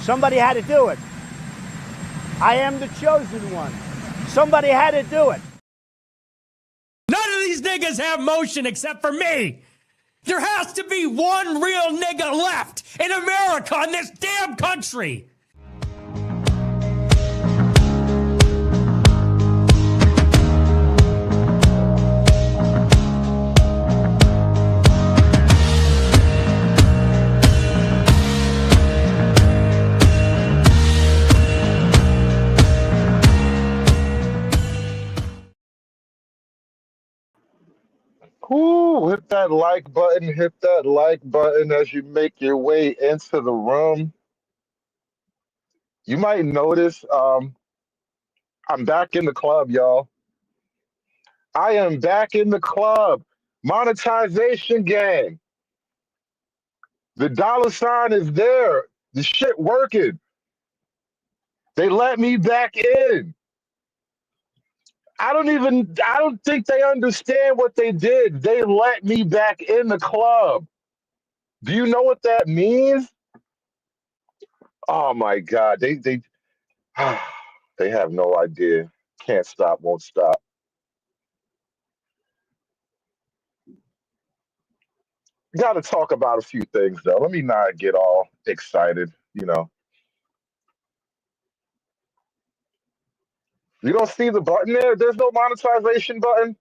Somebody had to do it. I am the chosen one. Somebody had to do it. None of these niggas have motion except for me. There has to be one real nigga left in America, in this damn country. Ooh, hit that like button, hit that like button as you make your way into the room. You might notice I'm back in the club, y'all. I am back in the club. Monetization gang. The dollar sign is there. The shit working. They let me back in. I don't think they understand what they did. They let me back in the club. Do you know what that means? Oh my God. They they have no idea. Can't stop, won't stop. Got to talk about a few things though. Let me not get all excited. You don't see the button there? There's no monetization button.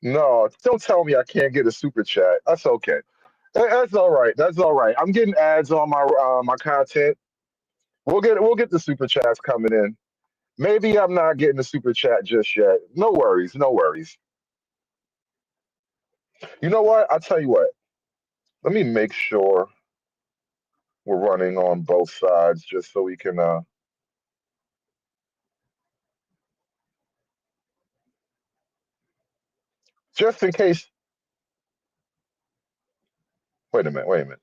No, don't tell me I can't get a super chat. That's okay. That's all right. That's all right. I'm getting ads on my content. We'll get the super chats coming in. Maybe I'm not getting the super chat just yet. No worries. No worries. You know what? I'll tell you what. Let me make sure we're running on both sides just so we can just in case. Wait a minute. Wait a minute.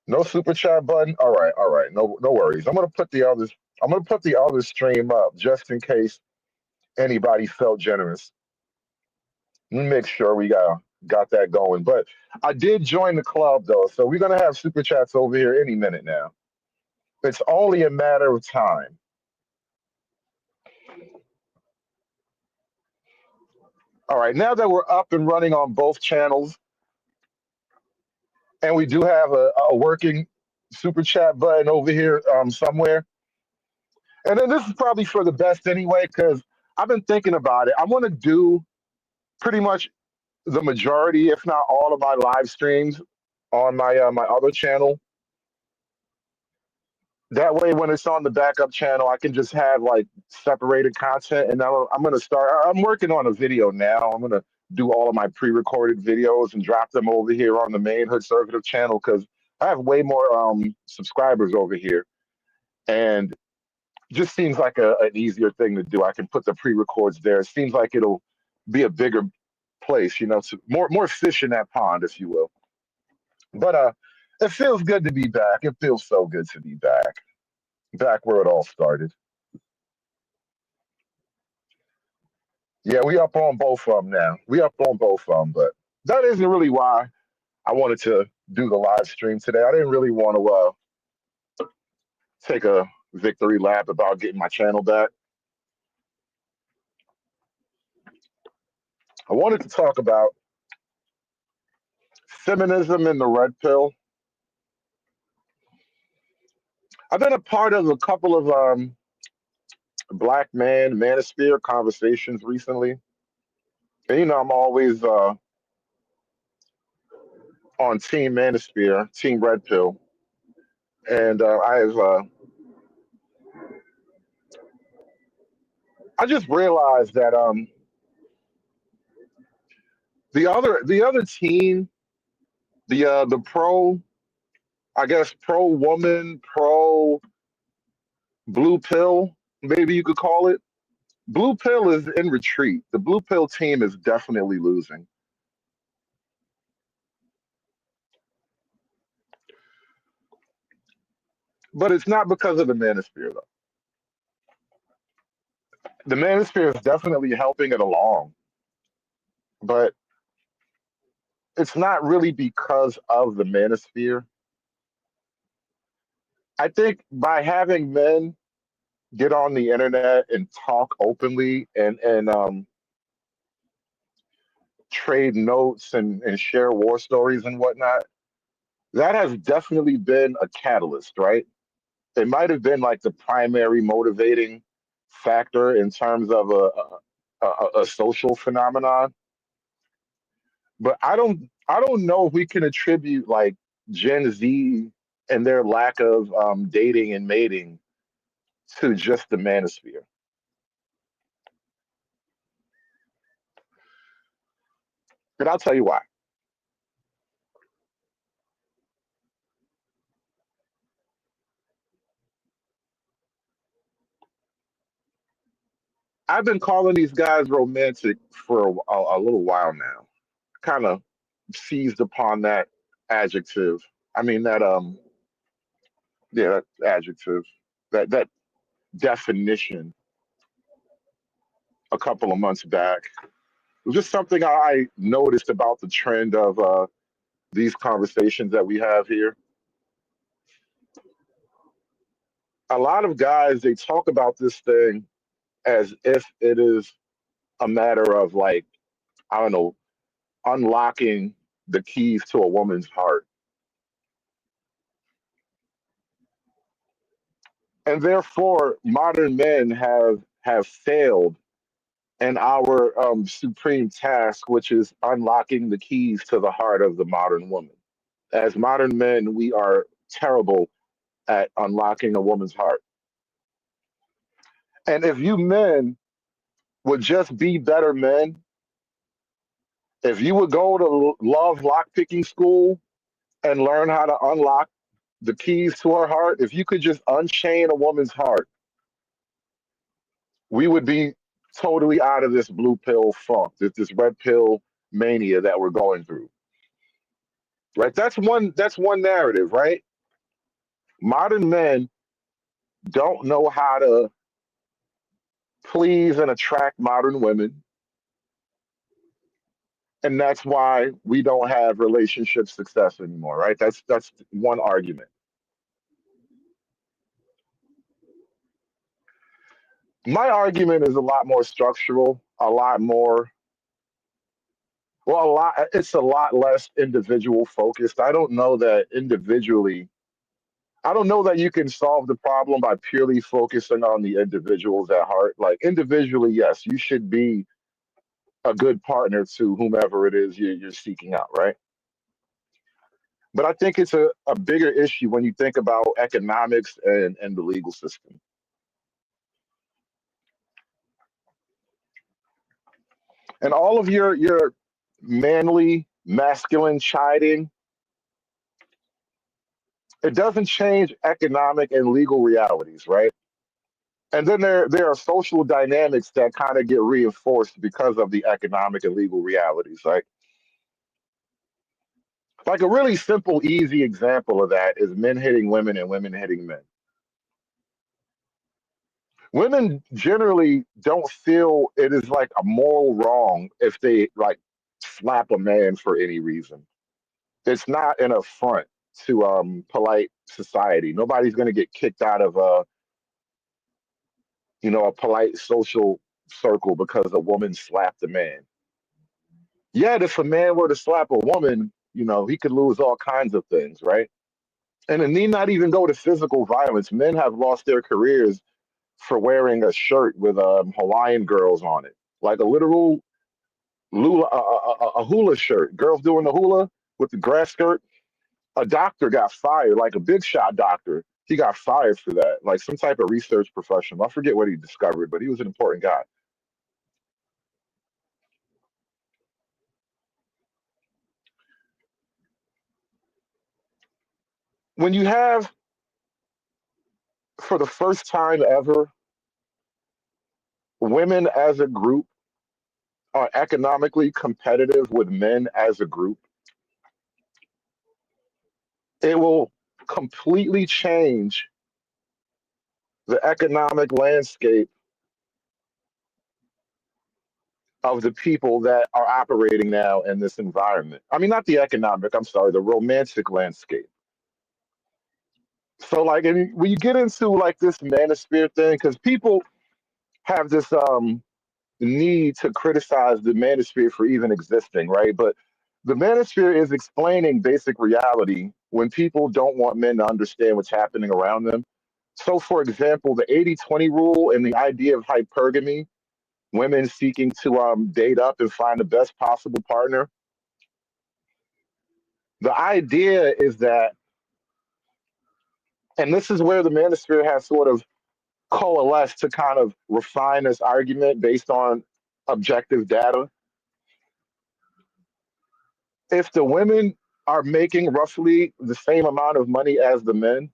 No super chat button. All right. All right. No worries. I'm gonna put the other stream up just in case anybody felt generous. Let me make sure we got that going. But I did join the club though, so we're gonna have super chats over here any minute now. It's only a matter of time. All right, now that we're up and running on both channels, and we do have a working super chat button over here somewhere. And then this is probably for the best anyway, because I've been thinking about it. I want to do pretty much the majority, if not all, of my live streams on my other channel. That way, when it's on the backup channel, I can just have like separated content. And I'm gonna start. I'm working on a video now. I'm gonna do all of my pre-recorded videos and drop them over here on the main Hood Conservative channel because I have way more subscribers over here, and just seems like an easier thing to do. I can put the pre-records there. It seems like it'll be a bigger place, more fish in that pond, if you will. But it feels good to be back. It feels so good to be back where it all started. Yeah, we up on both of them now. We up on both of them, but that isn't really why I wanted to do the live stream today. I didn't really want to take a victory lap about getting my channel back. I wanted to talk about feminism and the red pill. I've been a part of a couple of black manosphere conversations recently. And I'm always on Team Manosphere, Team Red Pill. And I just realized that the other team, the pro, I guess pro woman, pro blue pill, maybe you could call it. Blue pill is in retreat. The blue pill team is definitely losing. But it's not because of the manosphere though. The manosphere is definitely helping it along, but it's not really because of the manosphere. I think by having men get on the internet and talk openly and trade notes and share war stories and whatnot, that has definitely been a catalyst, right? It might have been like the primary motivating factor in terms of a social phenomenon, but I don't know if we can attribute like Gen Z and their lack of dating and mating to just the manosphere. And I'll tell you why. I've been calling these guys romantic for a little while now. Kind of seized upon that adjective. I mean that yeah, that adjective, that definition a couple of months back. It was just something I noticed about the trend of these conversations that we have here. A lot of guys they talk about this thing as if it is a matter of like I don't know unlocking the keys to a woman's heart, and therefore modern men have failed in our supreme task, which is unlocking the keys to the heart of the modern woman. As modern men, we are terrible at unlocking a woman's heart. And if you men would just be better men, if you would go to love lockpicking school and learn how to unlock the keys to her heart, if you could just unchain a woman's heart, we would be totally out of this blue pill funk, this red pill mania that we're going through. Right? That's one narrative, right? Modern men don't know how to please and attract modern women, and that's why we don't have relationship success anymore, right? That's one argument. My argument is a lot more structural, a lot more well, a lot it's a lot less individual focused. I don't know that you can solve the problem by purely focusing on the individuals at heart. Like individually, yes, you should be a good partner to whomever it is you're seeking out, right? But I think it's a bigger issue when you think about economics and the legal system. And all of your manly, masculine chiding, it doesn't change economic and legal realities, right? And then there are social dynamics that kind of get reinforced because of the economic and legal realities. Like a really simple, easy example of that is men hitting women and women hitting men. Women generally don't feel it is like a moral wrong if they like slap a man for any reason. It's not an affront to polite society. Nobody's going to get kicked out of a polite social circle because a woman slapped a man. Yet if a man were to slap a woman, he could lose all kinds of things, right? And it need not even go to physical violence. Men have lost their careers for wearing a shirt with Hawaiian girls on it, like a literal lula, a hula shirt. Girls doing the hula with the grass skirt. A doctor got fired, like a big shot doctor. He got fired for that, like some type of research professional. I forget what he discovered, but he was an important guy. When you have, for the first time ever, women as a group are economically competitive with men as a group, it will completely change the economic landscape of the people that are operating now in this environment. I mean, not the economic, I'm sorry, the romantic landscape. So like, and when you get into like this manosphere thing, because people have this need to criticize the manosphere for even existing, right? But the manosphere is explaining basic reality when people don't want men to understand what's happening around them. So, for example, the 80-20 rule and the idea of hypergamy, women seeking to date up and find the best possible partner. The idea is that, and this is where the manosphere has sort of coalesced to kind of refine this argument based on objective data. If the women are making roughly the same amount of money as the men,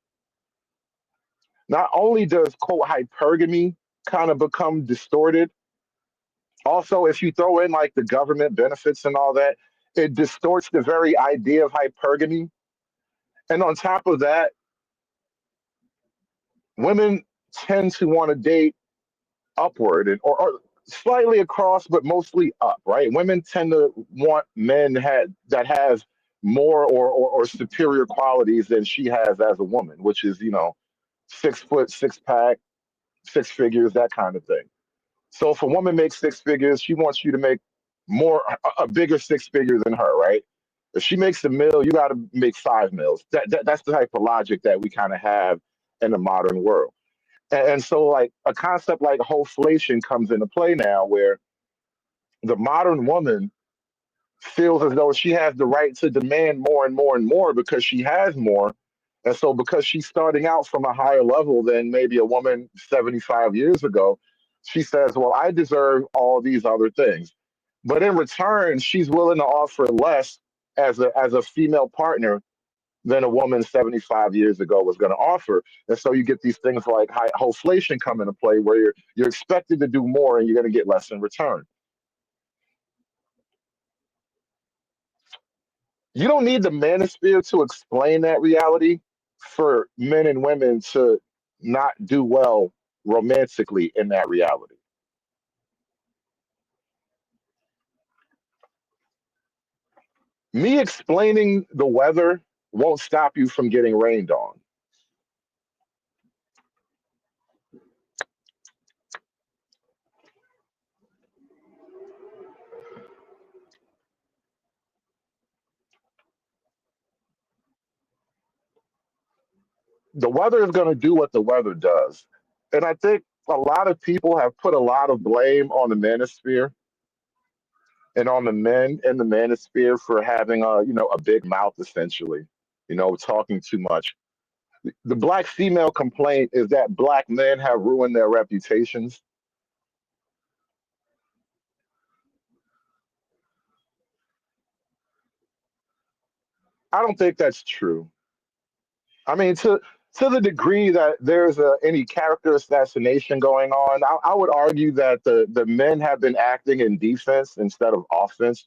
not only does quote hypergamy kind of become distorted, also if you throw in like the government benefits and all that, it distorts the very idea of hypergamy. And on top of that, women tend to want to date upward or slightly across, but mostly up, right? Women tend to want men that have more or superior qualities than she has as a woman, which is, 6 foot, six pack, six figures, that kind of thing. So if a woman makes six figures, she wants you to make a bigger six figure than her, right? If she makes a mill, you got to make 5 mills. That's the type of logic that we kind of have in the modern world. And so, like, a concept like wholeflation comes into play now, where the modern woman feels as though she has the right to demand more and more and more because she has more. And so, because she's starting out from a higher level than maybe a woman 75 years ago, she says, well, I deserve all these other things. But in return, she's willing to offer less as a female partner than a woman 75 years ago was going to offer. And so you get these things like wholeflation come into play where you're expected to do more and you're going to get less in return. You don't need the manosphere to explain that reality for men and women to not do well romantically in that reality. Me explaining the weather won't stop you from getting rained on. The weather is going to do what the weather does. And I think a lot of people have put a lot of blame on the manosphere and on the men in the manosphere for having a big mouth, essentially, talking too much. The black female complaint is that black men have ruined their reputations. I don't think that's true. I mean, to the degree that there's any character assassination going on, I would argue that the men have been acting in defense instead of offense.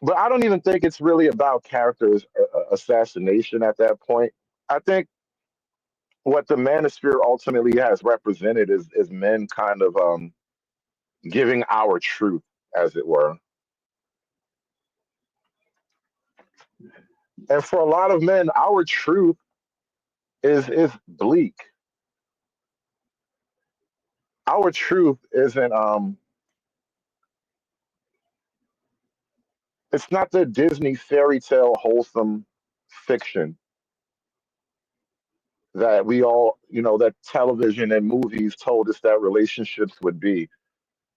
But I don't even think it's really about assassination at that point. I think what the manosphere ultimately has represented is men kind of giving our truth, as it were. And for a lot of men, our truth is bleak. Our truth isn't it's not the Disney fairy tale wholesome fiction that we all, that television and movies told us that relationships would be.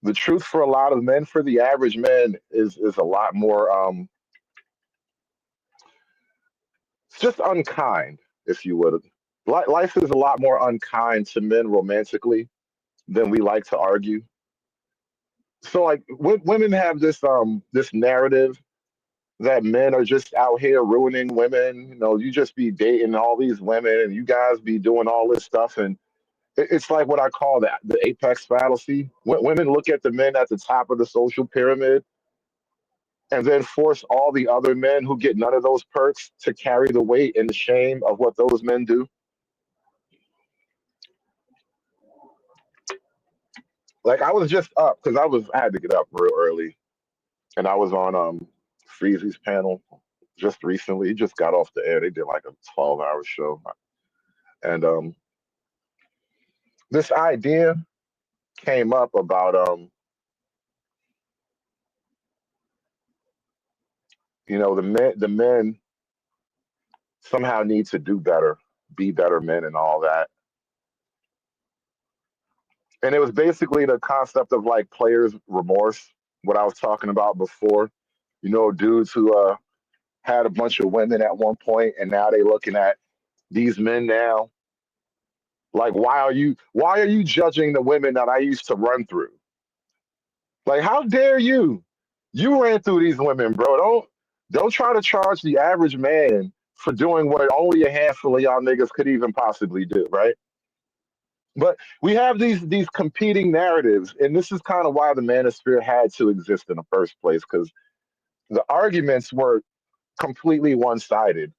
The truth for a lot of men, for the average man, is a lot more it's just unkind, if you would. Life is a lot more unkind to men romantically than we like to argue. So like women have this narrative that men are just out here ruining women. You just be dating all these women and you guys be doing all this stuff. And it's like what I call the apex fallacy. Women look at the men at the top of the social pyramid and then force all the other men who get none of those perks to carry the weight and the shame of what those men do. Like I was just up because I had to get up real early and I was on Freezy's panel. just recently. He just got off the air. They did like a 12-hour show. And this idea came up about the men somehow need to do better, be better men and all that. And it was basically the concept of like players remorse, what I was talking about before. Dudes who had a bunch of women at one point and now they looking at these men now. Like, why are you judging the women that I used to run through? Like, how dare you? You ran through these women, bro. Don't try to charge the average man for doing what only a handful of y'all niggas could even possibly do, right? But we have these competing narratives, and this is kind of why the manosphere had to exist in the first place, because the arguments were completely one-sided.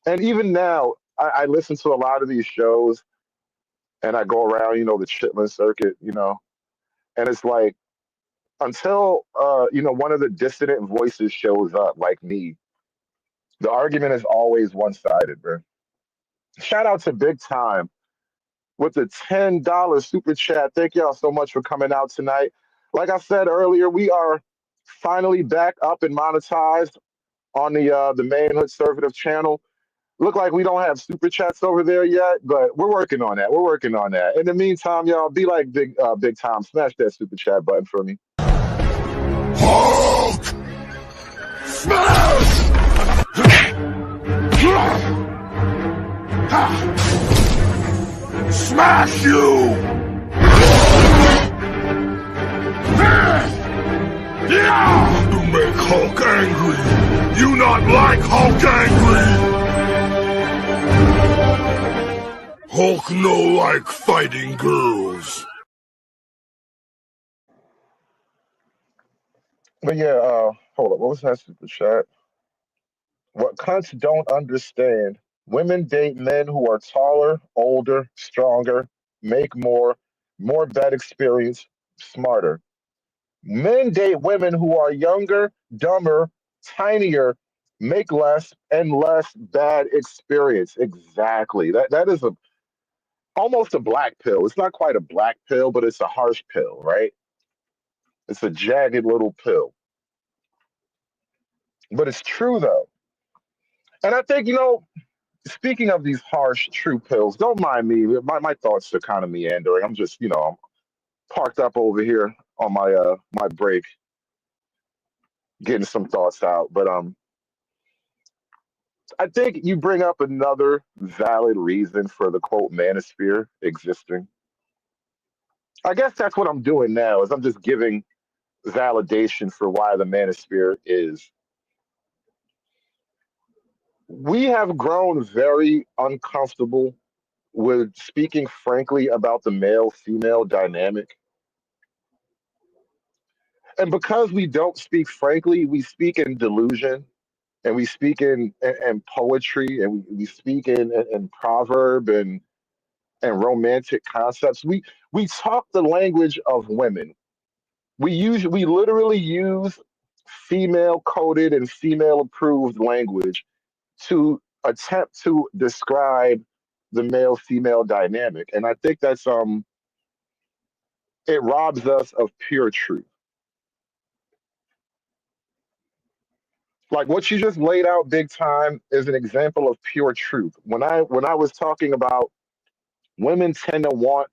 And even now, I listen to a lot of these shows, and I go around, the Chitlin circuit, and it's like until one of the dissident voices shows up, like me, the argument is always one-sided, bro. Shout out to Big Time with the $10 super chat. Thank y'all so much for coming out tonight. Like I said earlier, we are finally back up and monetized on the main conservative channel. Look like we don't have super chats over there yet, but we're working on that. We're working on that. In the meantime, y'all, be like Big Time. Smash that super chat button for me. Hulk! Smash! Smash you! You make Hulk angry! You not like Hulk angry! Hulk no like fighting girls. But yeah, hold up. What was that super chat? What cunts don't understand: women date men who are taller, older, stronger, make more bad experience, smarter. Men date women who are younger, dumber, tinier, make less and less bad experience. Exactly. That is almost a black pill. It's not quite a black pill, but it's a harsh pill, right? It's a jagged little pill. But it's true though. And I think, speaking of these harsh true pills, don't mind me. My thoughts are kind of meandering. I'm just, I'm parked up over here on my break, getting some thoughts out. But I think you bring up another valid reason for the quote manosphere existing. I guess that's what I'm doing now is I'm just giving validation for why the manosphere is. We have grown very uncomfortable with speaking frankly about the male female dynamic. And because we don't speak frankly, we speak in delusion and we speak in poetry and we speak in proverb and romantic concepts. We talk the language of women. We literally use female coded and female approved language to attempt to describe the male female dynamic. And I think it robs us of pure truth. Like what you just laid out, Big Time, is an example of pure truth. When I was talking about women tend to want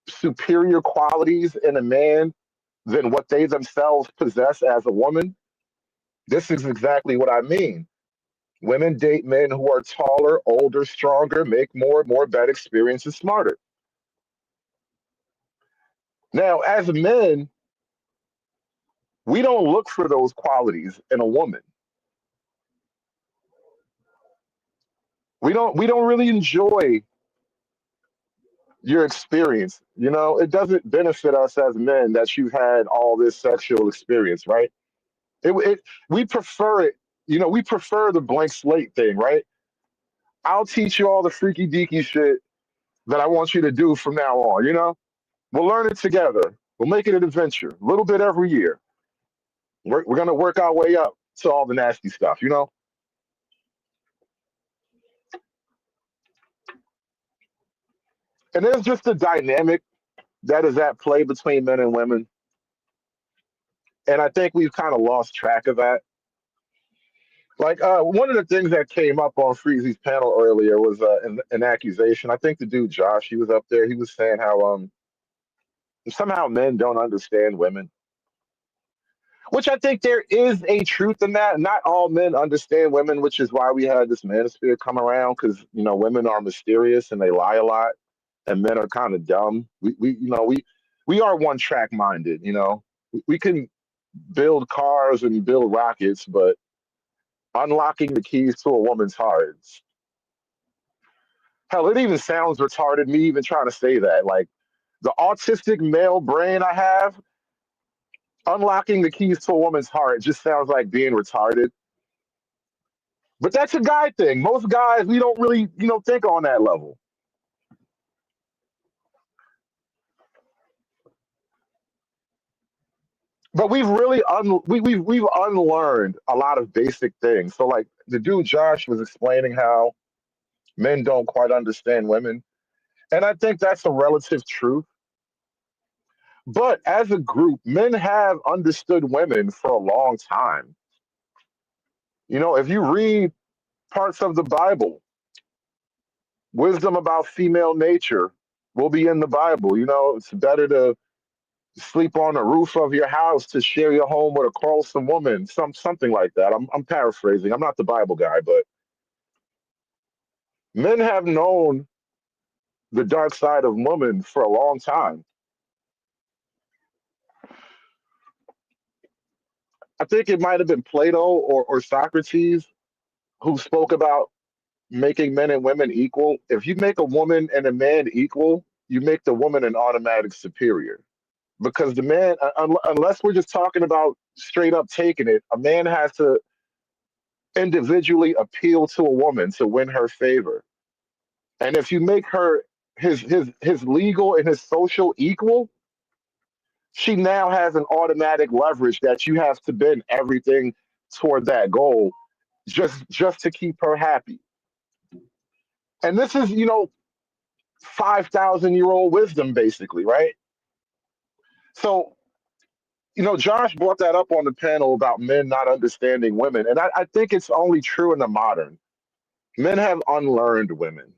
superior qualities in a man than what they themselves possess as a woman, this is exactly what I mean. Women date men who are taller, older, stronger, make more bad experiences, smarter. Now, as men, we don't look for those qualities in a woman. We don't really enjoy your experience. It doesn't benefit us as men that you've had all this sexual experience, right? We prefer it. We prefer the blank slate thing, right? I'll teach you all the freaky deaky shit that I want you to do from now on. We'll learn it together. We'll make it an adventure, a little bit every year. We're gonna work our way up to all the nasty stuff. And there's just a dynamic that is at play between men and women. And I think we've kind of lost track of that. Like one of the things that came up on Freezy's panel earlier was an accusation. I think the dude Josh, he was up there. He was saying how somehow men don't understand women, which I think there is a truth in that. Not all men understand women, which is why we had this manosphere come around, because women are mysterious and they lie a lot, and men are kind of dumb. We are one track minded. We can build cars and build rockets, but unlocking the keys to a woman's heart. Hell, it even sounds retarded, me even trying to say that. Like, the autistic male brain I have, unlocking the keys to a woman's heart just sounds like being retarded. But that's a guy thing. Most guys, we don't really, think on that level. But we've really we've unlearned a lot of basic things. So like the dude Josh was explaining how men don't quite understand women. And I think that's a relative truth. But as a group, men have understood women for a long time. If you read parts of the Bible, wisdom about female nature will be in the Bible. It's better to sleep on the roof of your house to share your home with a quarrelsome woman, something like that. I'm paraphrasing. I'm not the Bible guy, but men have known the dark side of women for a long time. I think it might have been Plato or Socrates who spoke about making men and women equal. If you make a woman and a man equal, you make the woman an automatic superior. Because the man, unless we're just talking about straight up taking it, a man has to individually appeal to a woman to win her favor. And if you make her his legal and his social equal, she now has an automatic leverage that you have to bend everything toward that goal just to keep her happy. And this is, 5,000-year-old wisdom, basically, right? So, Josh brought that up on the panel about men not understanding women. And I think it's only true in the modern. Men have unlearned women.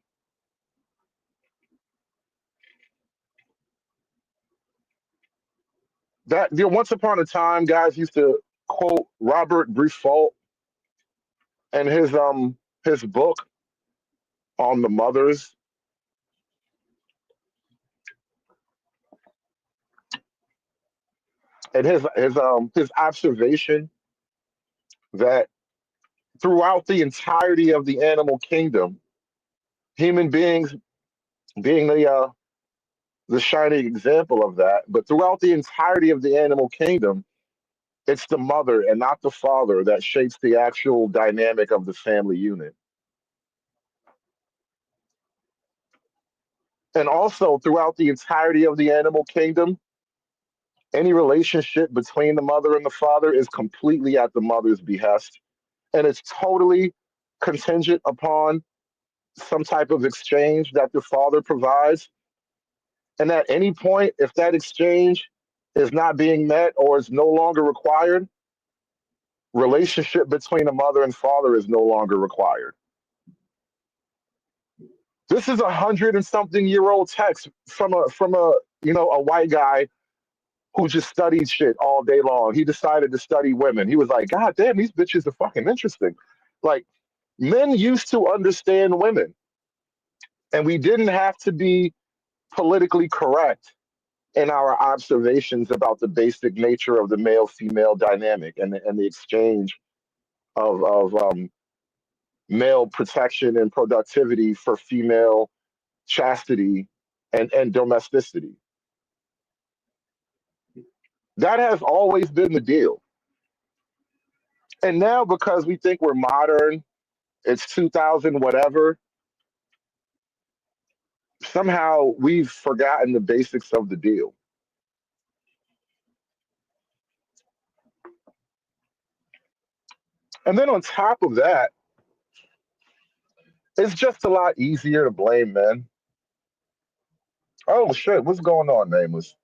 That once upon a time, guys used to quote Robert Briffault and his book on the mothers, and his observation that throughout the entirety of the animal kingdom, human beings being the shining example of that, but throughout the entirety of the animal kingdom, it's the mother and not the father that shapes the actual dynamic of the family unit. And also throughout the entirety of the animal kingdom, any relationship between the mother and the father is completely at the mother's behest. And it's totally contingent upon some type of exchange that the father provides. And at any point, if that exchange is not being met or is no longer required, relationship between a mother and father is no longer required. This is 100-and-something-year-old text from a a white guy who just studied shit all day long. He decided to study women. He was like, God damn, these bitches are fucking interesting. Like, men used to understand women, and we didn't have to be politically correct in our observations about the basic nature of the male-female dynamic and the exchange of male protection and productivity for female chastity and domesticity. That has always been the deal. And now, because we think we're modern, it's 2000 whatever, somehow we've forgotten the basics of the deal. And then on top of that, it's just a lot easier to blame men. Oh shit, what's going on, Nameless?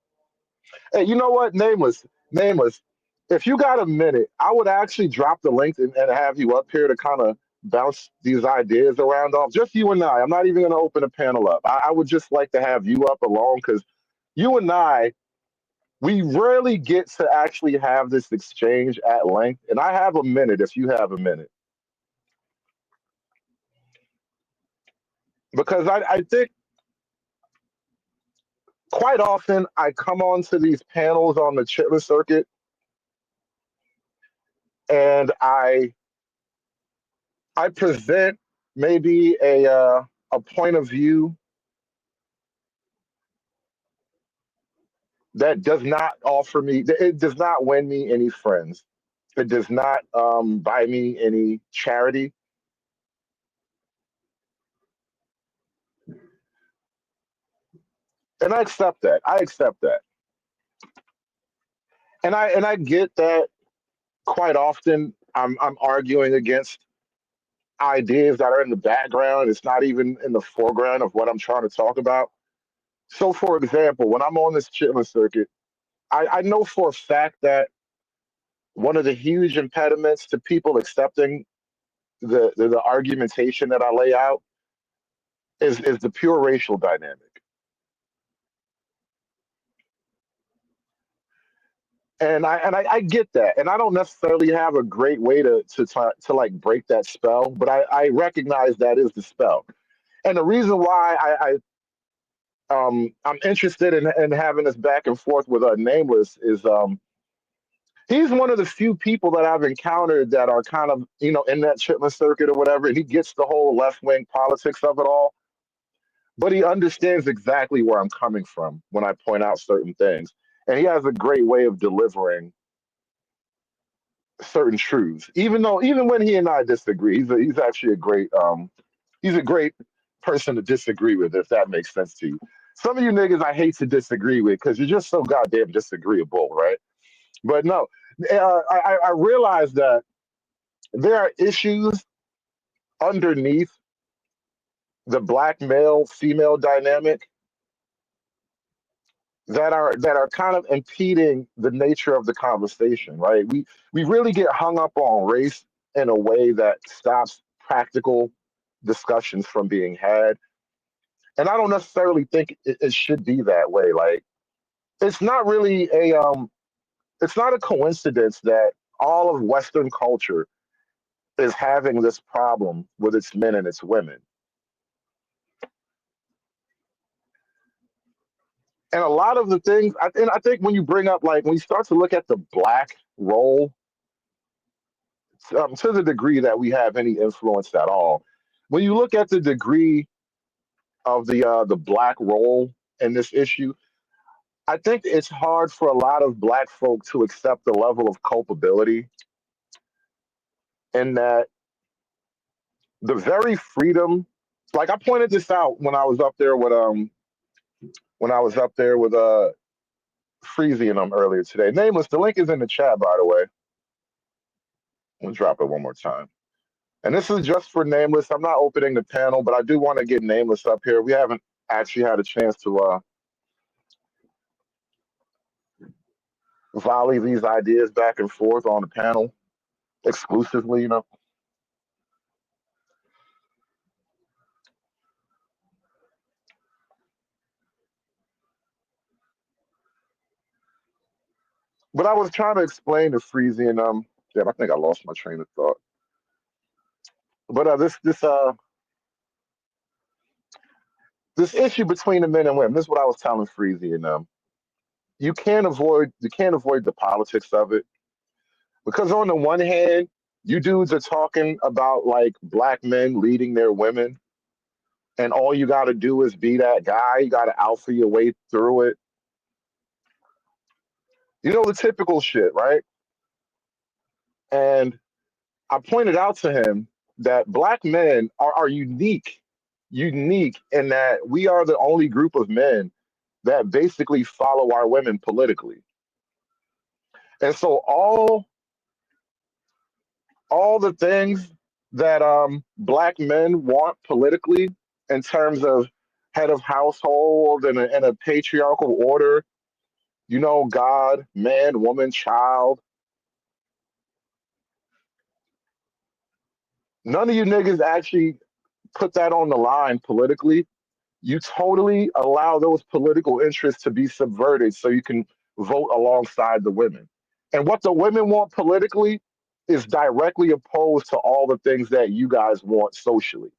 Hey, you know what, Nameless. If you got a minute, I would actually drop the link and have you up here to kind of bounce these ideas around off. Just you and I. I'm not even going to open a panel up. I would just like to have you up alone because you and I, we rarely get to actually have this exchange at length. And I have a minute if you have a minute. Because I think quite often I come onto these panels on the Chitlin circuit and I present maybe a point of view that does not offer me, it does not win me any friends. It does not buy me any charity. And I accept that. I accept that. And I get that quite often I'm arguing against ideas that are in the background. It's not even in the foreground of what I'm trying to talk about. So for example, when I'm on this chitlin circuit, I know for a fact that one of the huge impediments to people accepting the argumentation that I lay out is the pure racial dynamic. And I get that, and I don't necessarily have a great way to like break that spell, but I recognize that is the spell. And the reason why I'm interested in having this back and forth with Nameless is he's one of the few people that I've encountered that are kind of in that chitlin circuit or whatever, and he gets the whole left wing politics of it all, but he understands exactly where I'm coming from when I point out certain things, and he has a great way of delivering certain truths. Even when he and I disagree, he's actually a great he's a great person to disagree with, if that makes sense to you. Some of you niggas I hate to disagree with because you're just so goddamn disagreeable, right? But no, I realize that there are issues underneath the black male female dynamic that are kind of impeding the nature of the conversation, right? We really get hung up on race in a way that stops practical discussions from being had. And I don't necessarily think it should be that way. Like it's not really it's not a coincidence that all of Western culture is having this problem with its men and its women. And a lot of the things, and I think when you bring up, like, when you start to look at the black role, to the degree that we have any influence at all, when you look at the degree of the black role in this issue, I think it's hard for a lot of black folk to accept the level of culpability in that the very freedom, like I pointed this out when I was up there with Freezy and them earlier today. Nameless, the link is in the chat, by the way. Let me drop it one more time. And this is just for Nameless. I'm not opening the panel, but I do want to get Nameless up here. We haven't actually had a chance to volley these ideas back and forth on the panel exclusively. But I was trying to explain to Freezy and damn, I think I lost my train of thought. But this issue between the men and women. This is what I was telling Freezy and you can't avoid the politics of it because on the one hand, you dudes are talking about like black men leading their women, and all you got to do is be that guy. You got to alpha your way through it. You know the typical shit, right? And I pointed out to him that black men are unique in that we are the only group of men that basically follow our women politically. And so all the things that black men want politically in terms of head of household in a patriarchal order. You know, God, man, woman, child. None of you niggas actually put that on the line politically. You totally allow those political interests to be subverted so you can vote alongside the women. And what the women want politically is directly opposed to all the things that you guys want socially.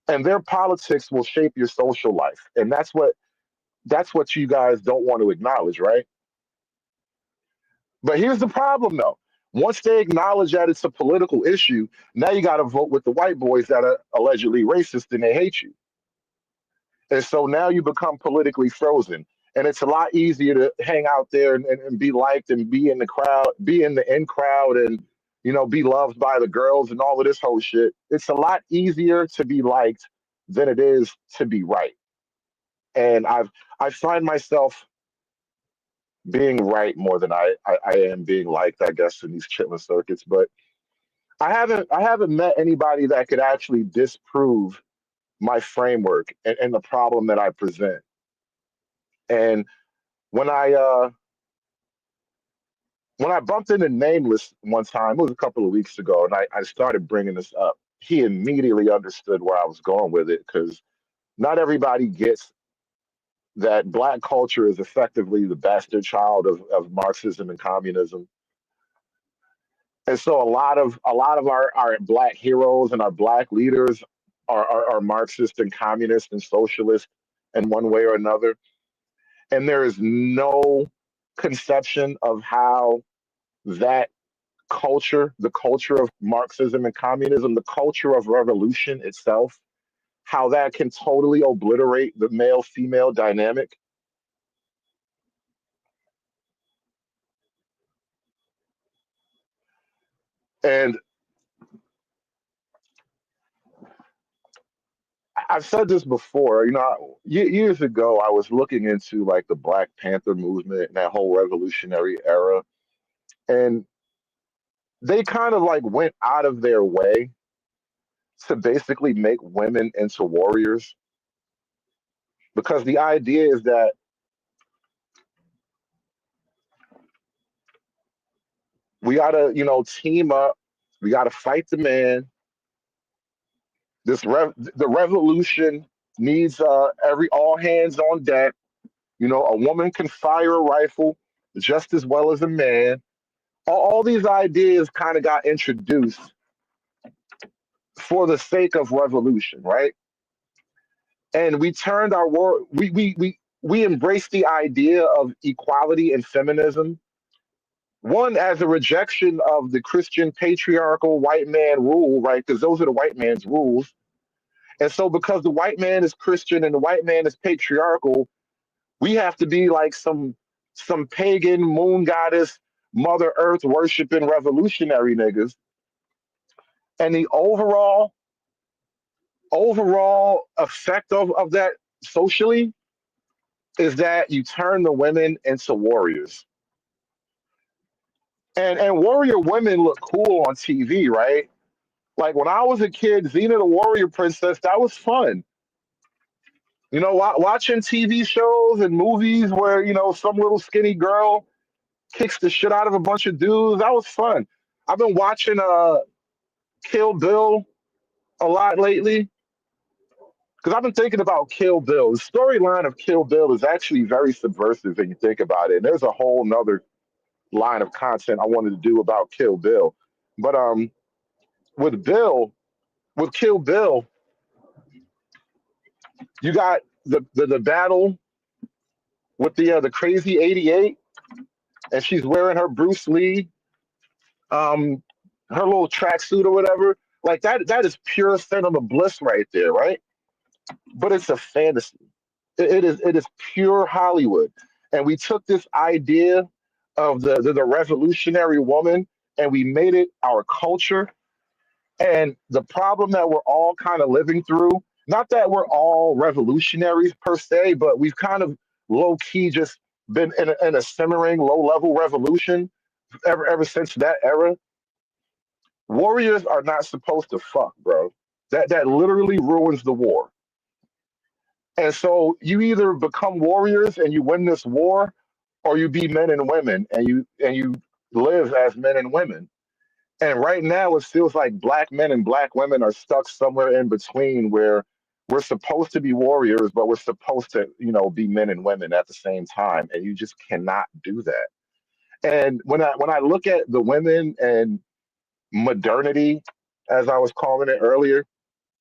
And their politics will shape your social life. And that's what you guys don't want to acknowledge, right? But here's the problem though. Once they acknowledge that it's a political issue, now you got to vote with the white boys that are allegedly racist and they hate you. And so now you become politically frozen. And it's a lot easier to hang out there and be liked and be in the crowd, be in the in crowd and, be loved by the girls and all of this whole shit. It's a lot easier to be liked than it is to be right. And I find myself being right more than I am being liked, I guess, in these chitlin circuits. But I haven't met anybody that could actually disprove my framework and the problem that I present. And when I bumped into Nameless one time, it was a couple of weeks ago, and I started bringing this up. He immediately understood where I was going with it because not everybody gets that Black culture is effectively the bastard child of Marxism and communism. And so a lot of our Black heroes and our Black leaders are Marxist and communist and socialist in one way or another. And there is no conception of how that culture, the culture of Marxism and communism, the culture of revolution itself, how that can totally obliterate the male female dynamic. And I've said this before, years ago, I was looking into like the Black Panther movement and that whole revolutionary era. And they kind of like went out of their way to basically make women into warriors because the idea is that we gotta, team up. We gotta fight the man. The revolution needs every all hands on deck. A woman can fire a rifle just as well as a man. All these ideas kind of got introduced for the sake of revolution, right? And we turned our world. We embraced the idea of equality and feminism. One, as a rejection of the Christian patriarchal white man rule, right? Because those are the white man's rules. And so, because the white man is Christian and the white man is patriarchal, we have to be like some pagan moon goddess, Mother Earth worshiping revolutionary niggas. And the overall effect of that socially is that you turn the women into warriors. And warrior women look cool on TV, right? Like when I was a kid, Xena the Warrior Princess, that was fun. Watching TV shows and movies where, some little skinny girl kicks the shit out of a bunch of dudes, that was fun. I've been watching Kill Bill a lot lately because I've been thinking about Kill Bill. The storyline of Kill Bill is actually very subversive when you think about it. And there's a whole nother line of content I wanted to do about Kill Bill. But with Bill, with Kill Bill, you got the battle with the crazy 88, and she's wearing her Bruce Lee, her little tracksuit or whatever. Like that is pure cinema bliss right there, right? But it's a fantasy. It is pure Hollywood. And we took this idea of the revolutionary woman and we made it our culture. And the problem that we're all kind of living through, not that we're all revolutionaries per se, but we've kind of low key just been in a simmering low level revolution ever since that era. Warriors are not supposed to fuck, bro. That literally ruins the war. And so you either become warriors and you win this war, or you be men and women and you live as men and women. And right now, it feels like black men and black women are stuck somewhere in between where we're supposed to be warriors, but we're supposed to, be men and women at the same time. And you just cannot do that. And when I look at the women and modernity, as I was calling it earlier,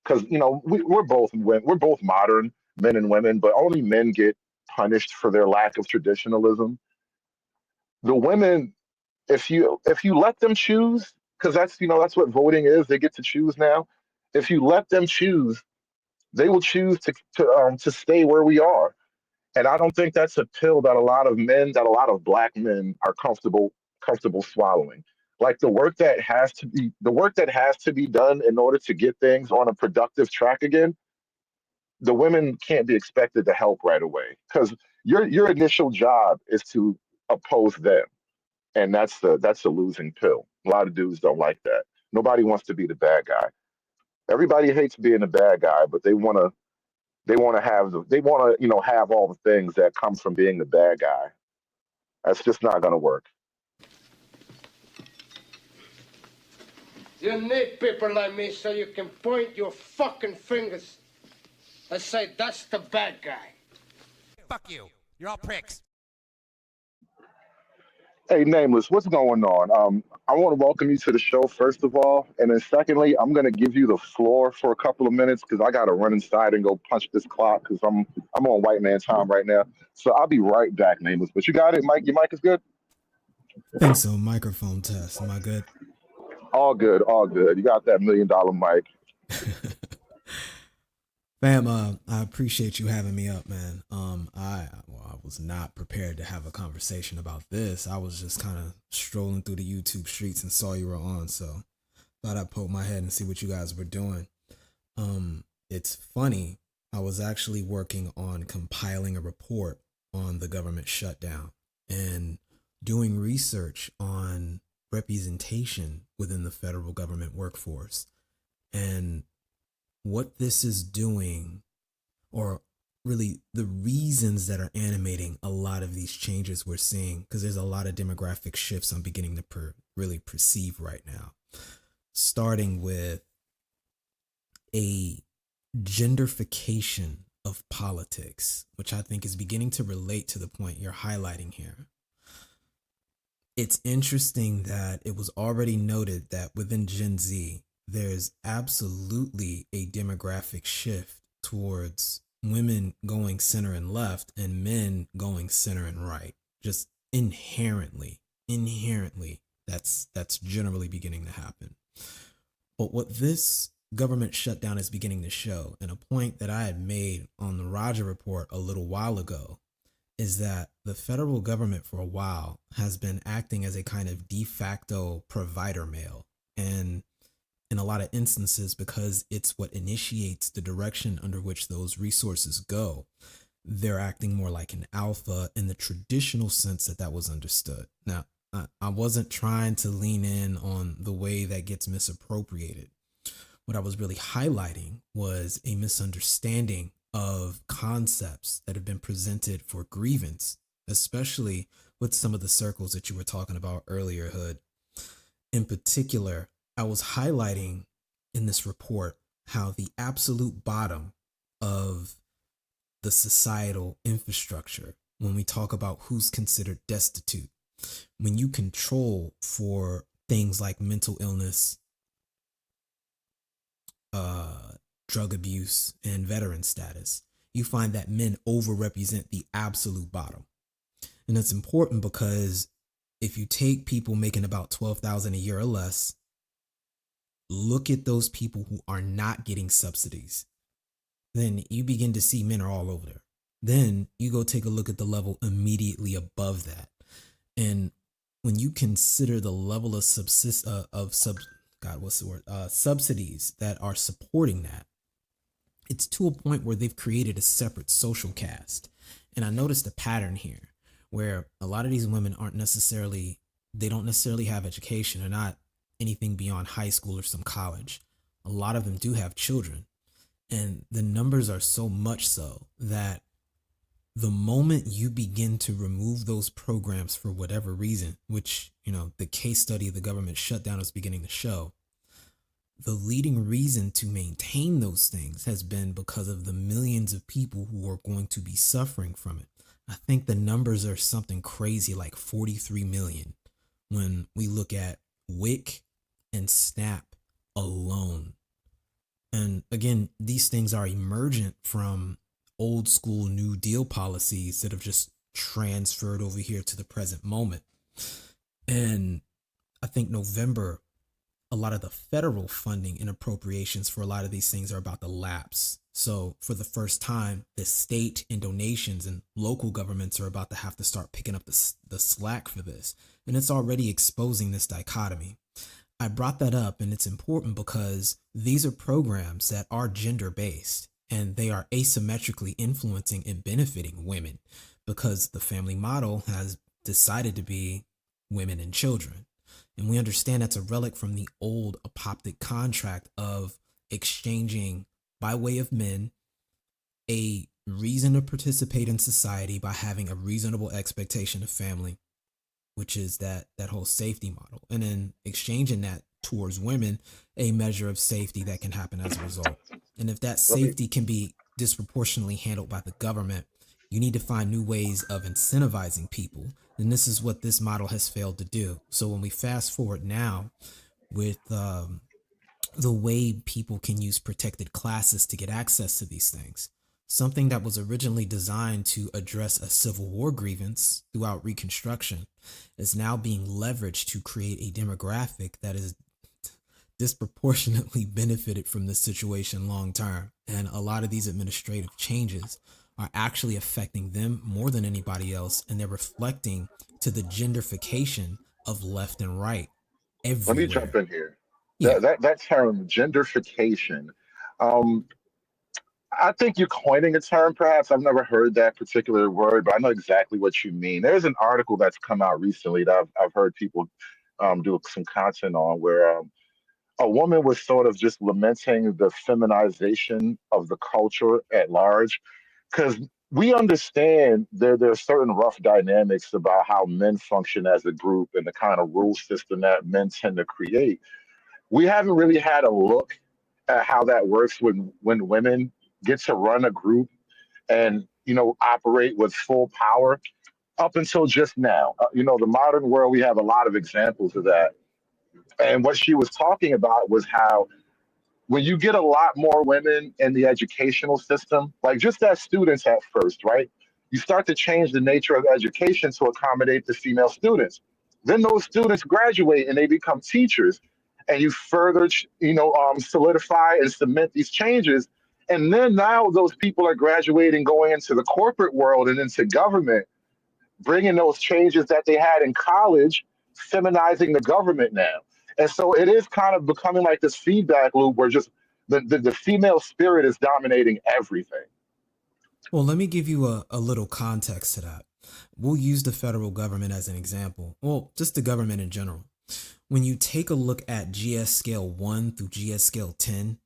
because we're both modern men and women, but only men get punished for their lack of traditionalism. The women, if you let them choose, because that's what voting is, they get to choose now. If you let them choose, they will choose to stay where we are. And I don't think that's a pill that a lot of black men are comfortable swallowing. Like the work that has to be done in order to get things on a productive track again, the women can't be expected to help right away because your initial job is to oppose them, and that's a losing pill. A lot of dudes don't like that. Nobody wants to be the bad guy. Everybody hates being the bad guy, but they want to have all the things that come from being the bad guy. That's just not going to work. You need people like me so you can point your fucking fingers and say, that's the bad guy. Fuck you. You're all pricks. Hey, Nameless, what's going on? I want to welcome you to the show, first of all. And then, secondly, I'm going to give you the floor for a couple of minutes because I got to run inside and go punch this clock because I'm on white man time right now. So I'll be right back, Nameless. But you got it, Mike? Your mic is good? Think so. Microphone test. Am I good? All good, all good. You got that $1 million mic. Fam, I appreciate you having me up, man. I was not prepared to have a conversation about this. I was just kind of strolling through the YouTube streets and saw you were on, so thought I'd poke my head and see what you guys were doing. It's funny. I was actually working on compiling a report on the government shutdown and doing research on representation within the federal government workforce. And what this is doing, or really the reasons that are animating a lot of these changes we're seeing, because there's a lot of demographic shifts I'm beginning to really perceive right now, starting with a genderfication of politics, which I think is beginning to relate to the point you're highlighting here. It's interesting that it was already noted that within Gen Z, there's absolutely a demographic shift towards women going center and left and men going center and right. Just inherently, that's generally beginning to happen. But what this government shutdown is beginning to show, and a point that I had made on the Roger Report a little while ago, is that the federal government for a while has been acting as a kind of de facto provider male. And in a lot of instances, because it's what initiates the direction under which those resources go, they're acting more like an alpha in the traditional sense that was understood. Now, I wasn't trying to lean in on the way that gets misappropriated. What I was really highlighting was a misunderstanding of concepts that have been presented for grievance, especially with some of the circles that you were talking about earlier, Hood. In particular, I was highlighting in this report how the absolute bottom of the societal infrastructure, when we talk about who's considered destitute, when you control for things like mental illness, drug abuse, and veteran status, you find that men overrepresent the absolute bottom. And it's important because if you take people making about $12,000 a year or less, look at those people who are not getting subsidies, then you begin to see men are all over there. Then you go take a look at the level immediately above that. And when you consider the level of subsidies that are supporting that, it's to a point where they've created a separate social caste. And I noticed a pattern here where a lot of these women don't necessarily have education or not anything beyond high school or some college. A lot of them do have children. And the numbers are so much so that the moment you begin to remove those programs for whatever reason, which, the case study of the government shutdown is beginning to show, the leading reason to maintain those things has been because of the millions of people who are going to be suffering from it. I think the numbers are something crazy like 43 million when we look at WIC and SNAP alone. And again, these things are emergent from old school New Deal policies that have just transferred over here to the present moment. And I think November, a lot of the federal funding and appropriations for a lot of these things are about to lapse. So for the first time, the state and donations and local governments are about to have to start picking up the slack for this. And it's already exposing this dichotomy. I brought that up, and it's important because these are programs that are gender-based, and they are asymmetrically influencing and benefiting women because the family model has decided to be women and children. And we understand that's a relic from the old apoptic contract of exchanging, by way of men, a reason to participate in society by having a reasonable expectation of family, which is that whole safety model. And then exchanging that towards women, a measure of safety that can happen as a result. And if that safety can be disproportionately handled by the government, you need to find new ways of incentivizing people. And this is what this model has failed to do. So when we fast forward now with the way people can use protected classes to get access to these things, something that was originally designed to address a Civil War grievance throughout Reconstruction is now being leveraged to create a demographic that is disproportionately benefited from this situation long term. And a lot of these administrative changes are actually affecting them more than anybody else, and they're reflecting to the genderification of left and right Let me everywhere. jump in here. Yeah. That term, genderification, um, I think you're coining a term, perhaps. I've never heard that particular word, but I know exactly what you mean. There's an article that's come out recently that I've heard people do some content on where a woman was sort of just lamenting the feminization of the culture at large. Because we understand there are certain rough dynamics about how men function as a group and the kind of rule system that men tend to create. We haven't really had a look at how that works when women get to run a group and operate with full power up until just now. The modern world, we have a lot of examples of that. And what she was talking about was how when you get a lot more women in the educational system, like just as students at first, right? You start to change the nature of education to accommodate the female students. Then those students graduate and they become teachers, and you further, solidify and cement these changes. And then now those people are graduating, going into the corporate world and into government, bringing those changes that they had in college, feminizing the government now. And so it is kind of becoming like this feedback loop where just the female spirit is dominating everything. Well, let me give you a little context to that. We'll use the federal government as an example. Well, just the government in general. When you take a look at GS scale 1 through GS scale 10,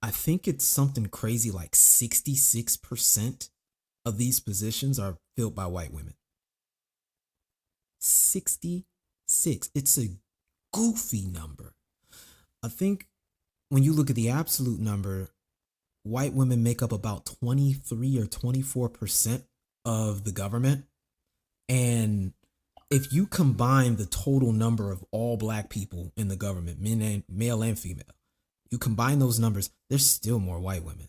I think it's something crazy like 66% of these positions are filled by white women. 66. It's a goofy number. I think when you look at the absolute number, white women make up about 23 or 24% of the government. And if you combine the total number of all black people in the government, male and female, you combine those numbers, there's still more white women,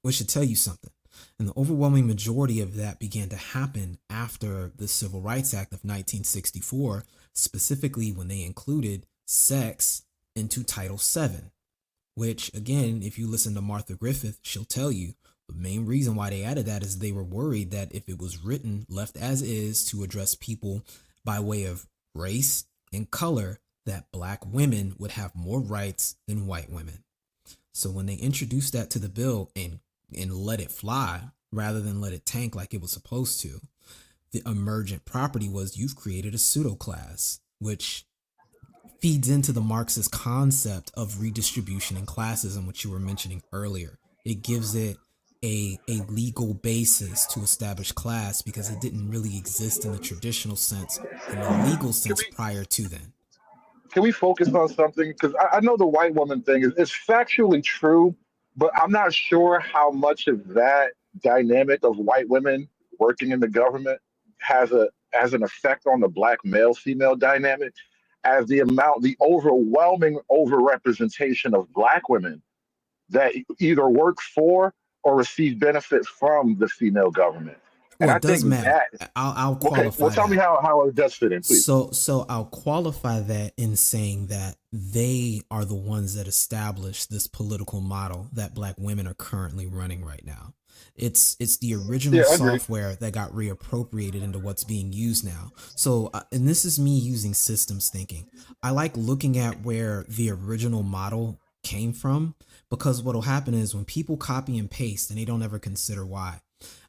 which should tell you something. And the overwhelming majority of that began to happen after the Civil Rights Act of 1964, specifically when they included sex into Title VII, which, again, if you listen to Martha Griffith, she'll tell you the main reason why they added that is they were worried that if it was written left as is to address people by way of race and color, that black women would have more rights than white women. So when they introduced that to the bill and let it fly rather than let it tank like it was supposed to, the emergent property was you've created a pseudo class, which feeds into the Marxist concept of redistribution and classism, which you were mentioning earlier. It gives it a legal basis to establish class because it didn't really exist in the traditional sense, in the legal Can sense we prior to then. can we focus on something? Because I know the white woman thing is factually true, but I'm not sure how much of that dynamic of white women working in the government has an effect on the black male female dynamic as the overwhelming overrepresentation of black women that either work for or receive benefit from the female government. And Well, I it does think matter. that, I'll okay, well, qualify tell me that. how it does fit in, please. So I'll qualify that in saying that they are the ones that established this political model that black women are currently running right now. It's the original Yeah, I agree. software that got reappropriated into what's being used now. So and this is me using systems thinking. I like looking at where the original model came from because what'll happen is when people copy and paste and they don't ever consider why.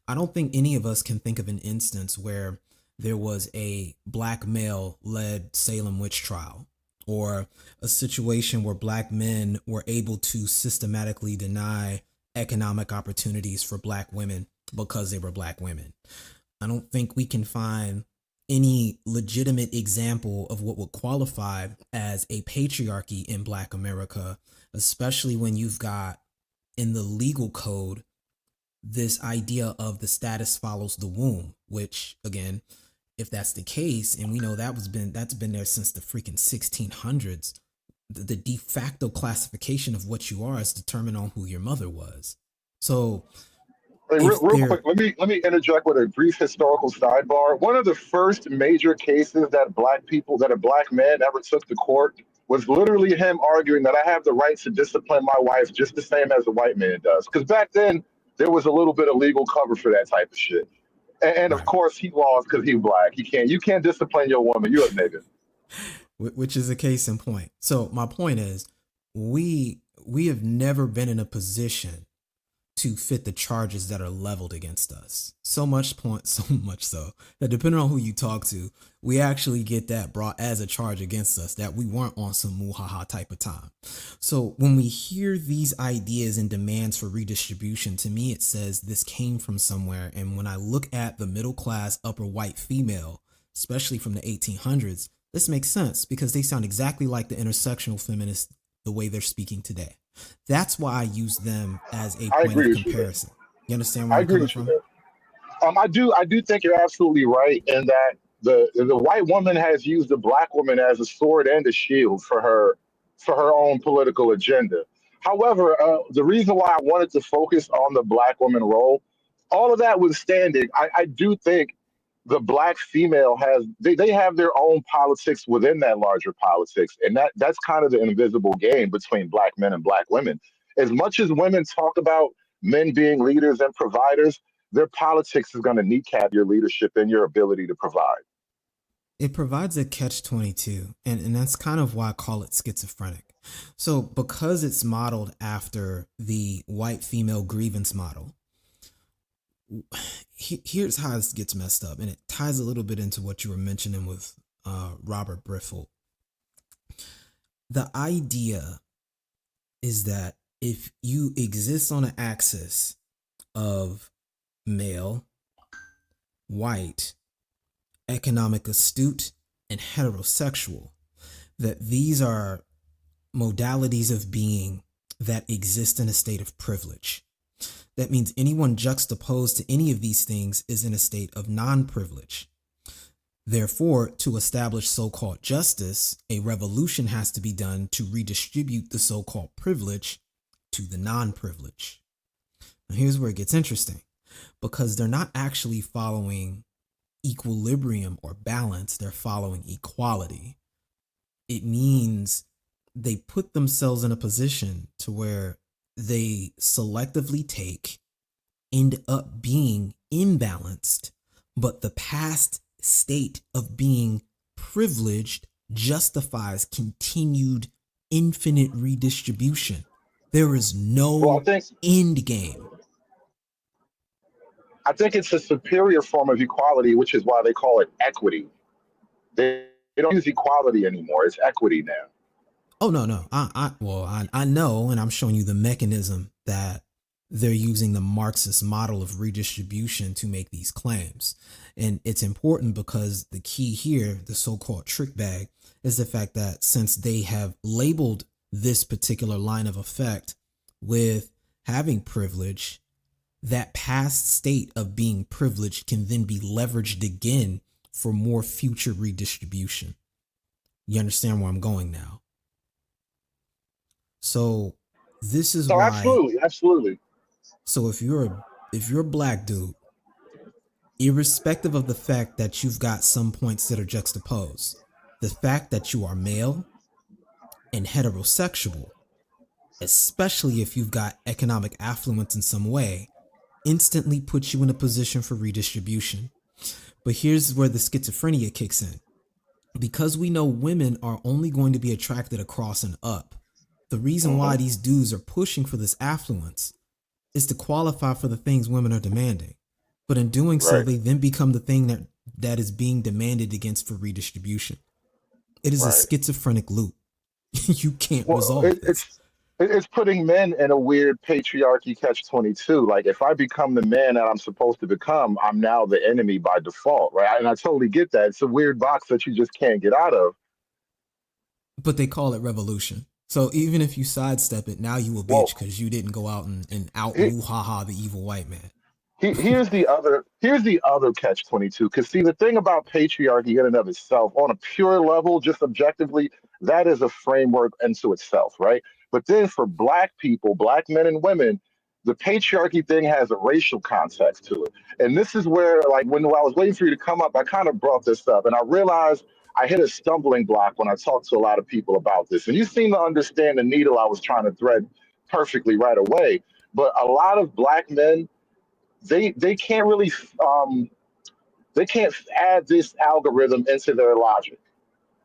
I don't think any of us can think of an instance where there was a black male led Salem witch trial or a situation where black men were able to systematically deny economic opportunities for black women because they were black women. I don't think we can find any legitimate example of what would qualify as a patriarchy in black America, especially when you've got in the legal code this idea of the status follows the womb, which again, if that's the case, and we know that's been there since the freaking 1600s, the de facto classification of what you are is determined on who your mother was. So Hey, if real quick, there, let me interject with a brief historical sidebar. One of the first major cases that a black man ever took to court was literally him arguing that I have the right to discipline my wife just the same as a white man does. Because back then there was a little bit of legal cover for that type of shit. And of right, course he lost because he black. You can't discipline your woman. You're a nigga. which is a case in point. So my point is, we have never been in a position to fit the charges that are leveled against us. So much so that depending on who you talk to, we actually get that brought as a charge against us that we weren't on some muhaha type of time. So when we hear these ideas and demands for redistribution, to me it says this came from somewhere. And when I look at the middle class upper white female, especially from the 1800s, this makes sense because they sound exactly like the intersectional feminists the way they're speaking today. That's why I use them as a I point of agree with you there. comparison. You understand where I I'm agree coming with you from? there. I do think you're absolutely right in that the white woman has used the black woman as a sword and a shield for her own political agenda. However, the reason why I wanted to focus on the black woman role, all of that withstanding, I do think the black female they have their own politics within that larger politics, and that's kind of the invisible game between black men and black women. As much as women talk about men being leaders and providers, their politics is going to kneecap your leadership and your ability to provide. It provides a catch 22, and that's kind of why I call it schizophrenic. So, because it's modeled after the white female grievance model, here's how this gets messed up, and it ties a little bit into what you were mentioning with Robert Briffault. The idea is that if you exist on an axis of male, white, economic astute, and heterosexual, that these are modalities of being that exist in a state of privilege. That means anyone juxtaposed to any of these things is in a state of non-privilege. Therefore, to establish so-called justice, a revolution has to be done to redistribute the so-called privilege to the non-privilege. Now, here's where it gets interesting, because they're not actually following equilibrium or balance, they're following equality. It means they put themselves in a position to where they selectively end up being imbalanced, but the past state of being privileged justifies continued infinite redistribution. There is Well, no end game. I think it's a superior form of equality, which is why they call it equity. They don't use equality anymore. It's equity now. Oh no, no. I know, and I'm showing you the mechanism that they're using the Marxist model of redistribution to make these claims. And it's important because the key here, the so-called trick bag, is the fact that since they have labeled this particular line of effect with having privilege, that past state of being privileged can then be leveraged again for more future redistribution. You understand where I'm going now? So this is So why. absolutely. So if you're a black dude, irrespective of the fact that you've got some points that are juxtaposed, the fact that you are male and heterosexual, especially if you've got economic affluence in some way, instantly puts you in a position for redistribution. But here's where the schizophrenia kicks in. Because we know women are only going to be attracted across and up, the reason why these dudes are pushing for this affluence is to qualify for the things women are demanding. But in doing so, they then become the thing that is being demanded against for redistribution. It is a schizophrenic loop. You can't resolve this. It's putting men in a weird patriarchy catch-22. Like, if I become the man that I'm supposed to become, I'm now the enemy by default, right? And I totally get that. It's a weird box that you just can't get out of. But they call it revolution. So even if you sidestep it, now you a bitch because you didn't go out and out woo-ha-ha the evil white man. Here's the other catch-22. Because see, the thing about patriarchy in and of itself, on a pure level, just objectively, that is a framework unto itself, right? But then for black people, black men and women, the patriarchy thing has a racial context to it. And this is where, like, when I was waiting for you to come up, I kind of brought this up, and I realized I hit a stumbling block when I talked to a lot of people about this. And you seem to understand the needle I was trying to thread perfectly right away. But a lot of black men, they can't really they can't add this algorithm into their logic.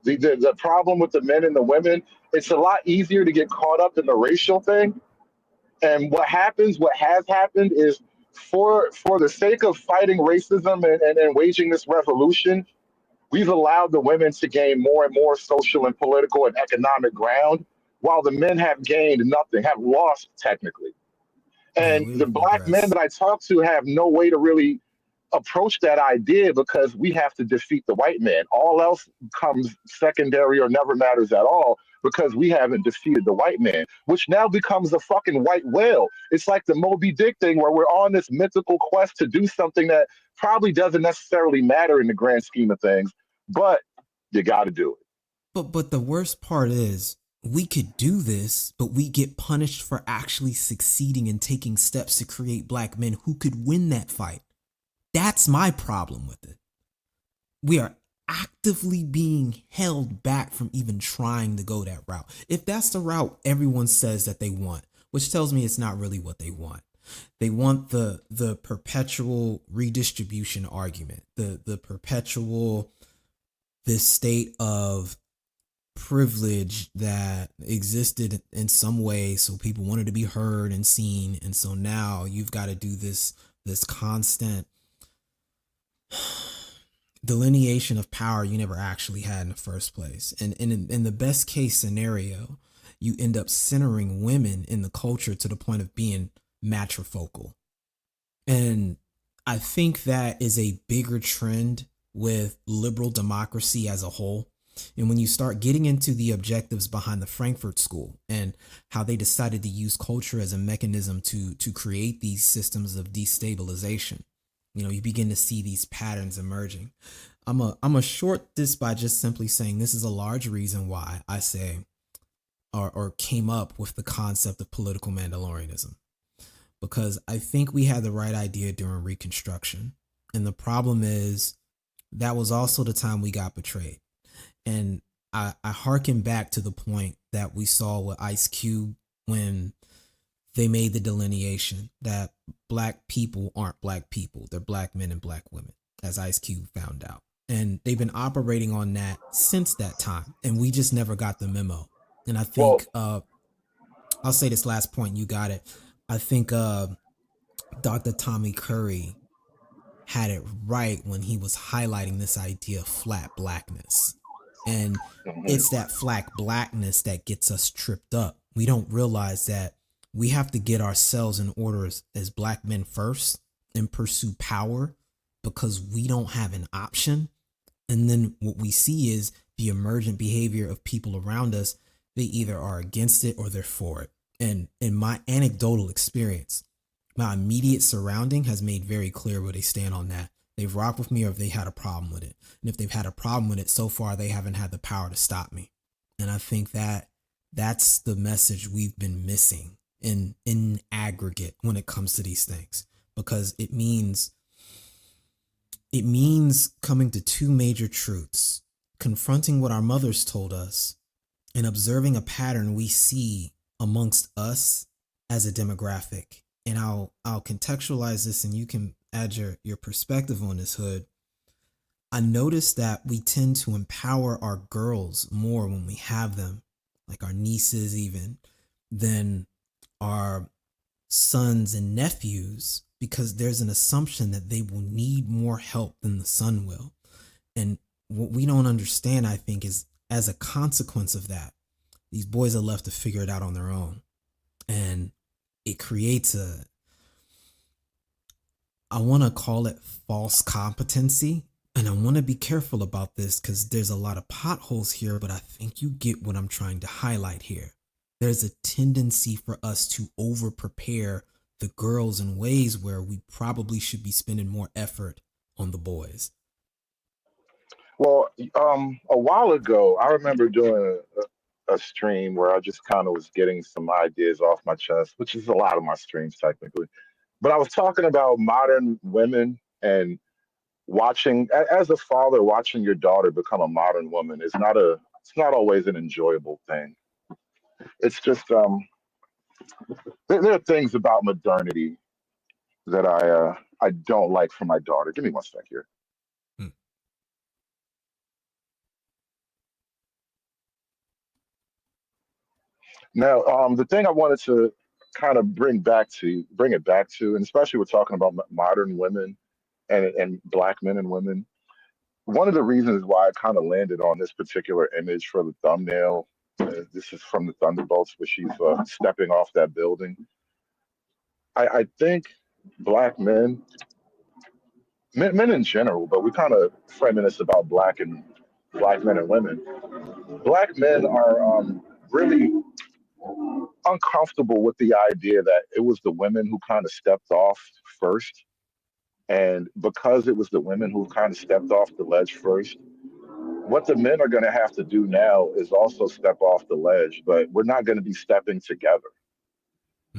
The problem with the men and the women, it's a lot easier to get caught up in the racial thing. And what has happened is for the sake of fighting racism and waging this revolution, we've allowed the women to gain more and more social and political and economic ground, while the men have gained nothing, have lost technically. And the black men that I talk to have no way to really approach that idea because we have to defeat the white man. All else comes secondary or never matters at all because we haven't defeated the white man, which now becomes a fucking white whale. It's like the Moby Dick thing where we're on this mythical quest to do something that probably doesn't necessarily matter in the grand scheme of things, but you got to do it. But the worst part is we could do this, but we get punished for actually succeeding and taking steps to create black men who could win that fight. That's my problem with it. We are actively being held back from even trying to go that route. If that's the route everyone says that they want, which tells me it's not really what they want. They want the perpetual redistribution argument, the perpetual, this state of privilege that existed in some way, so people wanted to be heard and seen, and so now you've got to do this constant delineation of power you never actually had in the first place. And in the best case scenario, you end up centering women in the culture to the point of being matrifocal. And I think that is a bigger trend with liberal democracy as a whole. And when you start getting into the objectives behind the Frankfurt School and how they decided to use culture as a mechanism to create these systems of destabilization, you begin to see these patterns emerging. I'm a short this by just simply saying this is a large reason why I say or came up with the concept of political Mandalorianism, because I think we had the right idea during Reconstruction. And the problem is that was also the time we got betrayed. And I hearken back to the point that we saw with Ice Cube when they made the delineation that black people aren't black people. They're black men and black women, as Ice Cube found out. And they've been operating on that since that time. And we just never got the memo. And I think, I'll say this last point, you got it. I think Dr. Tommy Curry had it right when he was highlighting this idea of flat blackness. And it's that flat blackness that gets us tripped up. We don't realize that we have to get ourselves in order as black men first and pursue power because we don't have an option. And then what we see is the emergent behavior of people around us. They either are against it or they're for it. And in my anecdotal experience, my immediate surrounding has made very clear where they stand on that. They've rocked with me or if they had a problem with it. And if they've had a problem with it, so far they haven't had the power to stop me. And I think that that's the message we've been missing in aggregate when it comes to these things, because it means coming to two major truths, confronting what our mothers told us and observing a pattern we see amongst us as a demographic. And I'll contextualize this and you can add your perspective on this, Hood. I noticed that we tend to empower our girls more when we have them, like our nieces even, than our sons and nephews, because there's an assumption that they will need more help than the son will. And what we don't understand, I think, is as a consequence of that, these boys are left to figure it out on their own. And it creates I want to call it false competency. And I want to be careful about this because there's a lot of potholes here, but I think you get what I'm trying to highlight here. There's a tendency for us to over prepare the girls in ways where we probably should be spending more effort on the boys. Well, a while ago, I remember doing a stream where I just kind of was getting some ideas off my chest, which is a lot of my streams technically. But I was talking about modern women and watching, as a father, watching your daughter become a modern woman is it's not always an enjoyable thing. It's just, there are things about modernity that I don't like for my daughter. Give me one sec here. Hmm. Now, the thing I wanted to kind of bring it back to, and especially we're talking about modern women and black men and women. One of the reasons why I kind of landed on this particular image for the thumbnail, this is from the Thunderbolts, where she's stepping off that building. I think black men in general, but we kind of framing this about black men and women. Black men are really uncomfortable with the idea that it was the women who kind of stepped off first. And because it was the women who kind of stepped off the ledge first, what the men are going to have to do now is also step off the ledge, but we're not going to be stepping together.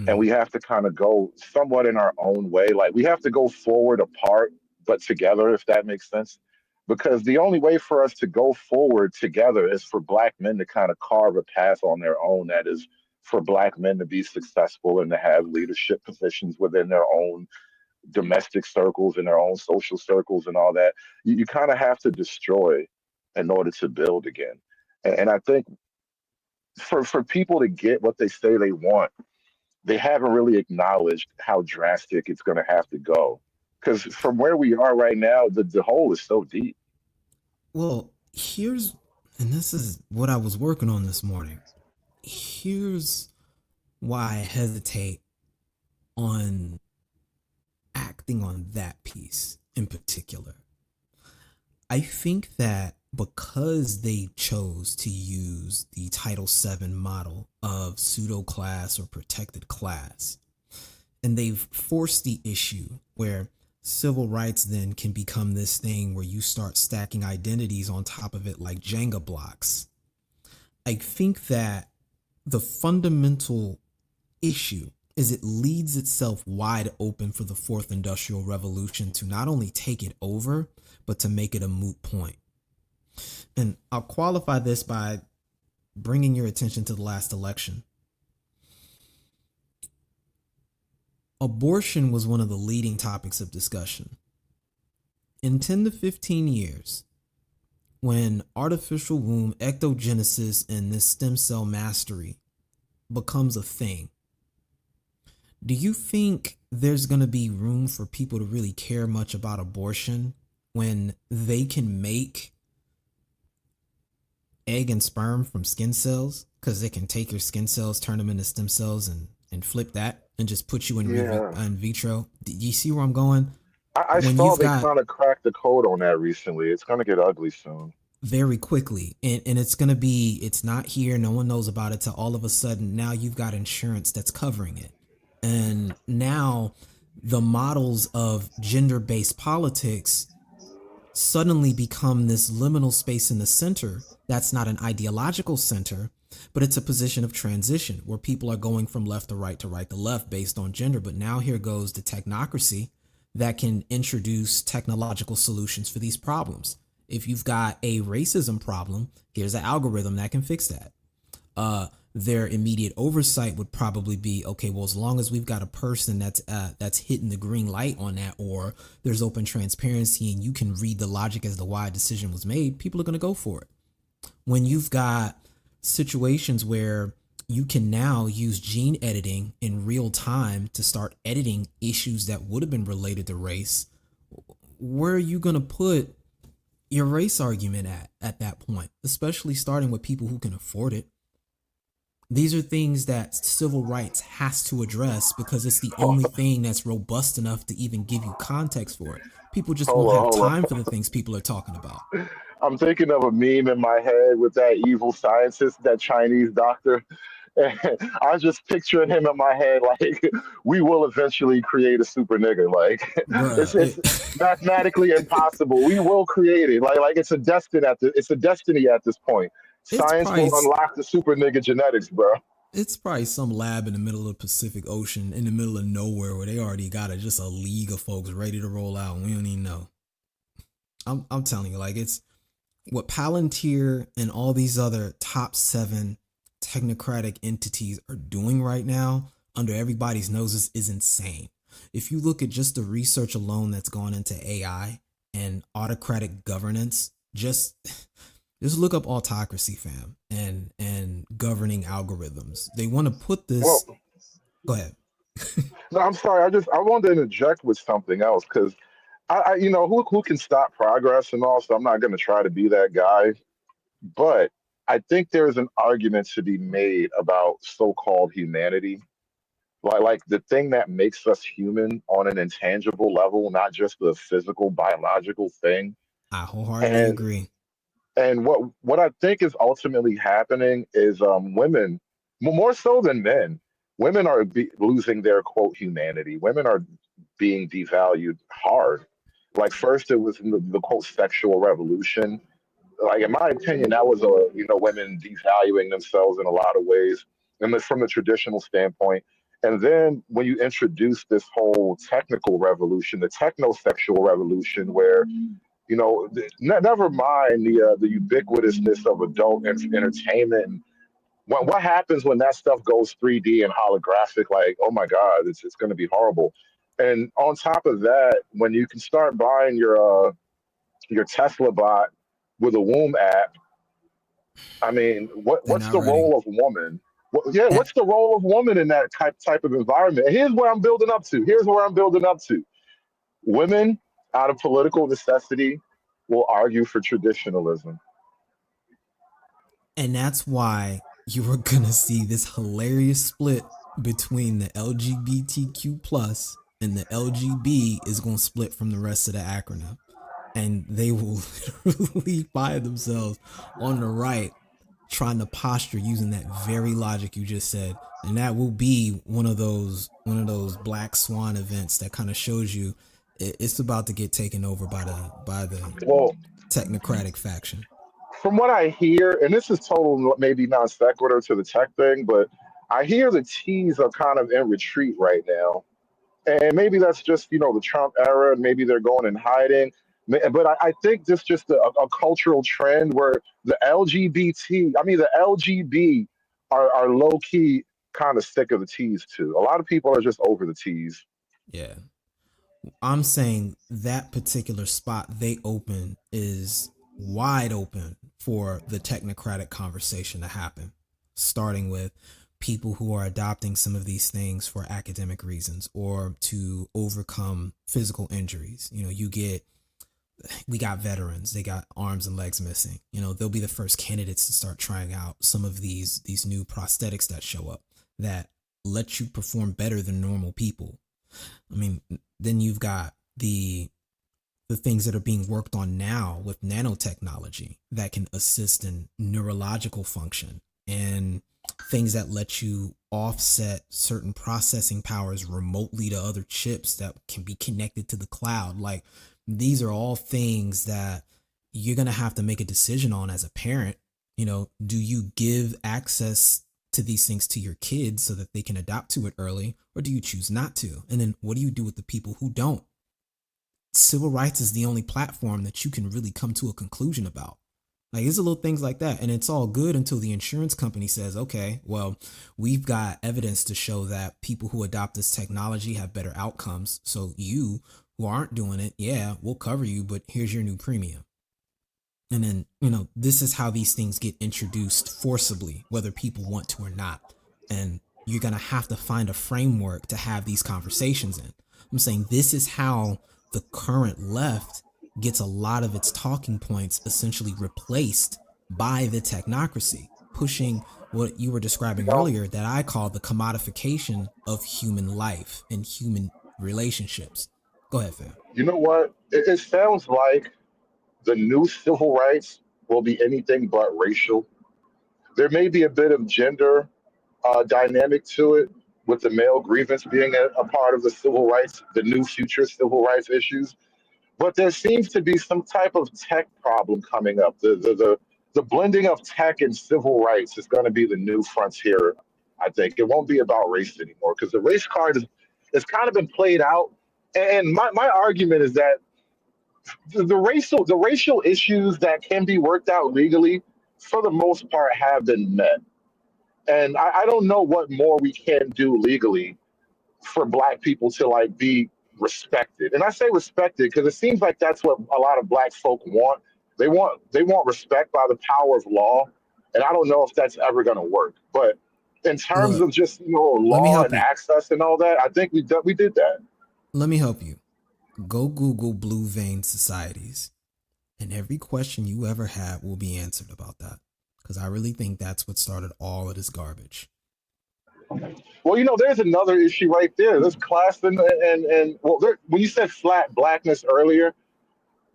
And we have to kind of go somewhat in our own way. Like we have to go forward apart, but together, if that makes sense. Because the only way for us to go forward together is for black men to kind of carve a path on their own. That is for black men to be successful and to have leadership positions within their own domestic circles and their own social circles and all that. You kind of have to destroy in order to build again. And I think for people to get what they say they want, they haven't really acknowledged how drastic it's going to have to go. Because from where we are right now, the hole is so deep. Well, and this is what I was working on this morning. Here's why I hesitate on acting on that piece in particular. I think that because they chose to use the Title VII model of pseudo class or protected class, and they've forced the issue where civil rights then can become this thing where you start stacking identities on top of it like Jenga blocks. I think that the fundamental issue is it leads itself wide open for the fourth industrial revolution to not only take it over, but to make it a moot point. And I'll qualify this by bringing your attention to the last election. Abortion was one of the leading topics of discussion. In 10 to 15 years, when artificial womb ectogenesis and this stem cell mastery becomes a thing, do you think there's going to be room for people to really care much about abortion when they can make egg and sperm from skin cells? Because they can take your skin cells, turn them into stem cells, and and flip that and just put you in Yeah. in vitro. Do you see where I'm going? I When saw you've they got kind of cracked the code on that recently. It's gonna get ugly soon. very quickly, and it's going to be, it's not here, no one knows about it, till all of a sudden now you've got insurance that's covering it. And now the models of gender-based politics suddenly become this liminal space in the center that's not an ideological center, but it's a position of transition where people are going from left to right to left based on gender. But now here goes the technocracy that can introduce technological solutions for these problems. If you've got a racism problem, here's an algorithm that can fix that. Their immediate oversight would probably be, okay, well, as long as we've got a person that's hitting the green light on that, or there's open transparency and you can read the logic as to why a decision was made, people are going to go for it. When you've got situations where you can now use gene editing in real time to start editing issues that would have been related to race, where are you going to put your race argument at that point, especially starting with people who can afford it? These are things that civil rights has to address because it's the only thing that's robust enough to even give you context for it. People just won't have Hold time for the on. things people are talking about. I'm thinking of a meme in my head with that evil scientist, that Chinese doctor. And I was just picturing him in my head like, we will eventually create a super nigga. Like Bruh, it's mathematically impossible. We will create it. Like it's a destiny at this point. it's Science probably will unlock the super nigga genetics, bro. it's probably some lab in the middle of the Pacific Ocean, in the middle of nowhere, where they already got just a league of folks ready to roll out, and we don't even know. I'm telling you, like, it's what Palantir and all these other top 7 technocratic entities are doing right now under everybody's noses is insane. If you look at just the research alone that's gone into AI and autocratic governance, just look up autocracy, fam, and governing algorithms. They want to put Well, this. Go ahead. no, I'm sorry. I wanted to interject with something else because who can stop progress and all. So I'm not going to try to be that guy. But I think there's an argument to be made about so-called humanity, like the thing that makes us human on an intangible level, not just the physical, biological thing. I wholeheartedly And agree. what I think is ultimately happening is women, more so than men, women are losing their quote humanity. Women are being devalued hard. Like first, it was in the quote sexual revolution. Like in my opinion, that was women devaluing themselves in a lot of ways, and from the traditional standpoint. And then when you introduce this whole technical revolution, the technosexual revolution, where never mind the ubiquitousness of adult entertainment. And what happens when that stuff goes 3D and holographic? Like, oh my God, it's going to be horrible. And on top of that, when you can start buying your Tesla bot with a womb app, I mean, They're what's not the ready. role of woman? Yeah, That what's the role of woman in that type of environment? And here's where I'm building up to. Here's where I'm building up to. Women, out of political necessity, will argue for traditionalism. and that's why you are gonna see this hilarious split between the LGBTQ plus and the LGB is gonna split from the rest of the acronym, and they will literally find themselves on the right trying to posture using that very logic you just said, and that will be one of those black swan events that kind of shows you it's about to get taken over by the Well, technocratic faction. from what I hear, and this is total maybe non sequitur to the tech thing, but I hear the T's are kind of in retreat right now. And maybe that's just the Trump era, and maybe they're going in hiding. But I think this just a cultural trend where the LGBT, I mean the LGB, are low key kind of sick of the T's too. A lot of people are just over the T's. Yeah, I'm saying that particular spot they open is wide open for the technocratic conversation to happen, starting with people who are adopting some of these things for academic reasons or to overcome physical injuries. We got veterans, they got arms and legs missing. They'll be the first candidates to start trying out some of these new prosthetics that show up that let you perform better than normal people. I mean, then you've got the things that are being worked on now with nanotechnology that can assist in neurological function and things that let you offset certain processing powers remotely to other chips that can be connected to the cloud. Like, these are all things that you're going to have to make a decision on as a parent. You know, do you give access to these things to your kids so that they can adapt to it early, or do you choose not to? And then what do you do with the people who don't? Civil rights is the only platform that you can really come to a conclusion about. Like, it's a little things like that. And it's all good until the insurance company says, okay, well, we've got evidence to show that people who adopt this technology have better outcomes. So you who aren't doing it, yeah, we'll cover you, but here's your new premium. And then, you know, this is how these things get introduced forcibly, whether people want to or not. And you're going to have to find a framework to have these conversations in. I'm saying this is how the current left gets a lot of its talking points essentially replaced by the technocracy, pushing what you were describing earlier that I call the commodification of human life and human relationships. Go ahead, fam. You know what? It sounds like the new civil rights will be anything but racial. There may be a bit of gender dynamic to it, with the male grievance being a part of the civil rights, the new future civil rights issues. But there seems to be some type of tech problem coming up. The blending of tech and civil rights is going to be the new frontier. I think it won't be about race anymore because the race card is kind of been played out. And my argument is that the racial issues that can be worked out legally, for the most part, have been met. And I don't know what more we can do legally for Black people to like be respected. And I say respected because it seems like that's what a lot of Black folk want. They want respect by the power of law, and I don't know if that's ever going to work. But in terms Look, of just let me law help and you. access and all that, I think we did that. Let me help you. Go Google blue vein societies, and every question you ever had will be answered about that. Because I really think that's what started all of this garbage. Well, there's another issue right there. There's class and well, when you said flat blackness earlier,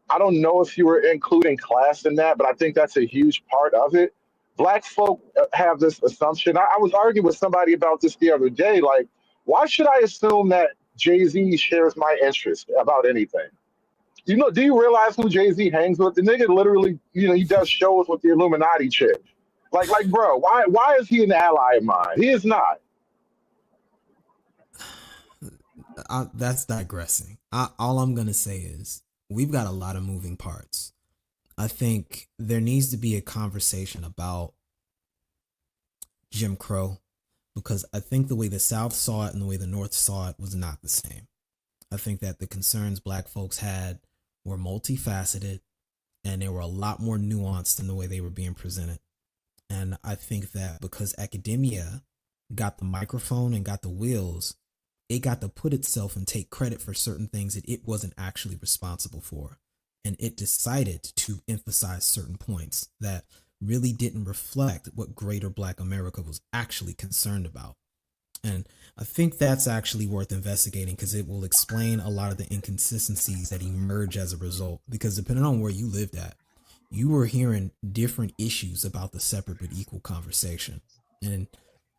I don't know if you were including class in that, but I think that's a huge part of it. Black folk have this assumption. I was arguing with somebody about this the other day. Like, why should I assume that Jay Z shares my interest about anything? Do you realize who Jay Z hangs with? The nigga literally, he does shows with the Illuminati chick. Like, bro, why is he an ally of mine? He is not. That's digressing. All I'm going to say is we've got a lot of moving parts. I think there needs to be a conversation about Jim Crow, because I think the way the South saw it and the way the North saw it was not the same. I think that the concerns Black folks had were multifaceted and they were a lot more nuanced in the way they were being presented. And I think that because academia got the microphone and got the wheels, it got to put itself and take credit for certain things that it wasn't actually responsible for. And it decided to emphasize certain points that really didn't reflect what greater Black America was actually concerned about. And I think that's actually worth investigating because it will explain a lot of the inconsistencies that emerge as a result. Because depending on where you lived at, you were hearing different issues about the separate but equal conversation. And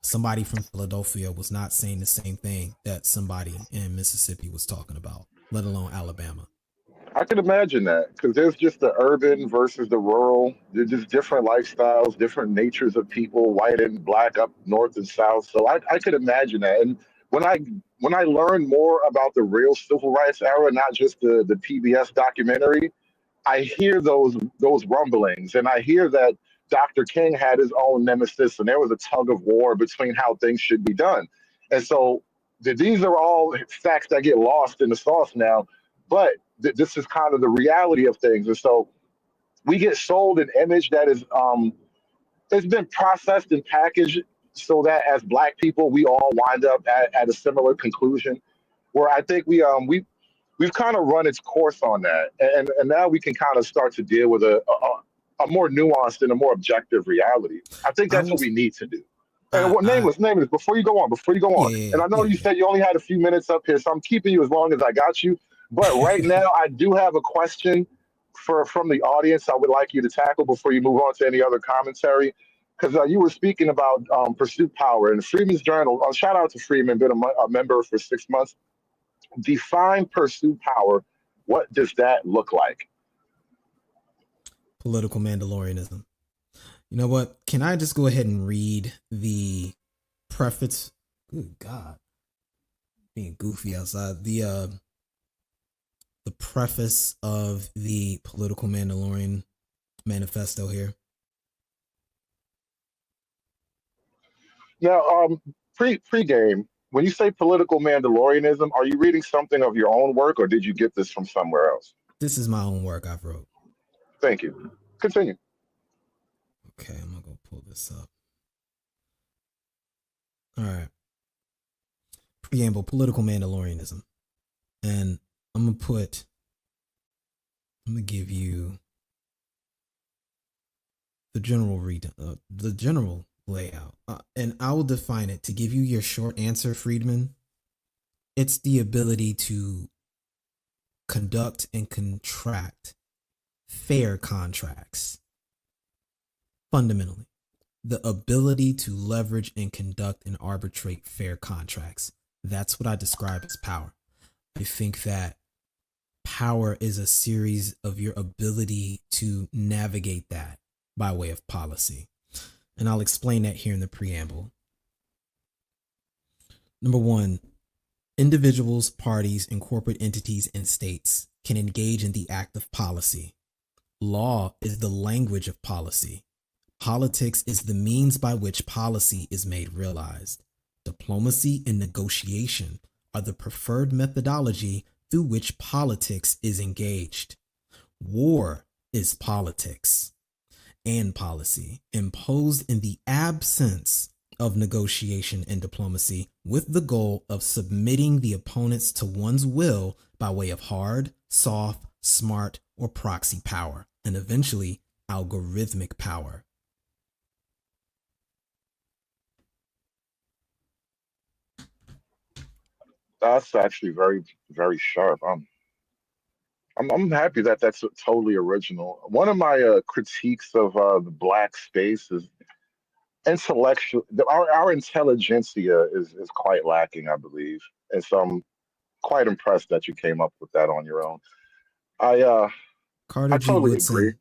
somebody from Philadelphia was not saying the same thing that somebody in Mississippi was talking about, let alone Alabama. I can imagine that because there's just the urban versus the rural. There's just different lifestyles, different natures of people, white and black, up north and south. So I could imagine that. And when I when I learned more about the real civil rights era, not just the PBS documentary, I hear those rumblings, and I hear that Dr. King had his own nemesis, and there was a tug of war between how things should be done. And so these are all facts that get lost in the sauce now, but this is kind of the reality of things. And so we get sold an image that is it's been processed and packaged so that as Black people we all wind up at a similar conclusion. Where I think we've kind of run its course on that, and now we can kind of start to deal with a more nuanced and a more objective reality. I think I that's will what we need to do. And what nameless, nameless, before you go on, and I know you yeah. said you only had a few minutes up here, so I'm keeping you as long as I got you. But right now, I do have a question from the audience I would like you to tackle before you move on to any other commentary. Because you were speaking about pursuit power and Freeman's Journal. Shout out to Freeman, been a member for 6 months. Define pursuit power. What does that look like? Political Mandalorianism. You know what? Can I just go ahead and read the preface? Good God, being goofy outside. The preface of the Political Mandalorian manifesto here. Now, pre-game, when you say political Mandalorianism, are you reading something of your own work, or did you get this from somewhere else? This is my own work I've wrote. Thank you. Continue. Okay, I'm gonna go pull this up. All right. Preamble, political Mandalorianism. And I'm gonna give you the general the general layout. And I will define it to give you your short answer, Friedman. It's the ability to conduct and contract fair contracts. Fundamentally, the ability to leverage and conduct and arbitrate fair contracts. That's what I describe as power. I think that power is a series of your ability to navigate that by way of policy. And I'll explain that here in the preamble. Number one, individuals, parties, and corporate entities and states can engage in the act of policy. Law is the language of policy. Politics is the means by which policy is made realized. Diplomacy and negotiation are the preferred methodology through which politics is engaged. War is politics and policy imposed in the absence of negotiation and diplomacy, with the goal of submitting the opponents to one's will by way of hard, soft, smart, or proxy power, and eventually algorithmic power. That's actually very, very sharp. I'm happy that that's totally original. One of my critiques of the black space is intellectual. Our intelligentsia is quite lacking, I believe, and so I'm quite impressed that you came up with that on your own. I uh, Carter I G. totally agree.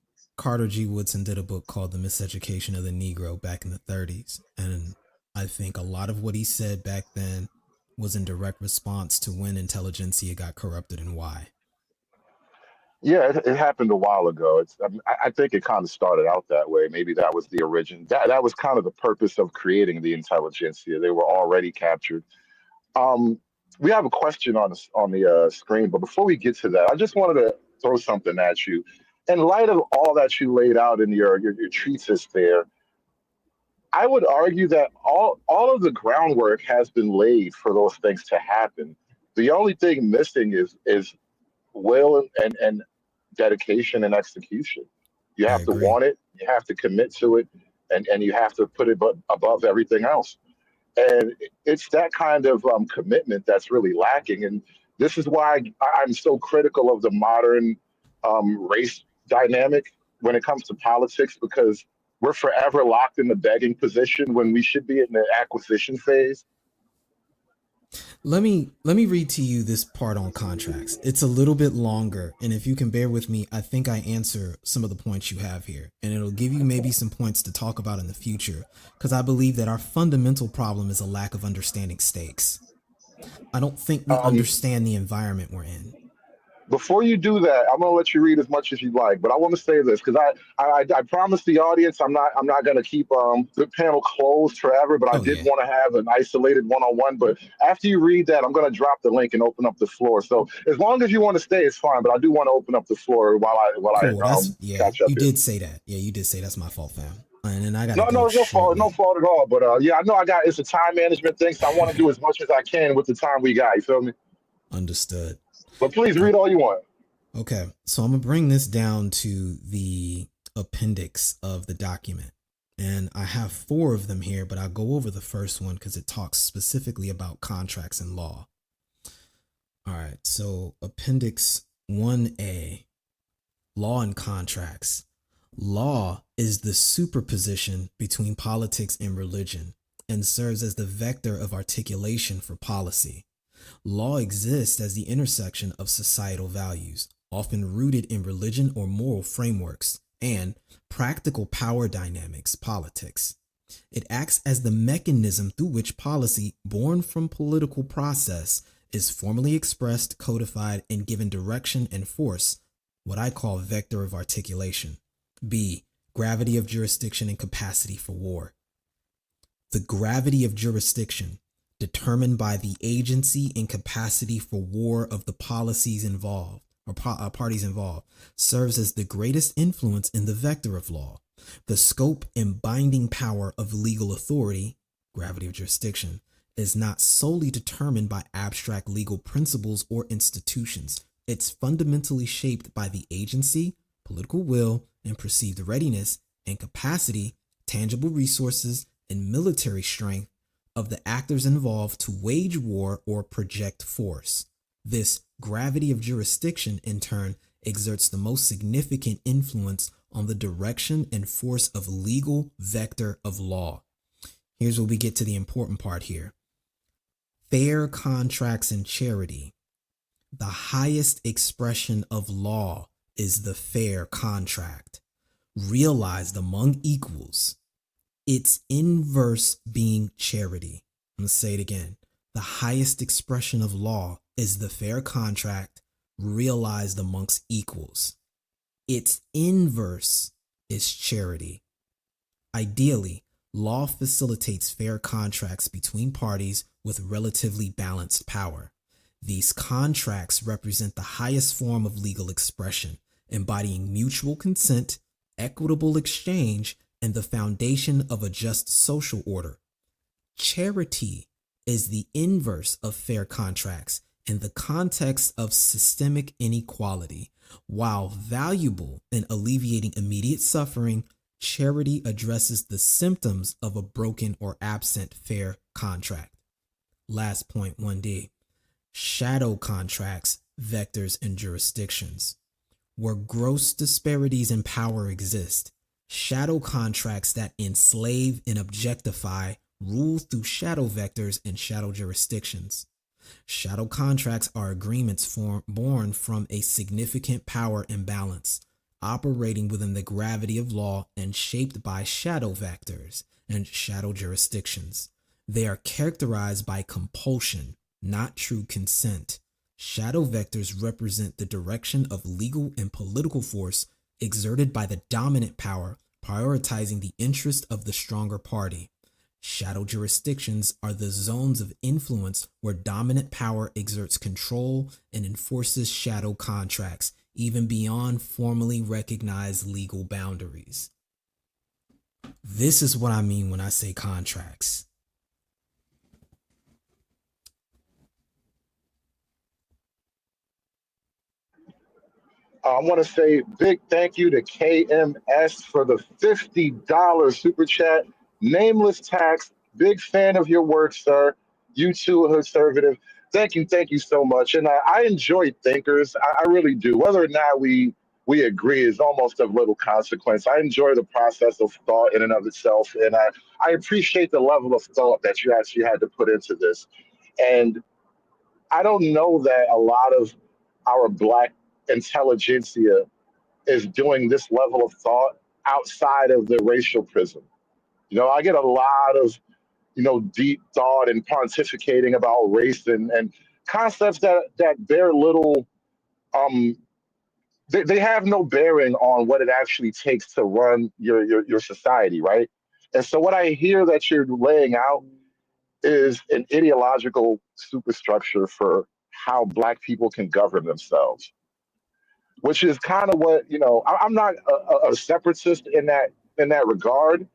Woodson did a book called The Miseducation of the Negro back in the 30s. And I think a lot of what he said back then was in direct response to when intelligentsia got corrupted and why. Yeah, it happened a while ago. I think it kind of started out that way. Maybe that was the origin. That was kind of the purpose of creating the intelligentsia. They were already captured. Um, we have a question on the screen, but before we get to that, I just wanted to throw something at you. In light of all that you laid out in your treatise there, I would argue that all of the groundwork has been laid for those things to happen. The only thing missing is will and dedication and execution. You I have to agree. want it, you have to commit to it, and you have to put it above everything else. And it's that kind of commitment that's really lacking. And this is why I'm so critical of the modern race dynamic when it comes to politics, because we're forever locked in the begging position when we should be in the acquisition phase. Let me read to you this part on contracts. It's a little bit longer, and if you can bear with me, I think I answer some of the points you have here, and it'll give you maybe some points to talk about in the future, because I believe that our fundamental problem is a lack of understanding stakes. I don't think we Um, understand the environment we're in. Before you do that, I'm gonna let you read as much as you like, but I want to say this because I promised the audience I'm not gonna keep the panel closed forever, but I Oh did yeah, want to have an isolated one-on-one. But after you read that, I'm gonna drop the link and open up the floor. So as long as you want to stay, it's fine. But I do want to open up the floor while I cool. That's yeah. catch up You here. did say that. Yeah, you did say that's my fault, fam. And then I gotta No, go no, it's no shortly. fault at all. But yeah, I know it's a time management thing, so I want to do as much as I can with the time we got. You feel me? Understood. But please read all you want. Okay, so I'm gonna bring this down to the appendix of the document. And I have 4 of them here, but I'll go over the first one because it talks specifically about contracts and law. All right, so Appendix 1A, Law and Contracts. Law is the superposition between politics and religion and serves as the vector of articulation for policy. Law exists as the intersection of societal values, often rooted in religion or moral frameworks, and practical power dynamics, politics. It acts as the mechanism through which policy, born from political process, is formally expressed, codified, and given direction and force, what I call vector of articulation. B. Gravity of jurisdiction and capacity for war. The gravity of jurisdiction, determined by the agency and capacity for war of the policies involved, or parties involved, serves as the greatest influence in the vector of law. The scope and binding power of legal authority, gravity of jurisdiction, is not solely determined by abstract legal principles or institutions. It's fundamentally shaped by the agency, political will, and perceived readiness and capacity, tangible resources, and military strength of the actors involved to wage war or project force. This gravity of jurisdiction, in turn, exerts the most significant influence on the direction and force of legal vector of law. Here's where we get to the important part here. Fair contracts and charity. The highest expression of law is the fair contract, realized among equals. Its inverse being charity. I'm going to say it again. The highest expression of law is the fair contract realized amongst equals. Its inverse is charity. Ideally, law facilitates fair contracts between parties with relatively balanced power. These contracts represent the highest form of legal expression, embodying mutual consent, equitable exchange, and the foundation of a just social order. Charity is the inverse of fair contracts in the context of systemic inequality. While valuable in alleviating immediate suffering, charity addresses the symptoms of a broken or absent fair contract. Last point, 1D. Shadow contracts, vectors, and jurisdictions. Where gross disparities in power exist, shadow contracts that enslave and objectify rule through shadow vectors and shadow jurisdictions. Shadow contracts are agreements born from a significant power imbalance, operating within the gravity of law and shaped by shadow vectors and shadow jurisdictions. They are characterized by compulsion, not true consent. Shadow vectors represent the direction of legal and political force exerted by the dominant power, prioritizing the interest of the stronger party. Shadow jurisdictions are the zones of influence where dominant power exerts control and enforces shadow contracts, even beyond formally recognized legal boundaries. This is what I mean when I say contracts. I want to say big thank you to KMS for the $50 super chat. Nameless Tax, big fan of your work, sir. You too, conservative. Thank you so much. And I enjoy thinkers. I really do. Whether or not we agree is almost of little consequence. I enjoy the process of thought in and of itself, and I appreciate the level of thought that you actually had to put into this. And I don't know that a lot of our black intelligentsia is doing this level of thought outside of the racial prism. You know, I get a lot of, deep thought and pontificating about race and concepts that bear little, um, they have no bearing on what it actually takes to run your society, right? And so what I hear that you're laying out is an ideological superstructure for how black people can govern themselves, which is kind of what I'm not a separatist in that regard,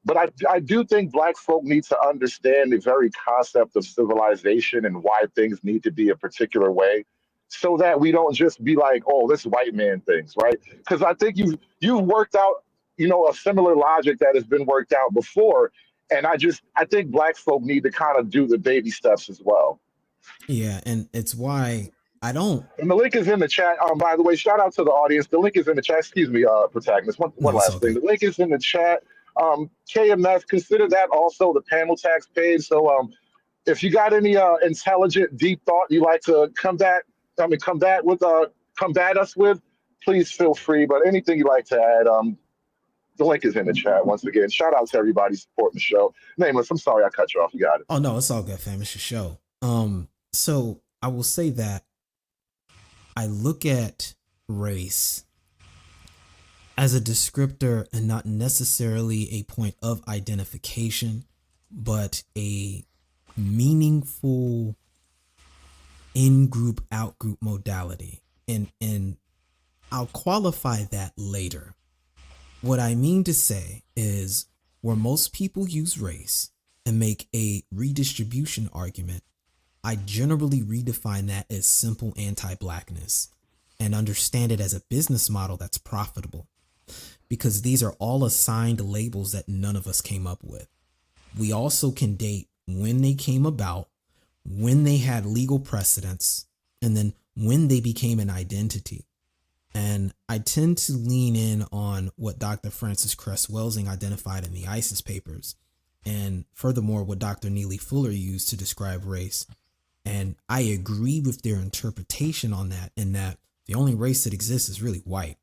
but I do think black folk need to understand the very concept of civilization and why things need to be a particular way, so that we don't just be like, oh, this white man things, right? Because I think you've worked out. a similar logic that has been worked out before. And I think black folk need to kind of do the baby steps as well. Yeah, and it's why I don't. And the link is in the chat. By the way, shout out to the audience. The link is in the chat. Excuse me, protagonist. One No, it's all last thing. good. The link is in the chat. KMF, consider that also the panel tax page. So if you got any intelligent, deep thought you like to combat us with, please feel free. But anything you like to add, the link is in the chat. Once again, shout out to everybody supporting the show. Nameless, I'm sorry I cut you off. You got it. Oh no, it's all good, fam. It's your show. So I will say that I look at race as a descriptor and not necessarily a point of identification, but a meaningful in-group, out-group modality. And I'll qualify that later. What I mean to say is where most people use race and make a redistribution argument, I generally redefine that as simple anti-blackness and understand it as a business model that's profitable, because these are all assigned labels that none of us came up with. We also can date when they came about, when they had legal precedence, and then when they became an identity. And I tend to lean in on what Dr. Frances Cress Welsing identified in the ISIS papers, and furthermore, what Dr. Neely Fuller used to describe race. And I agree with their interpretation on that, in that the only race that exists is really white.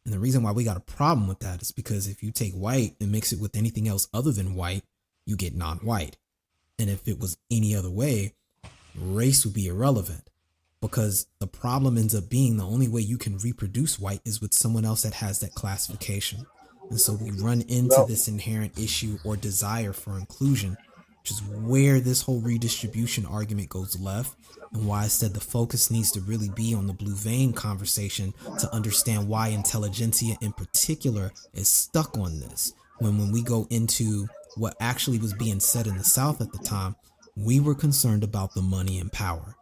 And the reason why we got a problem with that is because if you take white and mix it with anything else other than white, you get non-white. And if it was any other way, race would be irrelevant, because the problem ends up being the only way you can reproduce white is with someone else that has that classification. And so we run into this inherent issue or desire for inclusion, which is where this whole redistribution argument goes left, and why I said the focus needs to really be on the blue vein conversation to understand why intelligentsia in particular is stuck on this. When we go into what actually was being said in the South at the time, we were concerned about the money and power.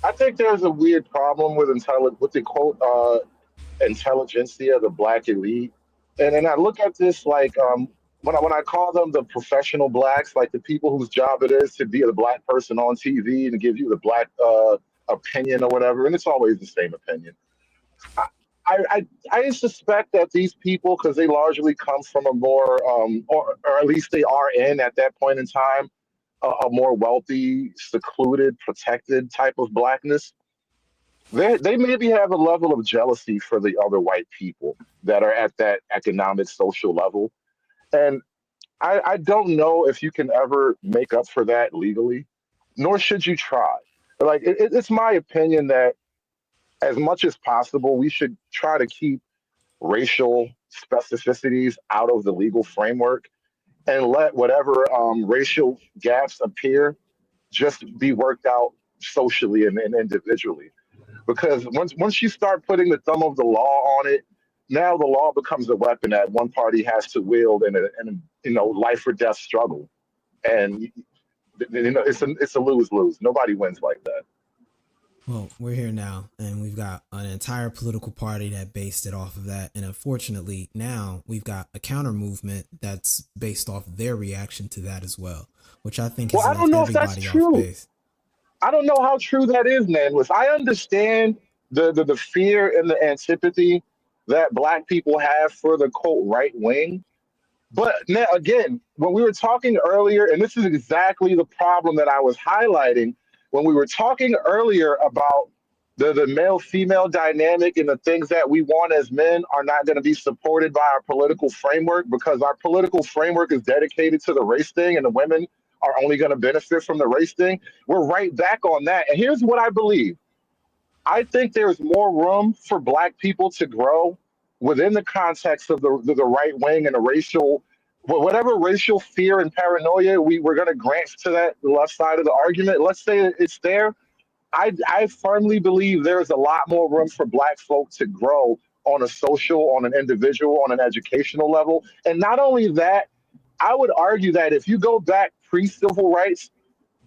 I think there's a weird problem with what they quote intelligentsia, the black elite, and I look at this like when I call them the professional blacks, like the people whose job it is to be a black person on TV and to give you the black opinion or whatever, and it's always the same opinion. I I suspect that these people, because they largely come from a more, or at least they are in at that point in time, a more wealthy, secluded, protected type of blackness. They maybe have a level of jealousy for the other white people that are at that economic, social level. And I don't know if you can ever make up for that legally, nor should you try. Like, it's my opinion that as much as possible, we should try to keep racial specificities out of the legal framework and let whatever racial gaps appear just be worked out socially and individually. Because once you start putting the thumb of the law on it, now the law becomes a weapon that one party has to wield in a life or death struggle, and it's a lose lose. Nobody wins like that. Well, we're here now, and we've got an entire political party that based it off of that, and unfortunately, now we've got a counter movement that's based off their reaction to that as well, which I think has I don't left know if that's everybody off true. base. I don't know how true that is, man. I understand the fear and the antipathy that black people have for the quote right wing. But now, again, when we were talking earlier, and this is exactly the problem that I was highlighting when we were talking earlier about the male female dynamic and the things that we want as men are not going to be supported by our political framework because our political framework is dedicated to the race thing and the women are only going to benefit from the race thing. We're right back on that. And here's what I believe. I think there's more room for black people to grow within the context of the right wing and the racial, whatever racial fear and paranoia we're going to grant to that left side of the argument. Let's say it's there. I firmly believe there's a lot more room for black folk to grow on a social, on an individual, on an educational level. And not only that, I would argue that if you go back pre-civil rights,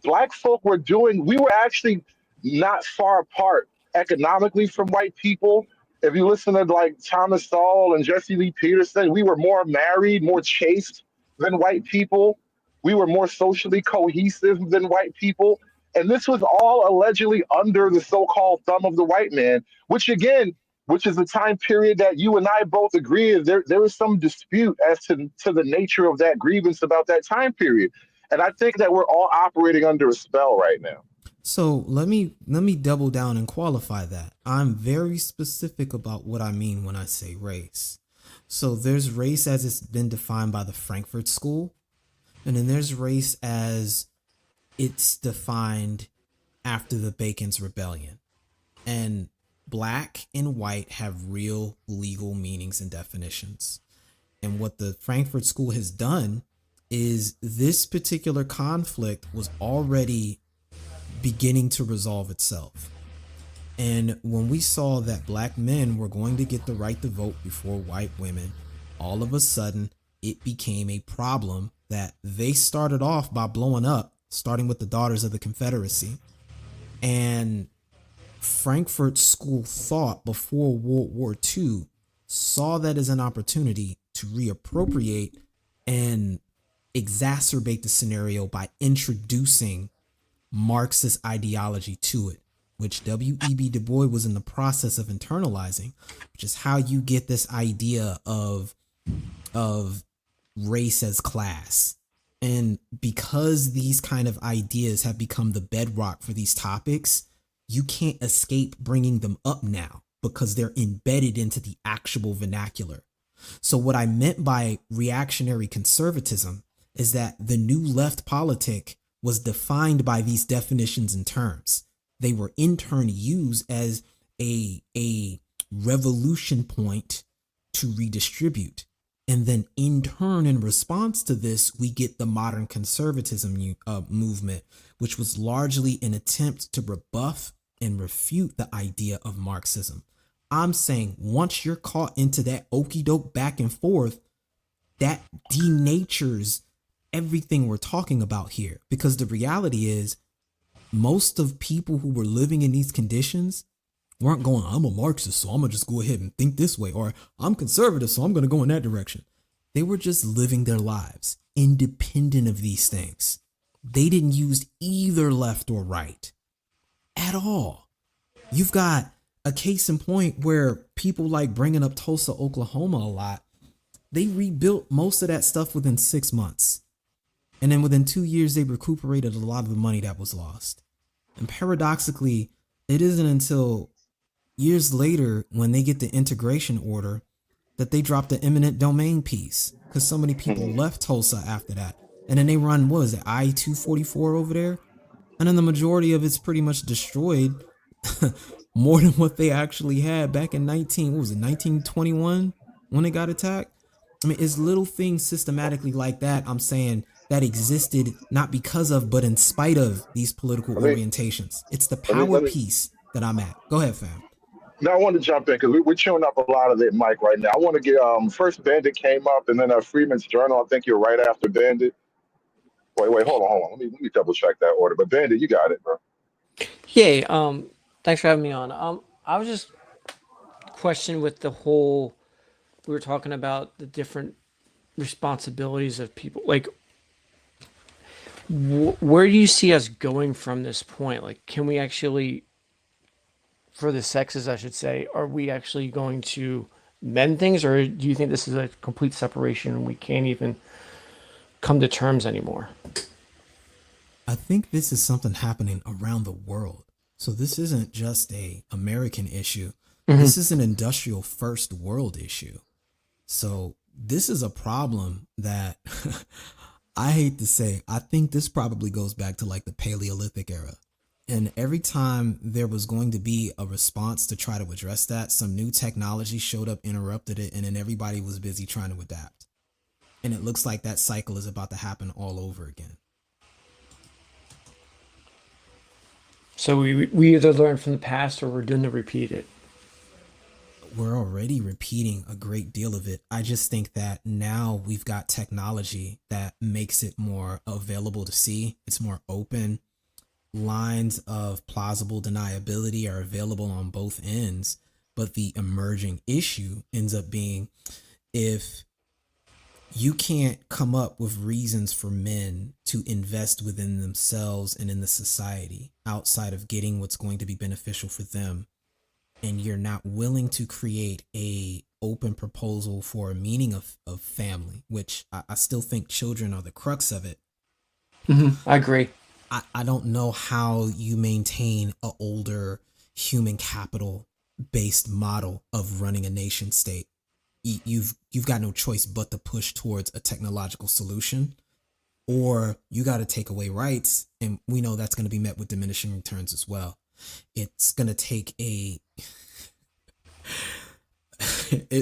black folk we were actually not far apart economically from white people If you listen to like Thomas Sowell and Jesse Lee Peterson, we were more married, more chaste than white people. We were more socially cohesive than white people. And this was all allegedly under the so-called thumb of the white man, which again, which is the time period that you and I both agree there is some dispute as to the nature of that grievance about that time period. And I think that we're all operating under a spell right now. So let me double down and qualify that. I'm very specific about what I mean when I say race. So there's race as it's been defined by the Frankfurt School, and then there's race as it's defined after the Bacon's Rebellion. And black and white have real legal meanings and definitions. And what the Frankfurt School has done is this particular conflict was already beginning to resolve itself. And when we saw that black men were going to get the right to vote before white women, all of a sudden it became a problem that they started off by blowing up, starting with the Daughters of the Confederacy. And Frankfurt School thought before World War II saw that as an opportunity to reappropriate and exacerbate the scenario by introducing Marxist ideology to it, which W.E.B. Du Bois was in the process of internalizing, which is how you get this idea of race as class. And because these kind of ideas have become the bedrock for these topics, you can't escape bringing them up now because they're embedded into the actual vernacular. So what I meant by reactionary conservatism is that the new left politic was defined by these definitions and terms. They were in turn used as a revolution point to redistribute. And then in turn, in response to this, we get the modern conservatism movement, which was largely an attempt to rebuff and refute the idea of Marxism. I'm saying once you're caught into that okie doke back and forth, that denatures everything we're talking about here, because the reality is most of people who were living in these conditions weren't going, I'm a Marxist, so I'm gonna just go ahead and think this way, or I'm conservative, so I'm gonna go in that direction. They were just living their lives independent of these things. They didn't use either left or right at all. You've got a case in point where people like bringing up Tulsa, Oklahoma a lot. They rebuilt most of that stuff within 6 months. And then within 2 years, they recuperated a lot of the money that was lost. And paradoxically, it isn't until years later when they get the integration order that they drop the eminent domain piece, because so many people left Tulsa after that. And then they run, what is it, I-244 over there? And then the majority of it's pretty much destroyed, more than what they actually had back in 1921 when they got attacked. I mean, it's little things systematically like that, I'm saying, that existed not because of, but in spite of these political orientations. It's the power piece that I'm at. Go ahead, fam. Now I want to jump in because we're chewing up a lot of that mic right now. I want to get first Bandit came up, and then Freeman's Journal. I think you're right after Bandit. Wait, hold on. Let me double check that order. But Bandit, you got it, bro. Yeah, thanks for having me on. I was just questioning with the whole, we were talking about the different responsibilities of people. Like, where do you see us going from this point? Like, can we actually, for the sexes, I should say, are we actually going to mend things, or do you think this is a complete separation and we can't even come to terms anymore? I think this is something happening around the world. So this isn't just a American issue. This is an industrial first world issue. So this is a problem that I hate to say, I think this probably goes back to like the Paleolithic era. And every time there was going to be a response to try to address that, some new technology showed up, interrupted it, and then everybody was busy trying to adapt. And it looks like that cycle is about to happen all over again. So we either learn from the past or we're doomed to repeat it. We're already repeating a great deal of it. I just think that now we've got technology that makes it more available to see. It's more open. Lines of plausible deniability are available on both ends. But the emerging issue ends up being, if you can't come up with reasons for men to invest within themselves and in the society outside of getting what's going to be beneficial for them, and you're not willing to create a open proposal for a meaning of family, which I still think children are the crux of it. I agree. I don't know how you maintain a older human capital based model of running a nation state. You've got no choice but to push towards a technological solution, or you got to take away rights, and we know that's going to be met with diminishing returns as well. It's going to take it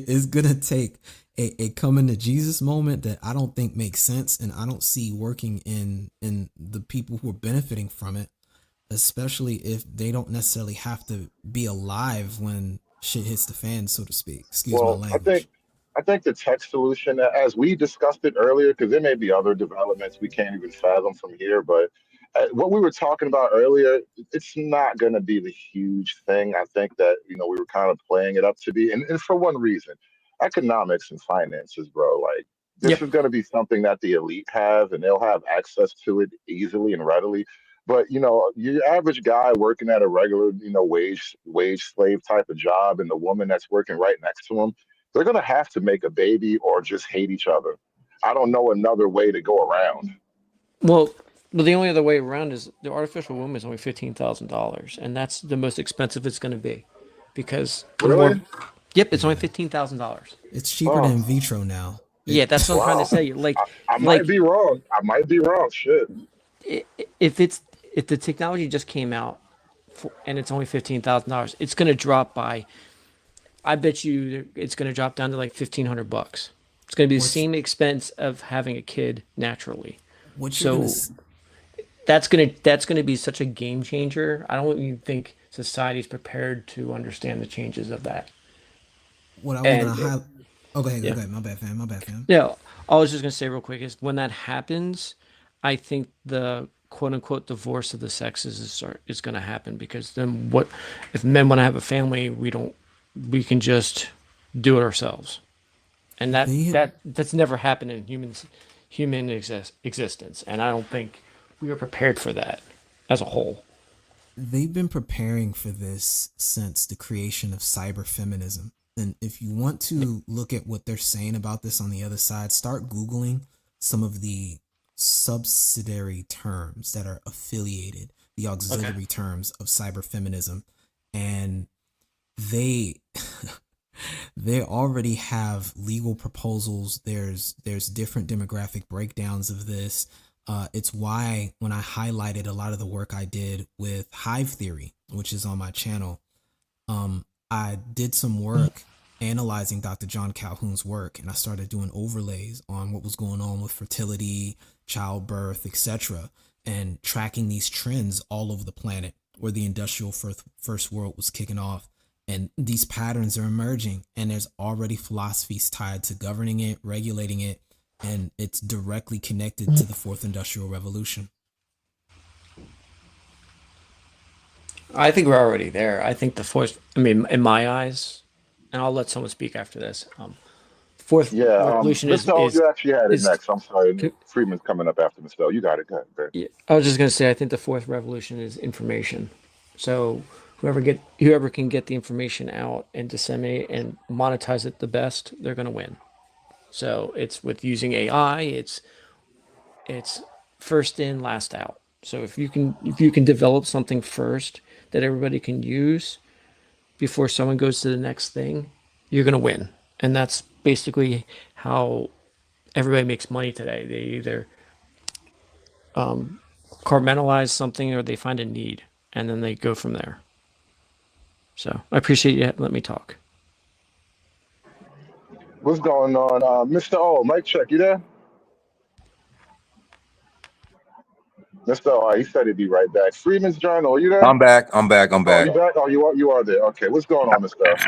is going to take a coming to Jesus moment that I don't think makes sense, and I don't see working in the people who are benefiting from it, especially if they don't necessarily have to be alive when shit hits the fan, so to speak. Excuse my Well, language. I think the tech solution, as we discussed it earlier, because there may be other developments we can't even fathom from here, but what we were talking about earlier, it's not going to be the huge thing. I think that, we were kind of playing it up to be, and for one reason, economics and finances, bro. Like, this Yep. is going to be something that the elite have, and they'll have access to it easily and readily. But your average guy working at a regular, wage slave type of job, and the woman that's working right next to him, they're going to have to make a baby or just hate each other. I don't know another way to go around. Well, the only other way around is the artificial womb is only $15,000, and that's the most expensive it's going to be, because the more. Really? Yep, it's only $15,000. It's cheaper than Oh, in vitro now. Yeah, that's what I'm trying to wow. say. Like, I might like be wrong. I might be wrong. Shit. if the technology just came out and it's only $15,000, it's going to drop by. I bet you it's going to drop down to like $1,500. It's going to be the What's same expense of having a kid naturally. what you're gonna So that's gonna be such a game changer. I don't even think society's prepared to understand the changes of that. what I was gonna And highlight. Oh, go yeah, ahead. My bad, fam. My bad, fam. yeah. I was just gonna say real quick is when that happens, I think the quote unquote divorce of the sexes is going to happen, because then what if men want to have a family? We can just do it ourselves, and They that's never happened in existence, and I don't think we are prepared for that as a whole. they've been preparing for this since the creation of cyber feminism. And if you want to look at what they're saying about this on the other side, start Googling some of the subsidiary terms that are affiliated, the Okay. auxiliary terms of cyber feminism. And they they already have legal proposals. There's different demographic breakdowns of this. It's why when I highlighted a lot of the work I did with Hive Theory, which is on my channel, I did some work analyzing Dr. John Calhoun's work, and I started doing overlays on what was going on with fertility, childbirth, etc., and tracking these trends all over the planet where the industrial first world was kicking off. And these patterns are emerging, and there's already philosophies tied to governing it, regulating it, and it's directly connected to the fourth industrial revolution. I think we're already there. I think the fourth, I mean, in my eyes, and I'll let someone speak after this. Fourth Yeah. revolution Mr. O, you actually had it is. next. I'm sorry. Freeman's coming up after Mr. O. You got it. Go ahead. Go ahead. Yeah, I was just gonna say, I think the fourth revolution is information. So whoever can get the information out and disseminate and monetize it the best, they're gonna win. So it's with using AI. It's first in, last out. So if you can develop something first that everybody can use before someone goes to the next thing, you're gonna win. And that's basically how everybody makes money today. They either compartmentalize something or they find a need, and then they go from there. So I appreciate you letting me talk. What's going on? Mr. O, mic check. You there? Mr. O, he said he'd be right back. Freeman's Journal, are you there? I'm back. I'm back. I'm Oh, back. you back? Oh, you are there. Okay. What's going on, Mr. O?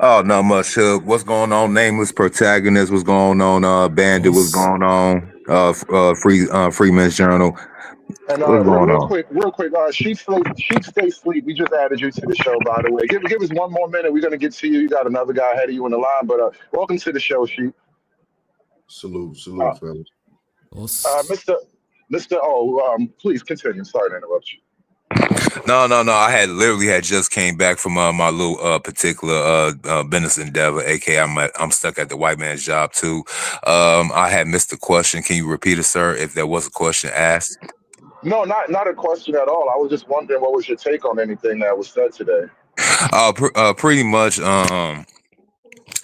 Oh, not much. What's going on? Nameless protagonist. What's going on? Bandit. What's What's going on? Freeman's Journal. And What's going on? real quick, Sheep Stay Sleep. We just added you to the show, by the way. Give us one more minute. We're gonna get to you. You got another guy ahead of you in the line, but welcome to the show, Sheep. Salute, Uh, salute, fellas. Well, Mr. Oh, please continue. Sorry to interrupt you. No. I had literally had just came back from my little particular business endeavor, aka I'm stuck at the white man's job too. I had missed the question. Can you repeat it, sir? If there was a question asked. No, not a question at all. I was just wondering what was your take on anything that was said today. Pretty much.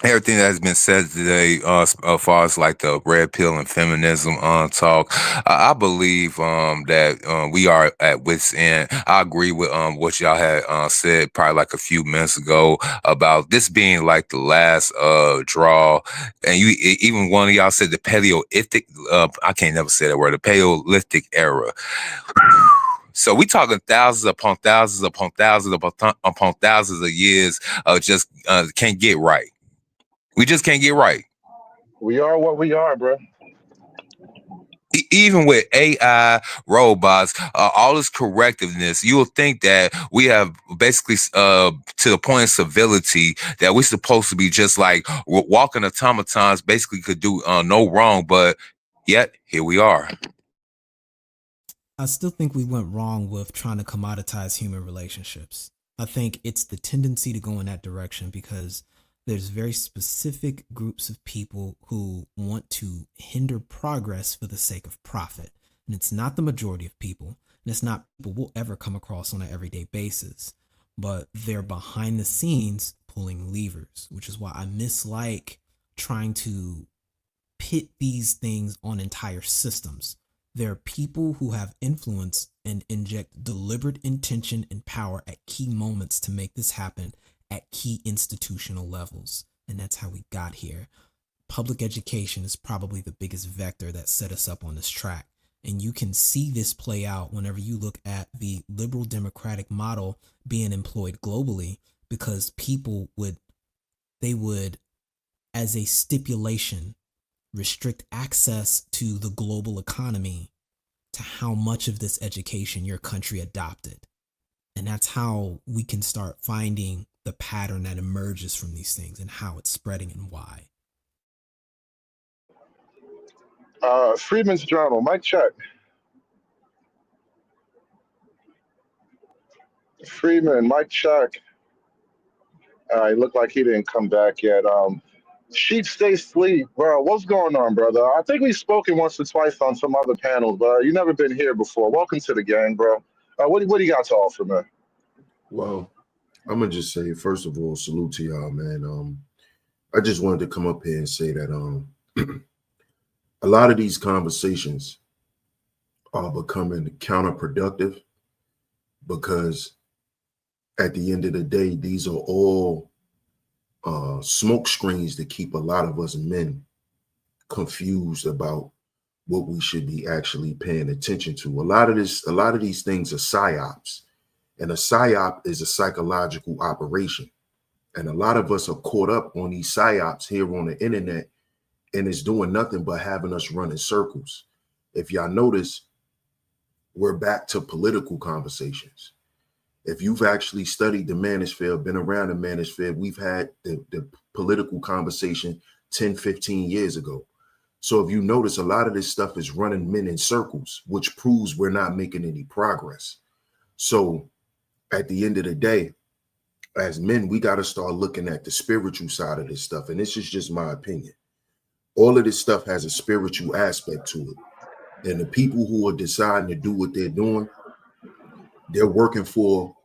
Everything that has been said today, as far as like the red pill and feminism talk, I believe that we are at wit's end. I agree with what y'all had said probably like a few minutes ago about this being like the last draw, and even one of y'all said the Paleolithic. I can't never say that word. The Paleolithic era. So we talking thousands upon thousands upon thousands upon thousands of years just can't get right. We just can't get right. We are what we are, bro. Even with AI, robots, all this correctiveness, you'll think that we have basically to the point of civility that we're supposed to be just like walking automatons, basically could do no wrong, but yet here we are. I still think we went wrong with trying to commoditize human relationships. I think it's the tendency to go in that direction because there's very specific groups of people who want to hinder progress for the sake of profit. And it's not the majority of people, and it's not people we'll ever come across on an everyday basis, but they're behind the scenes pulling levers, which is why I mislike trying to pit these things on entire systems. There are people who have influence and inject deliberate intention and power at key moments to make this happen at key institutional levels. And that's how we got here. Public education is probably the biggest vector that set us up on this track. And you can see this play out whenever you look at the liberal democratic model being employed globally, because people would, as a stipulation, restrict access to the global economy to how much of this education your country adopted. And that's how we can start finding the pattern that emerges from these things and how it's spreading and why. Freeman's Journal, mic check. Freeman, mic check. It looked like he didn't come back yet. Sheep Stay Sleep, bro. What's going on, brother? I think we've spoken once or twice on some other panels, but you never been here before. Welcome to the gang, bro. What do you got to offer, man? Well, I'm gonna just say, first of all, salute to y'all, man. I just wanted to come up here and say that a lot of these conversations are becoming counterproductive because at the end of the day, these are all smoke screens to keep a lot of us men confused about what we should be actually paying attention to. A lot of these things are psyops, and a psyop is a psychological operation. And a lot of us are caught up on these psyops here on the internet, and it's doing nothing but having us run in circles. If y'all notice, we're back to political conversations. If you've actually studied the manosphere, been around the manosphere, we've had the political conversation 10, 15 years ago. So if you notice, a lot of this stuff is running men in circles, which proves we're not making any progress. So at the end of the day, as men, we got to start looking at the spiritual side of this stuff. And this is just my opinion. All of this stuff has a spiritual aspect to it. And the people who are deciding to do what they're doing, they're working for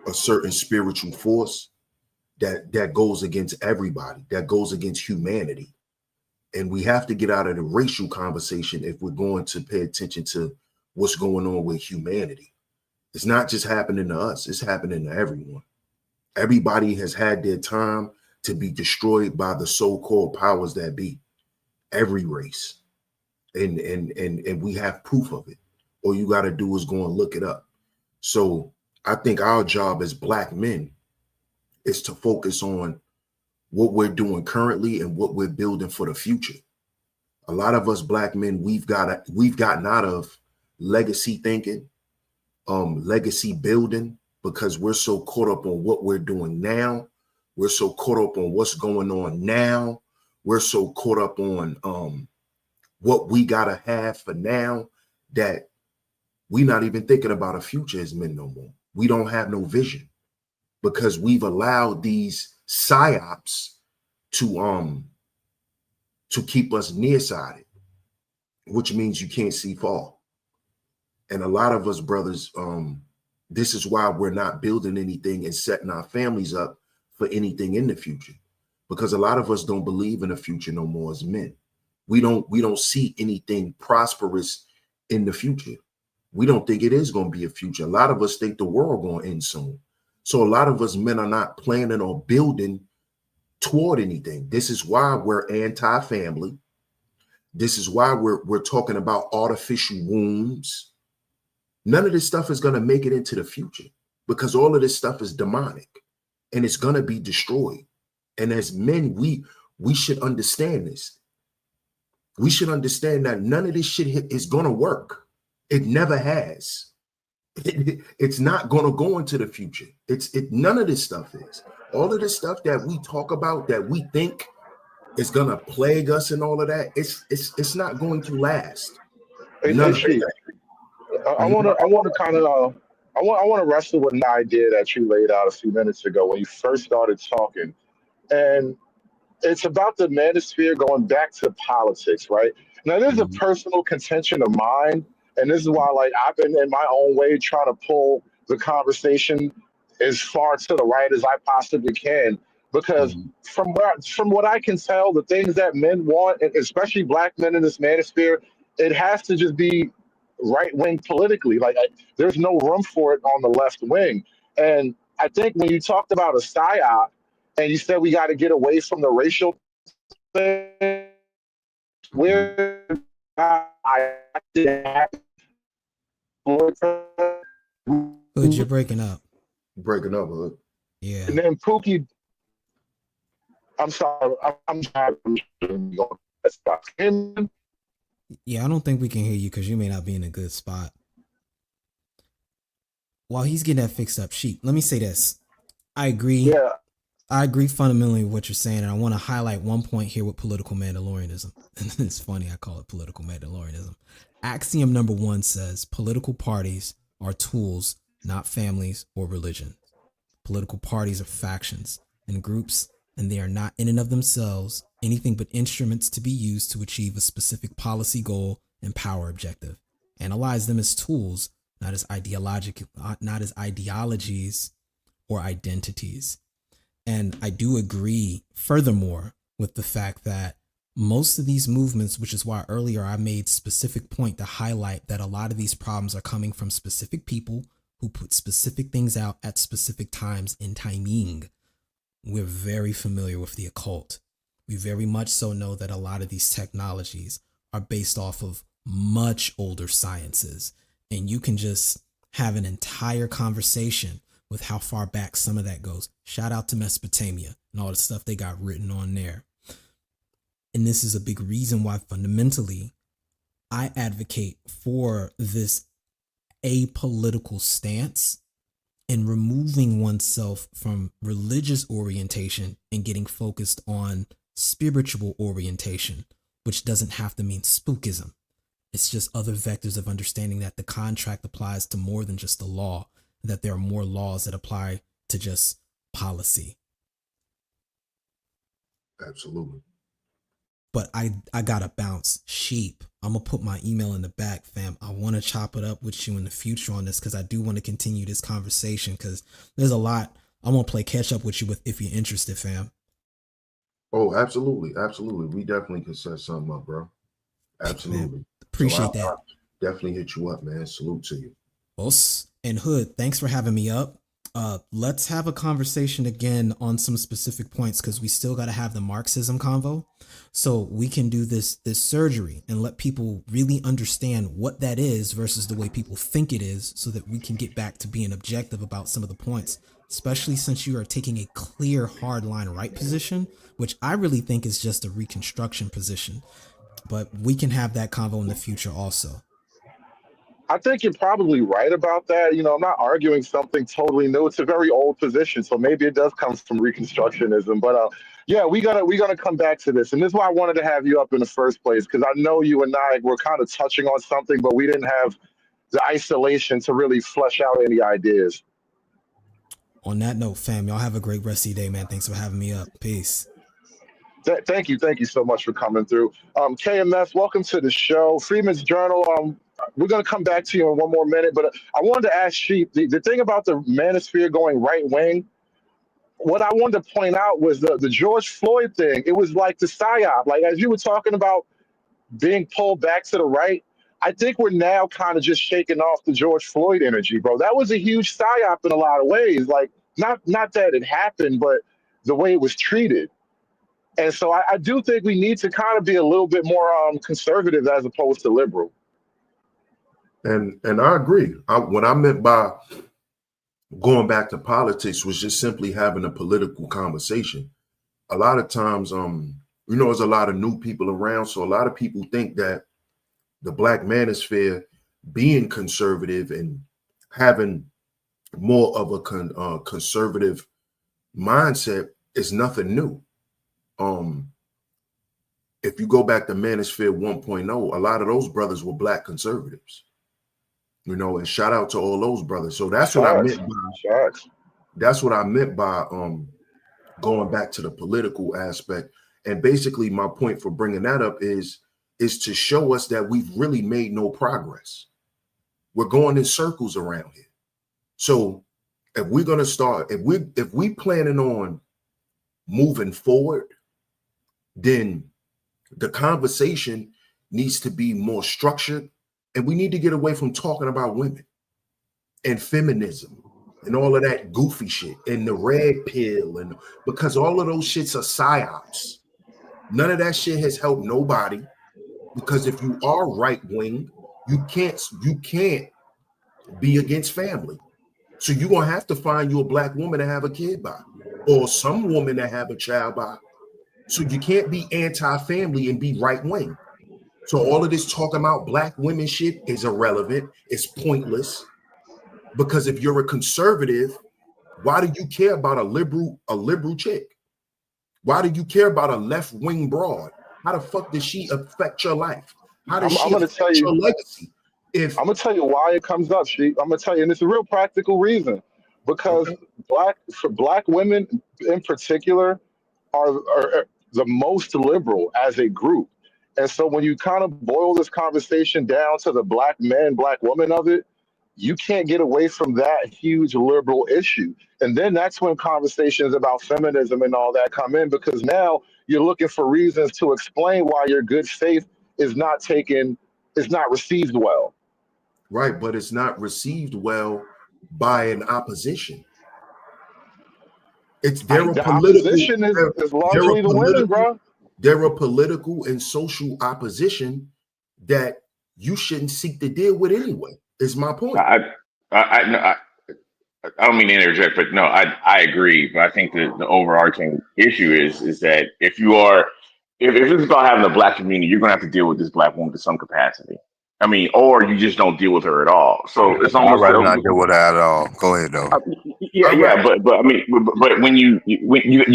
a certain spiritual force that goes against everybody, that goes against humanity. And we have to get out of the racial conversation if we're going to pay attention to what's going on with humanity. It's not just happening to us, it's happening to everyone. Everybody has had their time to be destroyed by the so-called powers that be. Every race. And we have proof of it. All you got to do is go and look it up. So I think our job as Black men is to focus on what we're doing currently and what we're building for the future. A lot of us Black men, we've gotten out of legacy thinking, legacy building, because we're so caught up on what we're doing now. We're so caught up on what's going on now. We're so caught up on what we gotta have for now that we're not even thinking about a future as men no more. We don't have no vision because we've allowed these psyops to keep us nearsighted, which means you can't see far. And a lot of us brothers, this is why we're not building anything and setting our families up for anything in the future, because a lot of us don't believe in the future no more as men. We don't see anything prosperous in the future. We don't think it is going to be a future. A lot of us think the world going to end soon. So a lot of us men are not planning or building toward anything. This is why we're anti-family. This is why we're talking about artificial wombs. None of this stuff is going to make it into the future because all of this stuff is demonic and it's going to be destroyed. And as men, we should understand this. We should understand that none of this shit is going to work. It never has. It's not going to go into the future. None of this stuff is. All of this stuff that we talk about that we think is going to plague us and all of that, it's not going to last. None of it. I want to wrestle with an idea that you laid out a few minutes ago when you first started talking, and it's about the manosphere going back to politics, right? Now, there's a personal contention of mine, and this is why, like, I've been in my own way trying to pull the conversation as far to the right as I possibly can, because from what I can tell, the things that men want, and especially black men in this manosphere, it has to just be right wing politically. Like, there's no room for it on the left wing. And I think when you talked about a psyop, and you said we got to get away from the racial thing, where I Hood, you're breaking up. Breaking up, Hood. Yeah. And then Pookie, I'm sorry, I'm sorry. Yeah, I don't think we can hear you because you may not be in a good spot. While he's getting that fixed up, Sheep, let me say this. I agree. Yeah. I agree fundamentally with what you're saying, and I want to highlight one point here with political Mandalorianism. And it's funny, I call it political Mandalorianism. Axiom number 1 says political parties are tools, not families or religion. Political parties are factions and groups, and they are not in and of themselves anything but instruments to be used to achieve a specific policy goal and power objective. Analyze them as tools, not as ideologies or identities. And I do agree, furthermore, with the fact that most of these movements, which is why earlier I made specific point to highlight that a lot of these problems are coming from specific people who put specific things out at specific times in timing. We're very familiar with the occult. We very much so know that a lot of these technologies are based off of much older sciences. And you can just have an entire conversation with how far back some of that goes. Shout out to Mesopotamia and all the stuff they got written on there. And this is a big reason why fundamentally I advocate for this apolitical stance and removing oneself from religious orientation and getting focused on spiritual orientation, which doesn't have to mean spookism. It's just other vectors of understanding that the contract applies to more than just the law, that there are more laws that apply to just policy. Absolutely. But I gotta bounce. Sheep, I'm gonna put my email in the back, fam. I want to chop it up with you in the future on this because I do want to continue this conversation because there's a lot I want to play catch up with you with if you're interested, fam. Oh, absolutely. Absolutely. We definitely can set something up, bro. Absolutely. Man, appreciate that. I'll definitely hit you up, man. Salute to you. Boss and Hood, thanks for having me up. Let's have a conversation again on some specific points because we still got to have the Marxism convo so we can do this surgery and let people really understand what that is versus the way people think it is so that we can get back to being objective about some of the points, especially since you are taking a clear hardline right position, which I really think is just a reconstruction position. But we can have that convo in the future also. I think you're probably right about that. I'm not arguing something totally new. It's a very old position, so maybe it does come from Reconstructionism. But yeah, we gotta come back to this, and this is why I wanted to have you up in the first place, because I know you and I were kind of touching on something, but we didn't have the isolation to really flesh out any ideas. On that note, fam, y'all have a great rest of your day, man. Thanks for having me up. Peace. Thank you so much for coming through. KMS, welcome to the show. Freeman's Journal. We're going to come back to you in one more minute, but I wanted to ask Sheep, the thing about the manosphere going right wing, what I wanted to point out was the George Floyd thing. It was like the psyop. Like, as you were talking about being pulled back to the right, I think we're now kind of just shaking off the George Floyd energy, bro. That was a huge psyop in a lot of ways. Like, not that it happened, but the way it was treated. And so I do think we need to kind of be a little bit more conservative as opposed to liberal. And I agree. What I meant by going back to politics was just simply having a political conversation. A lot of times, there's a lot of new people around, so a lot of people think that the Black manosphere being conservative and having more of a conservative mindset is nothing new. If you go back to Manosphere 1.0, a lot of those brothers were Black conservatives, and shout out to all those brothers. So that's what I meant by that's what I meant by going back to the political aspect. And basically my point for bringing that up is to show us that we've really made no progress. We're going in circles around here. So if we're going to start, if we planning on moving forward, then the conversation needs to be more structured, and we need to get away from talking about women and feminism and all of that goofy shit and the red pill, and because all of those shits are psyops. None of that shit has helped nobody, because if you are right wing, you can't be against family. So you're gonna have to find you a Black woman to have a kid by, or some woman to have a child by. So you can't be anti-family and be right wing. So all of this talking about Black women shit is irrelevant. It's pointless, because if you're a conservative, why do you care about a liberal chick? Why do you care about a left wing broad? How the fuck does she affect your life? How does she affect your legacy? I'm gonna tell you why it comes up, Sheep. I'm gonna tell you, and it's a real practical reason, because Black women in particular are the most liberal as a group. And so when you kind of boil this conversation down to the Black man, Black woman of it, you can't get away from that huge liberal issue. And then that's when conversations about feminism and all that come in, because now you're looking for reasons to explain why your good faith is not received well. Right, but it's not received well by an opposition. The opposition is largely the women, bro. They're a political and social opposition that you shouldn't seek to deal with anyway, is my point. I don't mean to interject, but no, I agree. But I think that the overarching issue is that if it's about having a Black community, you're gonna have to deal with this Black woman to some capacity. I mean, or you just don't deal with her at all. So it's almost I'd rather not deal with that at all. Go ahead though. But I mean, but when you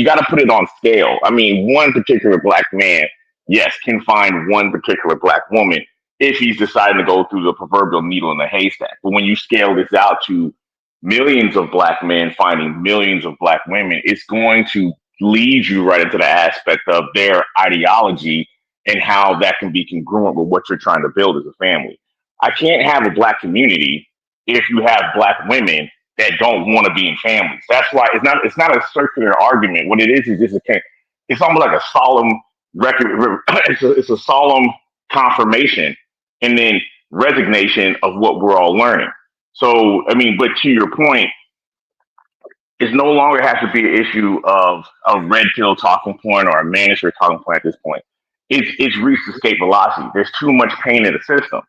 got to put it on scale. I mean, one particular Black man, yes, can find one particular Black woman if he's deciding to go through the proverbial needle in the haystack. But when you scale this out to millions of Black men finding millions of Black women, it's going to lead you right into the aspect of their ideology and how that can be congruent with what you're trying to build as a family. I can't have a Black community if you have Black women that don't want to be in families. That's why it's not a circular argument. What it is just it's almost like a solemn record. It's a solemn confirmation and then resignation of what we're all learning. So, I mean, but to your point, it no longer has to be an issue of a red pill talking point or a manosphere talking point at this point. It's reached escape velocity. There's too much pain in the system.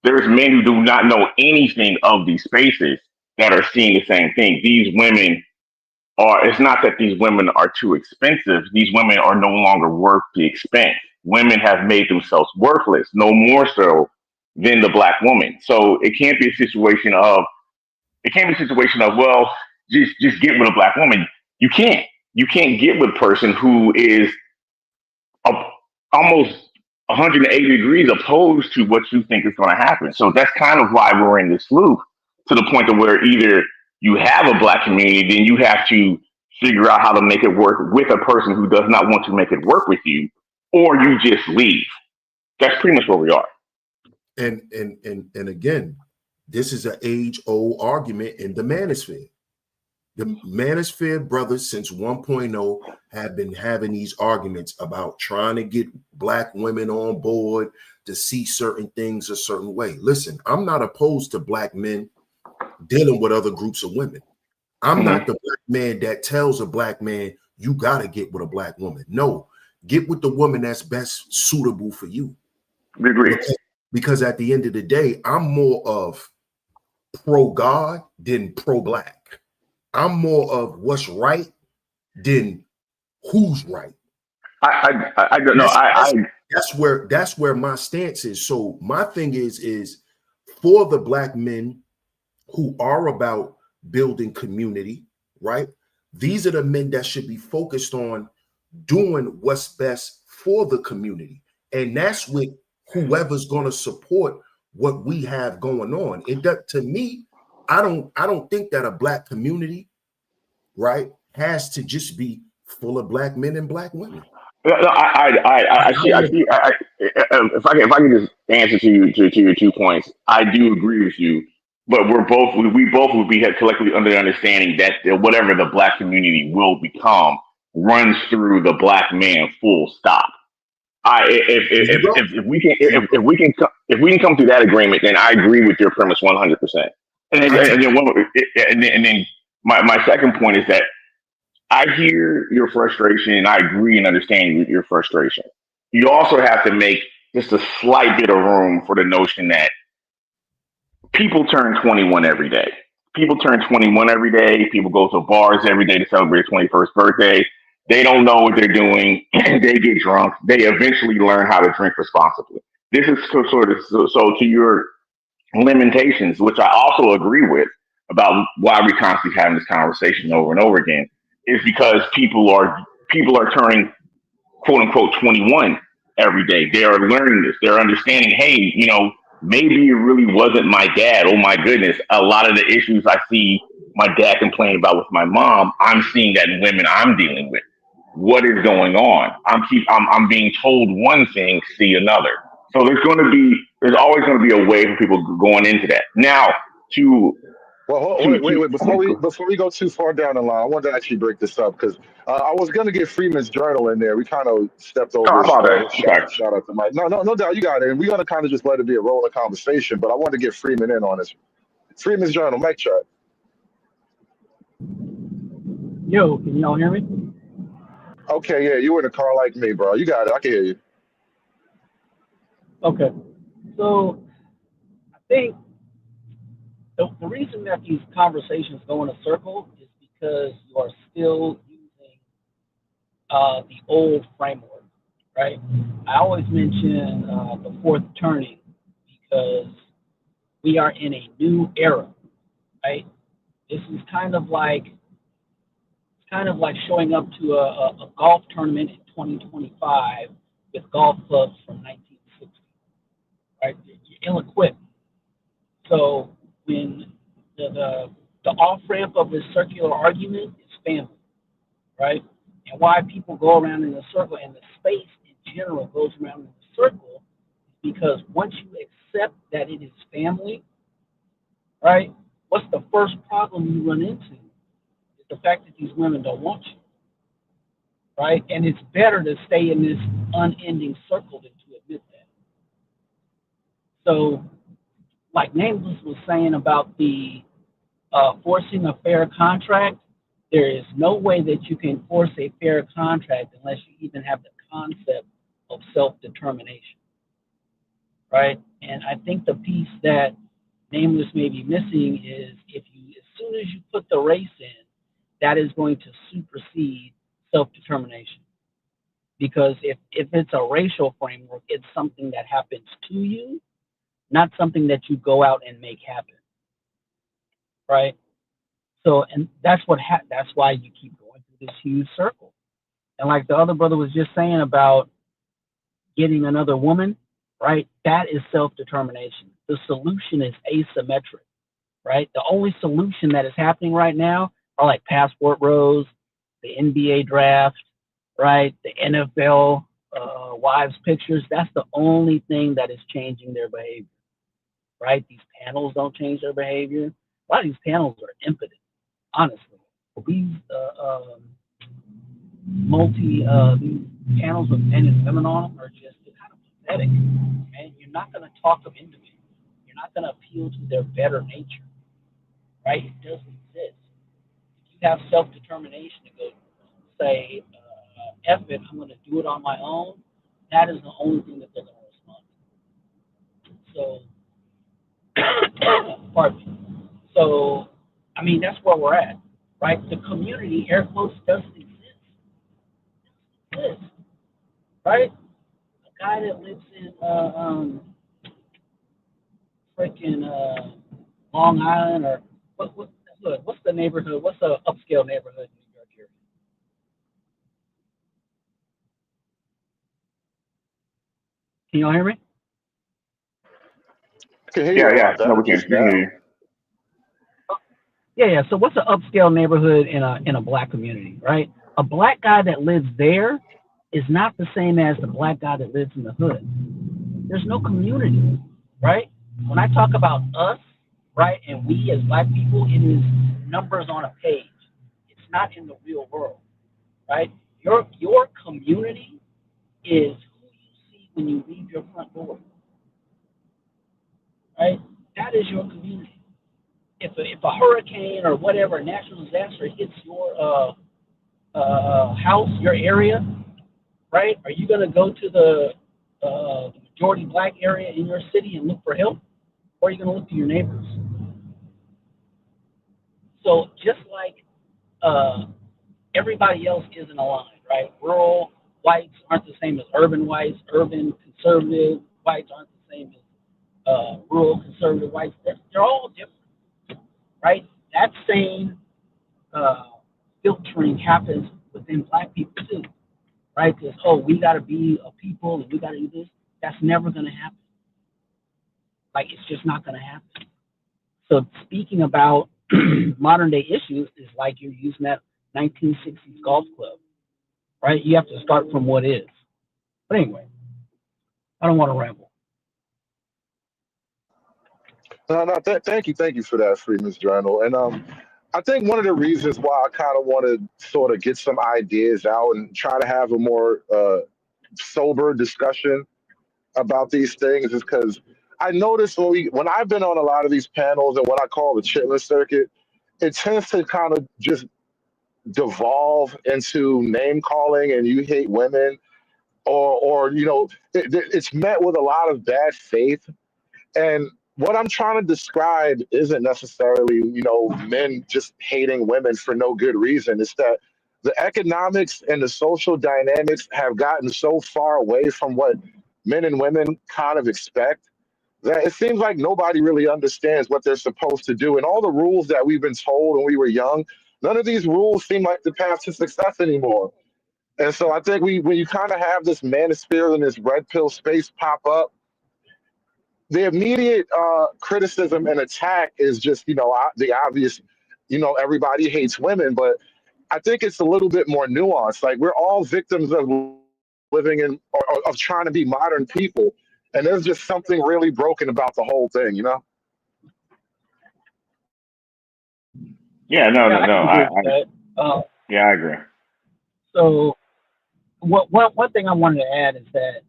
There's men who do not know anything of these spaces that are seeing the same thing. It's not that these women are too expensive. These women are no longer worth the expense. Women have made themselves worthless, no more so than the black woman. So it can't be a situation of well, just get with a black woman. You can't. You can't get with a person who is a, almost 180 degrees opposed to what you think is going to happen. So that's kind of why we're in this loop, to the point of where either you have a black community, then you have to figure out how to make it work with a person who does not want to make it work with you, or you just leave. That's pretty much where we are. And again, this is an age-old argument in the manosphere. The manosphere brothers since 1.0 have been having these arguments about trying to get black women on board to see certain things a certain way. Listen, I'm not opposed to black men dealing with other groups of women. I'm not the black man that tells a black man, you got to get with a black woman. No, get with the woman that's best suitable for you. We agree. Because at the end of the day, I'm more of pro-God than pro-black. I'm more of what's right than who's right. I don't know. That's where my stance is. So my thing is for the black men who are about building community, right? These are the men that should be focused on doing what's best for the community. And that's with whoever's going to support what we have going on. It does, to me, I don't think that a black community, right, has to just be full of black men and black women. I see. If I can just answer to your 2 points, I do agree with you. But we both would be collectively under the understanding that whatever the black community will become runs through the black man. Full stop. If we can come to that agreement, then I agree with your premise 100%. And then my second point is that I hear your frustration and I agree and understand your frustration. You also have to make just a slight bit of room for the notion that people turn 21 every day. People turn 21 every day. People go to bars every day to celebrate their 21st birthday. They don't know what they're doing. They get drunk. They eventually learn how to drink responsibly. This is so to your limitations, which I also agree with about why we constantly having this conversation over and over again, is because people are turning quote unquote 21 every day. They are learning this. They're understanding, hey, maybe it really wasn't my dad. Oh my goodness. A lot of the issues I see my dad complain about with my mom, I'm seeing that in women I'm dealing with. What is going on? I'm being told one thing, see another. So there's always going to be a way for people going into that. Now wait. Before we go too far down the line, I wanted to actually break this up because I was gonna get Freeman's journal in there. We kind of stepped over his shout out to Mike. No doubt, you got it. And we're gonna kind of just let it be a rolling conversation. But I wanted to get Freeman in on this. Freeman's journal, Mike check. Yo, can y'all hear me? Okay, yeah, you in a car like me, bro. You got it. I can hear you. Okay, so I think the reason that these conversations go in a circle is because you are still using the old framework, right? I always mention the fourth turning because we are in a new era, right? This is kind of like showing up to a golf tournament in 2025 with golf clubs from 1960, right? You're ill-equipped. So when the off-ramp of this circular argument is family, right? And why people go around in a circle and the space in general goes around in a circle is because once you accept that it is family, right, what's the first problem you run into? It's the fact that these women don't want you, right? And it's better to stay in this unending circle than to admit that. So, like Nameless was saying about the forcing a fair contract, there is no way that you can force a fair contract unless you even have the concept of self-determination, right? And I think the piece that Nameless may be missing is as soon as you put the race in, that is going to supersede self-determination. Because if it's a racial framework, it's something that happens to you, not something that you go out and make happen, right? So, and that's that's why you keep going through this huge circle. And like the other brother was just saying about getting another woman, right? That is self-determination. The solution is asymmetric, right? The only solution that is happening right now are like passport bros, the NBA draft, right? The NFL wives pictures. That's the only thing that is changing their behavior, right? These panels don't change their behavior. A lot of these panels are impotent, honestly. These these panels with men and women on them are just kind of pathetic, and you're not going to talk them into it. You're not going to appeal to their better nature, right? It doesn't exist. If you have self-determination to go say, F it, I'm going to do it on my own, that is the only thing that they're going to respond to. So, pardon me. So, I mean, that's where we're at, right? The community, air quotes, doesn't exist, right? A guy that lives in freaking Long Island, or what's the neighborhood? What's the upscale neighborhood in New York area? Can y'all hear me? I can hear you Yeah, a yeah. lot No, better we can. just We can hear now. you. Yeah. So what's an upscale neighborhood in a black community, right? A black guy that lives there is not the same as the black guy that lives in the hood. There's no community, right? When I talk about us, right, and we as black people, it is numbers on a page. It's not in the real world, right? Your community is who you see when you leave your front door, right? That is your community. If a hurricane or whatever natural disaster hits your house, your area, right? Are you going to go to the majority black area in your city and look for help, or are you going to look to your neighbors? So just like everybody else isn't aligned, right? Rural whites aren't the same as urban whites. Urban conservative whites aren't the same as rural conservative whites. They're all different, right? That same filtering happens within black people too, right? Because, oh, we got to be a people and we got to do this. That's never going to happen. Like, it's just not going to happen. So speaking about modern day issues is like you're using that 1960s golf club, right? You have to start from what is. But anyway, I don't want to ramble. No, thank you for that, Freeman's Journal. And I think one of the reasons why I kind of want to sort of get some ideas out and try to have a more sober discussion about these things is because I noticed when I've been on a lot of these panels and what I call the chitlin circuit, it tends to kind of just devolve into name calling and you hate women, or it's met with a lot of bad faith. And what I'm trying to describe isn't necessarily, men just hating women for no good reason. It's that the economics and the social dynamics have gotten so far away from what men and women kind of expect that it seems like nobody really understands what they're supposed to do. And all the rules that we've been told when we were young, none of these rules seem like the path to success anymore. And so I think when you kind of have this manosphere and this red pill space pop up, the immediate criticism and attack is just the obvious, everybody hates women, but I think it's a little bit more nuanced. Like we're all victims of living in or of trying to be modern people, and there's just something really broken about the whole thing. Yeah, no, Yeah, no, I no. can agree with that. Yeah, I agree. So one thing I wanted to add is that,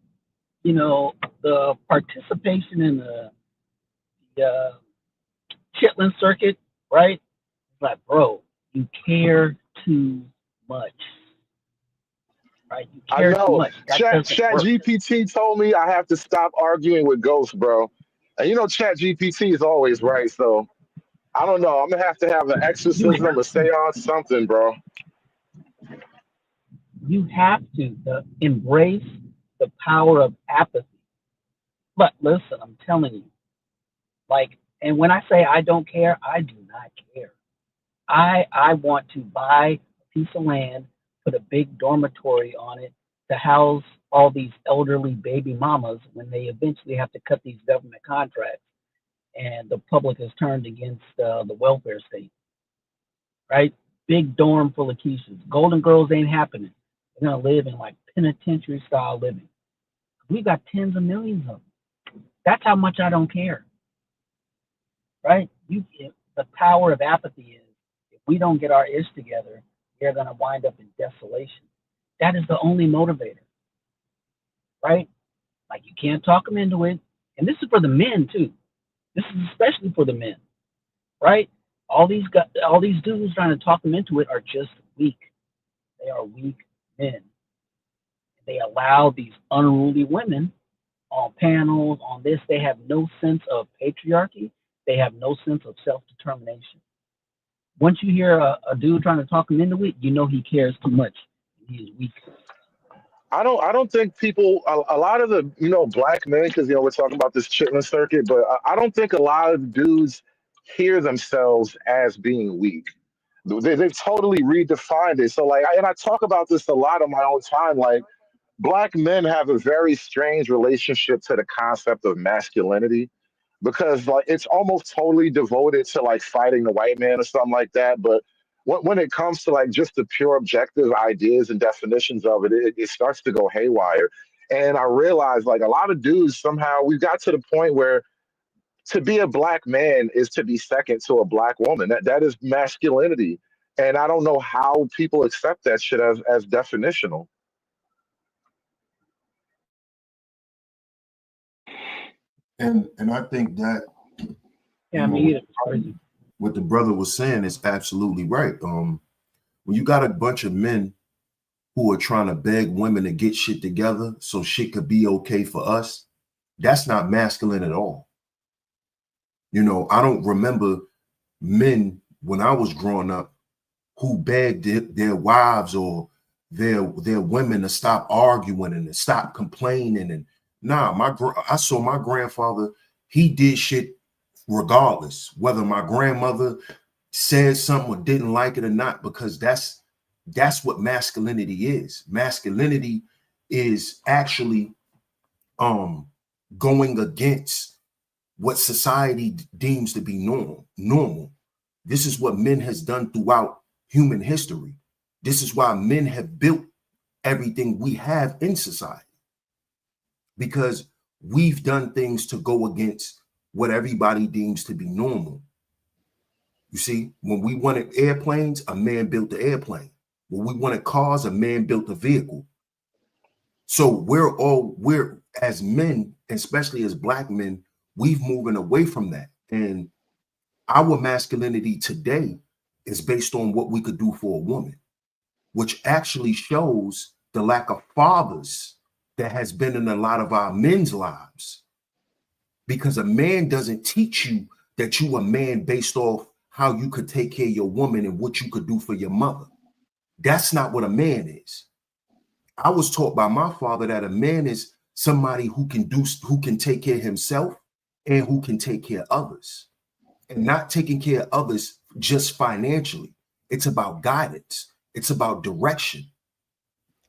the participation in the chitlin circuit, right? It's like, bro, you care too much, right? You I care too know. much. That doesn't Chat work. GPT told me I have to stop arguing with ghosts, bro. And Chat GPT is always right, so I don't know. I'm gonna have an You exorcism, a seance, something, bro. have to embrace the power of apathy. But listen, I'm telling you, Like, and when I say I don't care, I do not care. I want to buy a piece of land, put a big dormitory on it to house all these elderly baby mamas when they eventually have to cut these government contracts and the public has turned against the welfare state, right? Big dorm full of Keishas. Golden Girls ain't happening. They're gonna live in like penitentiary style living. We got tens of millions of them. That's how much I don't care, right? The power of apathy is if we don't get our ish together, we're gonna wind up in desolation. That is the only motivator, right? Like you can't talk them into it, and this is for the men too. This is especially for the men, right? All these dudes trying to talk them into it are just weak. They are weak men. They allow these unruly women on panels, on this. They have no sense of patriarchy. They have no sense of self-determination. Once you hear a dude trying to talk him into it, you know he cares too much. He is weak. I don't think people a lot of the black men, because we're talking about this chitlin circuit, but I don't think a lot of dudes hear themselves as being weak. They've totally redefined it. So like, and I talk about this a lot on my own time. Like, black men have a very strange relationship to the concept of masculinity because like it's almost totally devoted to like fighting the white man or something like that. But when it comes to like just the pure objective ideas and definitions of it, it starts to go haywire. And I realized like a lot of dudes somehow we got to the point where to be a black man is to be second to a black woman. That is masculinity. And I don't know how people accept that shit as definitional. And I think that Yeah, me either. Crazy. what the brother was saying is absolutely right. When you got a bunch of men who are trying to beg women to get shit together so shit could be okay for us, that's not masculine at all. I don't remember men when I was growing up who begged their wives or their women to stop arguing and to stop complaining. And I saw my grandfather, he did shit regardless, whether my grandmother said something or didn't like it or not, because that's what masculinity is. Masculinity is actually going against what society deems to be normal. This is what men has done throughout human history. This is why men have built everything we have in society, because we've done things to go against what everybody deems to be normal. You see, when we wanted airplanes, a man built the airplane. When we wanted cars, a man built a vehicle. So we're as men, especially as black men, we've moving away from that. And our masculinity today is based on what we could do for a woman, which actually shows the lack of fathers that has been in a lot of our men's lives. Because a man doesn't teach you that you a man based off how you could take care of your woman and what you could do for your mother. That's not what a man is. I was taught by my father that a man is somebody who can take care of himself and who can take care of others. And not taking care of others just financially. It's about guidance. It's about direction.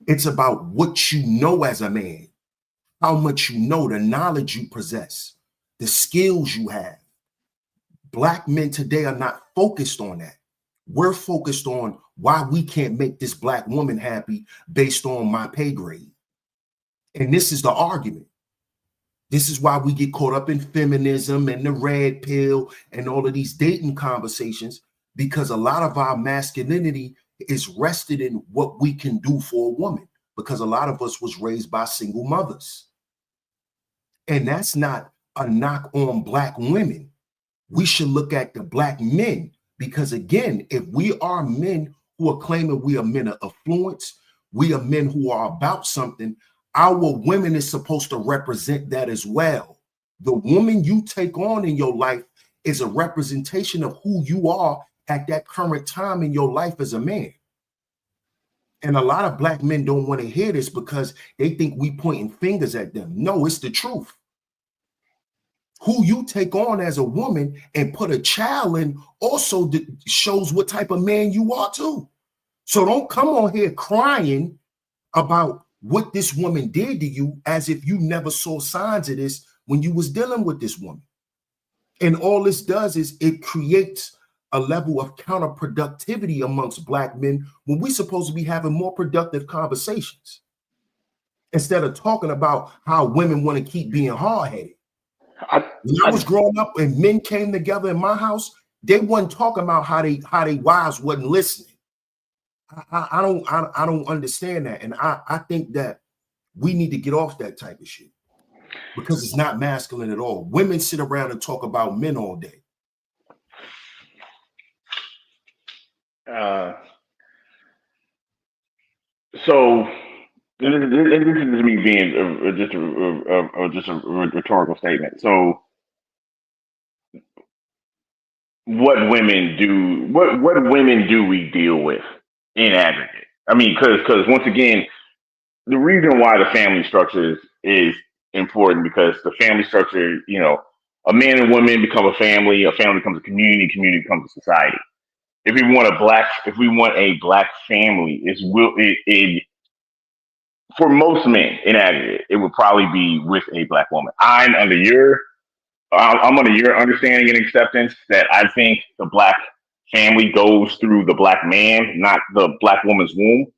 It's about what you know as a man, how much you know, the knowledge you possess, the skills you have. Black men today are not focused on that. We're focused on why we can't make this black woman happy based on my pay grade. And this is the argument. This is why we get caught up in feminism and the red pill and all of these dating conversations, because a lot of our masculinity is rested in what we can do for a woman, because a lot of us was raised by single mothers. And that's not a knock on black women. We should look at the black men, because again, if we are men who are claiming we are men of affluence, we are men who are about something, our women is supposed to represent that as well. The woman you take on in your life is a representation of who you are at that current time in your life as a man. And a lot of black men don't want to hear this because they think we pointing fingers at them. No, it's the truth. Who you take on as a woman and put a child in also shows what type of man you are too. So don't come on here crying about what this woman did to you as if you never saw signs of this when you was dealing with this woman. And all this does is it creates a level of counterproductivity amongst Black men when we're supposed to be having more productive conversations instead of talking about how women want to keep being hard-headed. When I was growing up and men came together in my house, they wasn't talking about how they wives wasn't listening. I don't understand that. And I think that we need to get off that type of shit because it's not masculine at all. Women sit around and talk about men all day. So this is me being just a rhetorical statement. So what women do we deal with in aggregate? I mean, because once again, the reason why the family structure is important because the family structure, a man and woman become a family becomes a community becomes a society. If we want a black family, it for most men in aggregate, it would probably be with a black woman. I'm under your understanding and acceptance that I think the black family goes through the black man, not the black woman's womb.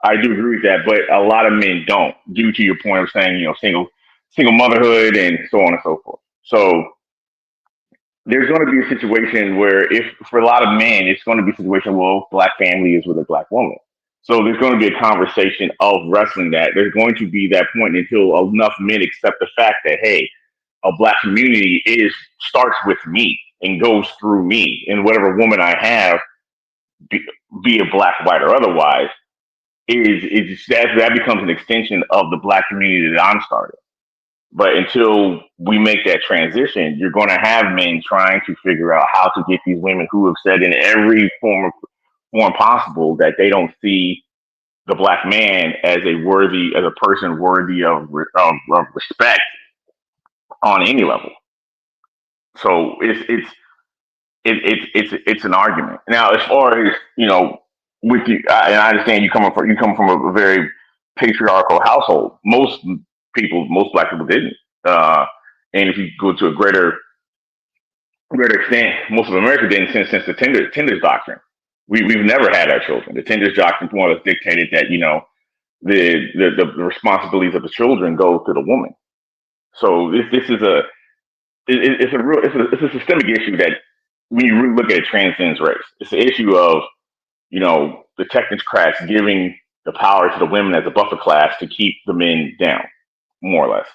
I do agree with that, but a lot of men don't, due to your point of saying, single motherhood and so on and so forth. So there's going to be a situation where, if for a lot of men, it's going to be a situation where black family is with a black woman. So there's going to be a conversation of wrestling that. There's going to be that point until enough men accept the fact that, hey, a black community starts with me and goes through me, and whatever woman I have, be it black, white, or otherwise, that becomes an extension of the black community that I'm starting. But until we make that transition, you're going to have men trying to figure out how to get these women who have said in every form possible that they don't see the black man as a person worthy of respect on any level. So it's an argument. Now, as far as with you, and I understand you come from a very patriarchal household. Most black people didn't. And if you go to a greater extent, most of America didn't since the Tinder's doctrine. We've never had our children. The Tinder's doctrine more or less dictated that the responsibilities of the children go to the woman. So this is it's a systemic issue that when you really look at it transcends race. It's the issue of the technocrats giving the power to the women as a buffer class to keep the men down, more or less.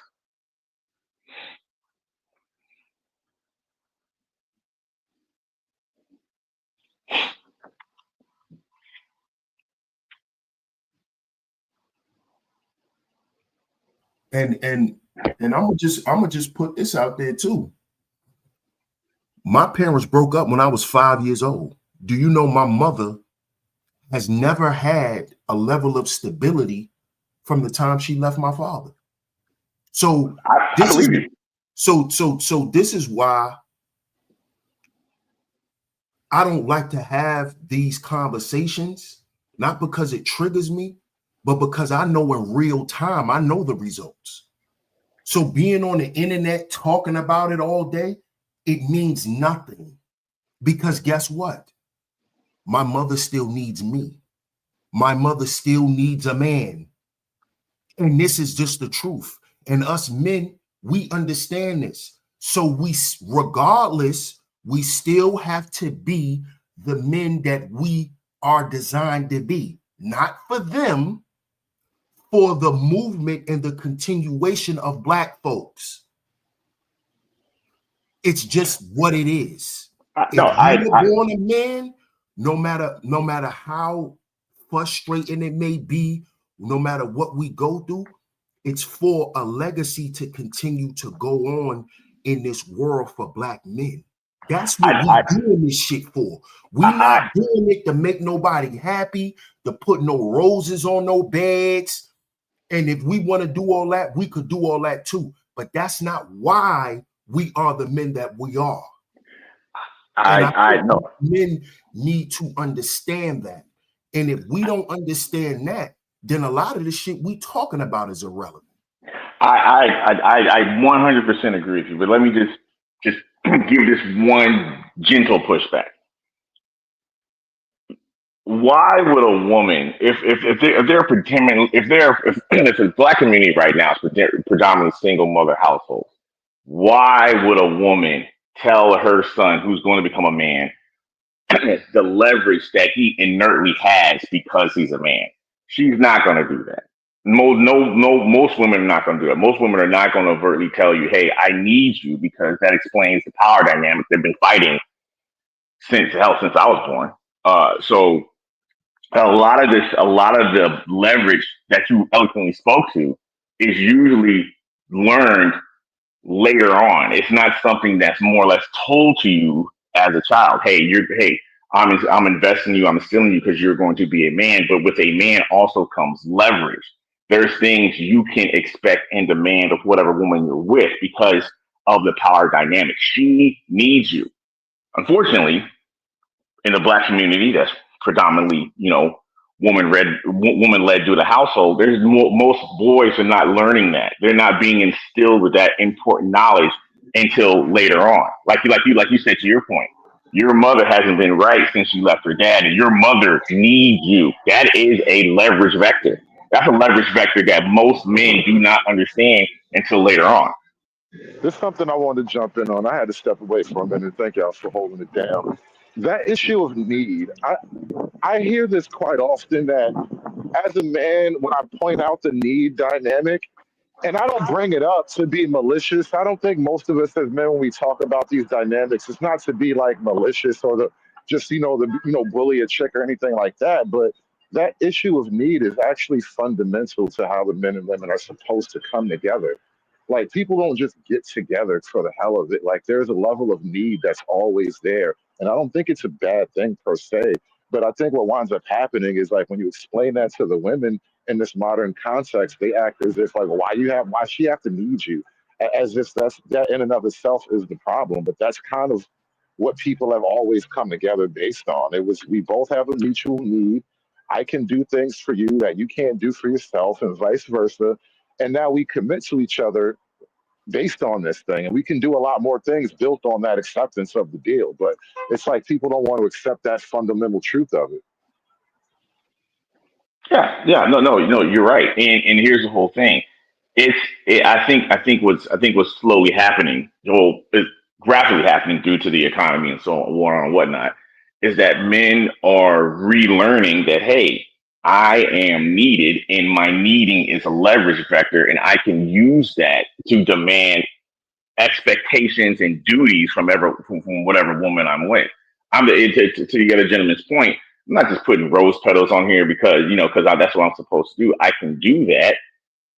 And I'm gonna just put this out there too. My parents broke up when I was 5 years old. Do you know my mother has never had a level of stability from the time she left my father? So this is why I don't like to have these conversations, not because it triggers me, but because I know in real time, I know the results. So being on the internet talking about it all day, it means nothing. Because guess what? My mother still needs me. My mother still needs a man. And this is just the truth. And us men, we understand this. So regardless, we still have to be the men that we are designed to be. Not for them, for the movement and the continuation of Black folks. It's just what it is. If you were born a man, no matter how frustrating it may be, no matter what we go through, it's for a legacy to continue to go on in this world for Black men. That's what we're doing this shit for. We're not doing it to make nobody happy, to put no roses on no beds. And if we want to do all that, we could do all that too. But that's not why we are the men that we are. And I know. men need to understand that. And if we don't understand that, then a lot of the shit we talking about is irrelevant. I 100% agree with you, but let me just give this one gentle pushback. Why would a woman, if the black community right now is predominantly single mother households, why would a woman tell her son who's going to become a man the leverage that he inertly has because he's a man? She's not going to do that. Most women are not going to do that. Most women are not going to overtly tell you, "Hey, I need you," because that explains the power dynamic they've been fighting since I was born. So a lot of the leverage that you eloquently spoke to is usually learned later on. It's not something that's more or less told to you as a child. I'm investing in you, I'm instilling you because you're going to be a man. But with a man also comes leverage. There's things you can expect and demand of whatever woman you're with because of the power dynamic. She needs you. Unfortunately, in the black community, that's predominantly, woman led due to the household. Most boys are not learning that. They're not being instilled with that important knowledge until later on. Like you said, to your point, your mother hasn't been right since she left her dad, and your mother needs you. That is a leverage vector. That's a leverage vector that most men do not understand until later on. There's something I wanted to jump in on. I had to step away for a minute. Thank y'all for holding it down. That issue of need, I hear this quite often that as a man, when I point out the need dynamic, and I don't bring it up to be malicious. I don't think most of us as men, when we talk about these dynamics, it's not to be like malicious or bully a chick or anything like that. But that issue of need is actually fundamental to how the men and women are supposed to come together. Like people don't just get together for the hell of it. Like there's a level of need that's always there. And I don't think it's a bad thing per se. But I think what winds up happening is like when you explain that to the women in this modern context, they act as if like, why she have to need you? As if that in and of itself is the problem. But that's kind of what people have always come together based on. It was we both have a mutual need. I can do things for you that you can't do for yourself, and vice versa. And now we commit to each other based on this thing, and we can do a lot more things built on that acceptance of the deal. But it's like people don't want to accept that fundamental truth of it. Yeah, no, you're right. And here's the whole thing. I think what's slowly happening, it's gradually happening due to the economy and so on, war and whatnot, is that men are relearning that, hey, I am needed and my needing is a leverage vector and I can use that to demand expectations and duties from whatever woman I'm with. To the other gentleman's point, I'm not just putting rose petals on here because that's what I'm supposed to do. I can do that,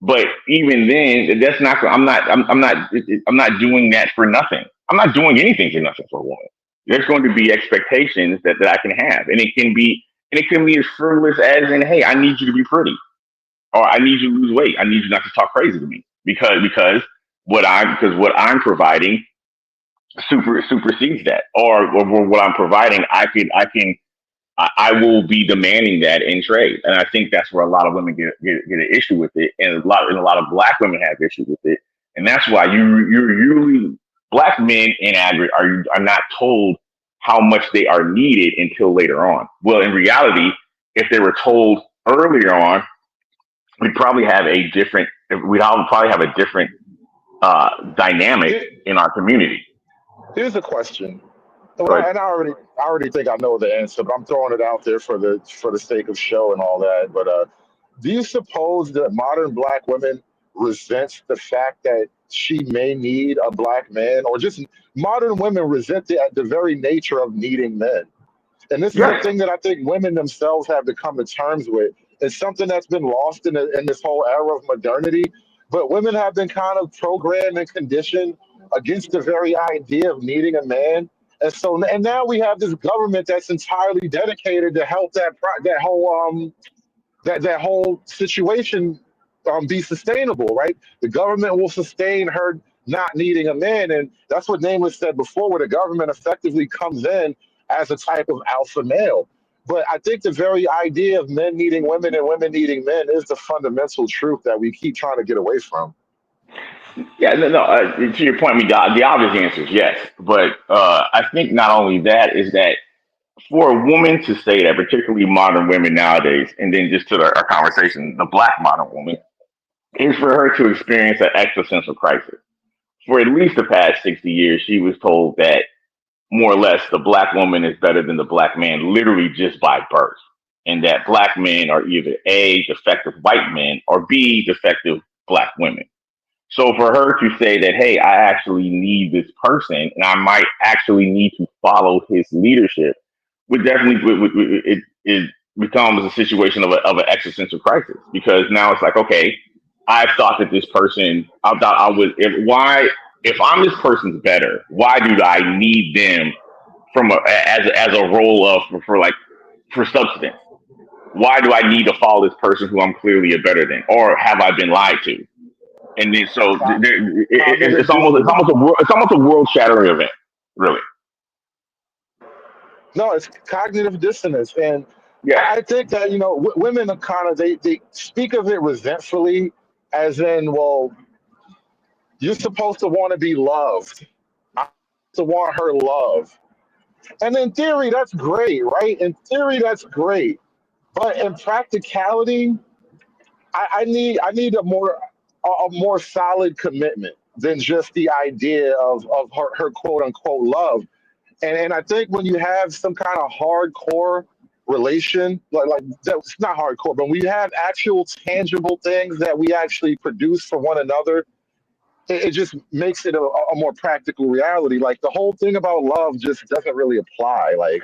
but even then, that's not. I'm not doing that for nothing. I'm not doing anything for nothing for a woman. There's going to be expectations that I can have, and it can be as frivolous as in, hey, I need you to be pretty, or I need you to lose weight. I need you not to talk crazy to me because what I'm providing supersedes that, or what I'm providing, I will be demanding that in trade, and I think that's where a lot of women get an issue with it, and a lot of black women have issues with it, and that's why you're usually black men in aggregate are not told how much they are needed until later on. Well, in reality, if they were told earlier on, we'd all probably have a different dynamic Here- in our community. Here's a question. Well, But and I already think I know the answer, but I'm throwing it out there for the sake of show and all that. But do you suppose that modern black women resent the fact that she may need a black man, or just modern women resent the very nature of needing men? And this is a yes, thing that I think women themselves have to come to terms with. It's something that's been lost in this whole era of modernity. But women have been kind of programmed and conditioned against the very idea of needing a man. And now we have this government that's entirely dedicated to help that whole situation be sustainable, right? The government will sustain her not needing a man. And that's what Nameless said before, where the government effectively comes in as a type of alpha male. But I think the very idea of men needing women and women needing men is the fundamental truth that we keep trying to get away from. Yeah, no, no. To your point, I mean, the obvious answer is yes. But I think not only that is that for a woman to say that, particularly modern women nowadays, and then just to our conversation, the black modern woman, is for her to experience an existential crisis. For at least the past 60 years, she was told that more or less the black woman is better than the black man, literally just by birth. And that black men are either A, defective white men, or B, defective black women. So for her to say that, hey, I actually need this person and I might actually need to follow his leadership would definitely, it becomes a situation of an existential crisis, because now it's like, okay, I thought that this person, I thought I was, if I'm this person's better, why do I need them as a role of, for substance? Why do I need to follow this person who I'm clearly a better than, or have I been lied to? And then so it's almost a world shattering event, really. No, it's cognitive dissonance. And Yeah, I think that, women are kind of, they speak of it resentfully, as in, well, you're supposed to want to be loved. I to want her love. And in theory, that's great, right? In theory, that's great. But in practicality, I need a more solid commitment than just the idea of her quote unquote love. And I think when you have some kind of hardcore relation, like that's not hardcore, but we have actual tangible things that we actually produce for one another, it just makes it a more practical reality. Like the whole thing about love just doesn't really apply. Like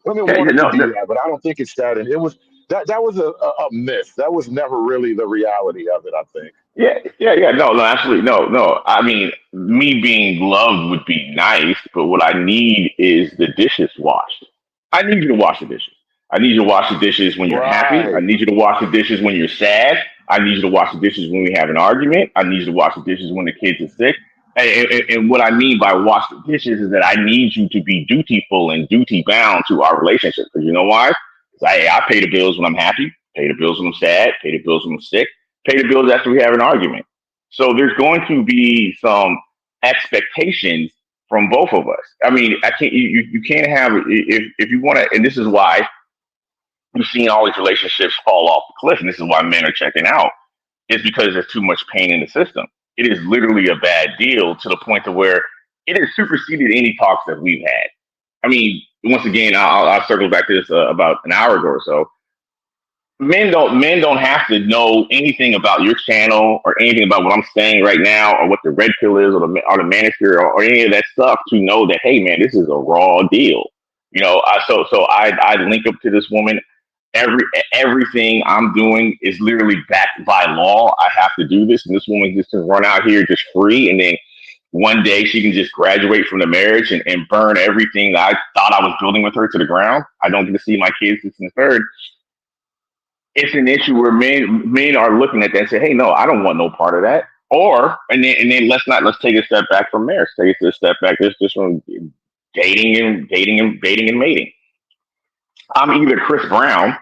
women yeah, want it to no, be that, but I don't think it's that. And it was that was a myth. That was never really the reality of it, I think. yeah. No, no, absolutely, no. I mean, me being loved would be nice, but what I need is the dishes washed. I need you to wash the dishes. I need you to wash the dishes when you're happy. I Right. need you to wash the dishes when you're sad. I need you to wash the dishes when we have an argument. I need you to wash the dishes when the kids are sick. And what I mean by wash the dishes is that I need you to be dutiful and duty bound to our relationship. Because you know why? 'Cause I pay the bills when I'm happy, pay the bills when I'm sad, pay the bills when I'm sick, pay the bills after we have an argument. So there's going to be some expectations from both of us. I mean, I can't. You can't have if you want to. And this is why you've seen all these relationships fall off the cliff, and this is why men are checking out. It's because there's too much pain in the system. It is literally a bad deal to the point to where it has superseded any talks that we've had. I mean, once again, I'll circle back to this about an hour ago or so. Men don't have to know anything about your channel or anything about what I'm saying right now or what the red pill is or the manosphere or any of that stuff to know that, hey man, this is a raw deal. I link up to this woman. Every everything I'm doing is literally backed by law. I have to do this, and this woman just can run out here just free, and then one day she can just graduate from the marriage and burn everything that I thought I was building with her to the ground. I don't get to see my kids, this and the third. It's an issue where men are looking at that and say, "Hey, no, I don't want no part of that." Or and then let's take a step back from marriage. Take a step back just from dating and mating. I'm either Chris Brown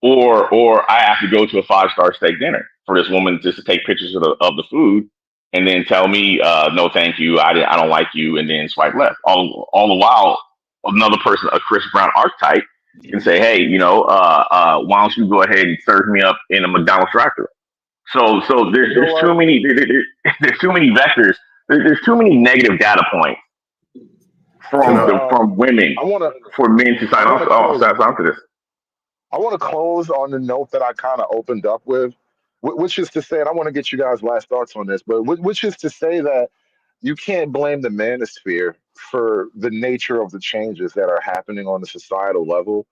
or I have to go to a 5-star steak dinner for this woman just to take pictures of the food and then tell me no, thank you, I don't like you, and then swipe left. All the while, another person, a Chris Brown archetype, can say, hey, why don't you go ahead and serve me up in a McDonald's drive-thru? So You know there's too what? many there's too many vectors. There's too many negative data points I Can want I? to from women I want to for men to I want to close. sign on to this. I want to close on the note that I kind of opened up with, which is to say, and I want to get you guys' last thoughts on this, but which is to say that you can't blame the manosphere for the nature of the changes that are happening on the societal level.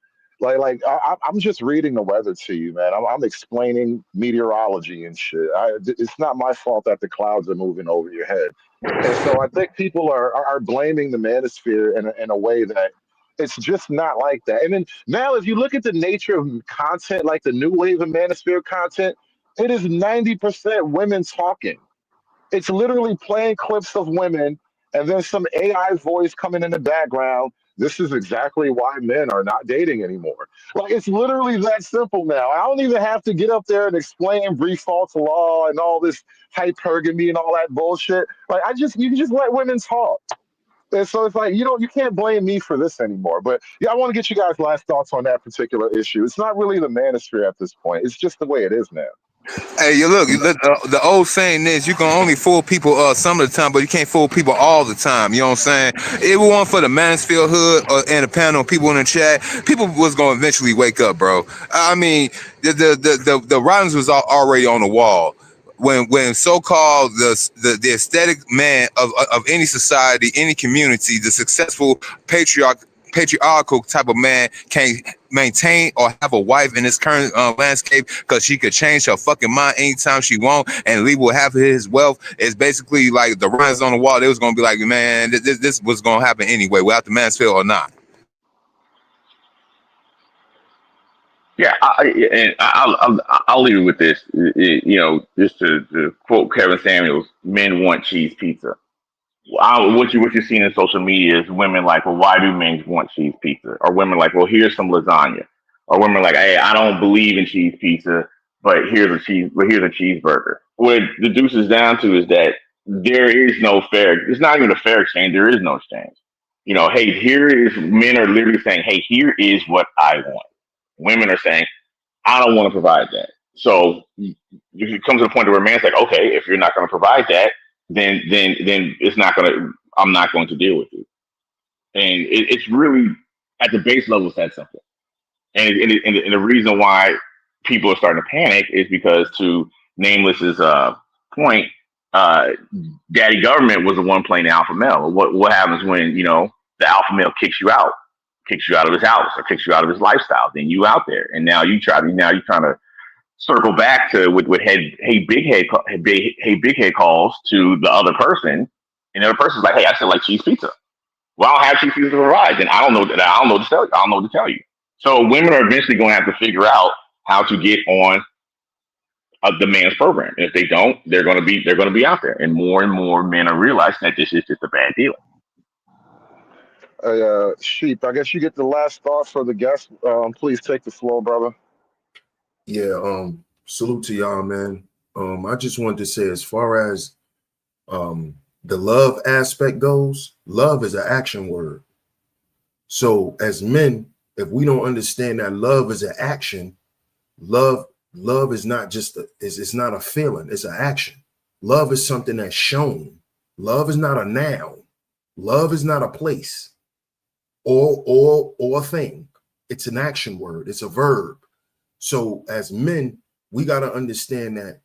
I'm just reading the weather to you, man. I'm explaining meteorology and shit. It's not my fault that the clouds are moving over your head. And so I think people are blaming the manosphere in a way that it's just not like that. And then now, if you look at the nature of content, like the new wave of manosphere content, it is 90% women talking. It's literally playing clips of women and then some AI voice coming in the background. This is exactly why men are not dating anymore. Like, it's literally that simple now. I don't even have to get up there and explain brief false law and all this hypergamy and all that bullshit. Like, you can just let women talk. And so it's like, you can't blame me for this anymore. But yeah, I want to get you guys' last thoughts on that particular issue. It's not really the manosphere at this point. It's just the way it is now. Hey, the old saying is you can only fool people some of the time, but you can't fool people all the time. You know what I'm saying? If it wasn't for the Mansfield Hood and the panel people in the chat, people was gonna eventually wake up, bro. I mean, the writings was already on the wall. When so-called the aesthetic man of any society, any community, the successful patriarchal type of man can't maintain or have a wife in this current landscape because she could change her fucking mind anytime she want and leave with half of his wealth. It's basically like the runs on the wall. They was gonna be like, man, this was gonna happen anyway, without the Mansfield or not. Yeah, I'll leave it with this. Just to quote Kevin Samuels, "Men want cheese pizza." What you're seeing in social media is women like, well, why do men want cheese pizza? Or women like, well, here's some lasagna. Or women like, hey, I don't believe in cheese pizza, but here's a cheeseburger. What the deuce is down to is that there is no fair. It's not even a fair exchange. There is no exchange. Hey, here is men are literally saying, hey, here is what I want. Women are saying, I don't want to provide that. So it comes to the point where a man's like, okay, if you're not going to provide that, then it's not going to. I'm not going to deal with you. And it's really at the base level it's that simple. And the reason why people are starting to panic is because, to Nameless's point, Daddy Government was the one playing the alpha male. What happens when the alpha male kicks you out of his house or kicks you out of his lifestyle? Then you out there, and now you're trying to circle back to with hey big head calls to the other person, and the other person's like, hey, I still like cheese pizza. Well, I don't have cheese pizza to provide. Then I don't know what to tell you. I don't know what to tell you. So women are eventually going to have to figure out how to get on the man's program. And if they don't, they're going to be out there. And more men are realizing that this is just a bad deal. Sheep, I guess you get the last thought for the guest. Please take the floor, brother. Yeah, salute to y'all, man. I just wanted to say, as far as the love aspect goes, love is an action word. So as men, if we don't understand that love is an action, love is not just it's not a feeling, it's an action. Love is something that's shown. Love is not a noun. Love is not a place or a thing. It's an action word. It's a verb. So as men, we got to understand that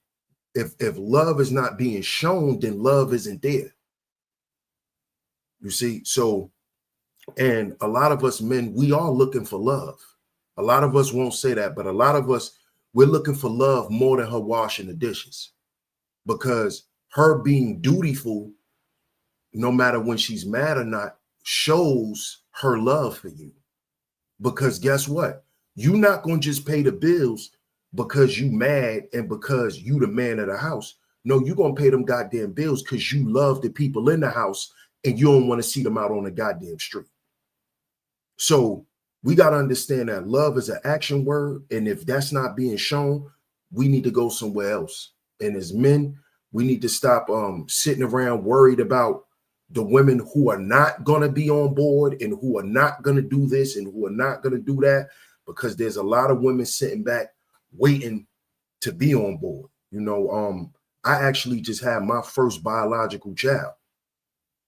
if love is not being shown, then love isn't there. You see? So, and a lot of us men, we are looking for love. A lot of us won't say that, but a lot of us, we're looking for love more than her washing the dishes, because her being dutiful, no matter when she's mad or not, shows her love for you. Because guess what? You're not going to just pay the bills because you mad and because you the man of the house. No, you're going to pay them goddamn bills because you love the people in the house and you don't want to see them out on the goddamn street. So we got to understand that love is an action word. And if that's not being shown, we need to go somewhere else. And as men, we need to stop sitting around worried about the women who are not going to be on board and who are not going to do this and who are not going to do that, because there's a lot of women sitting back waiting to be on board. I actually just had my first biological child.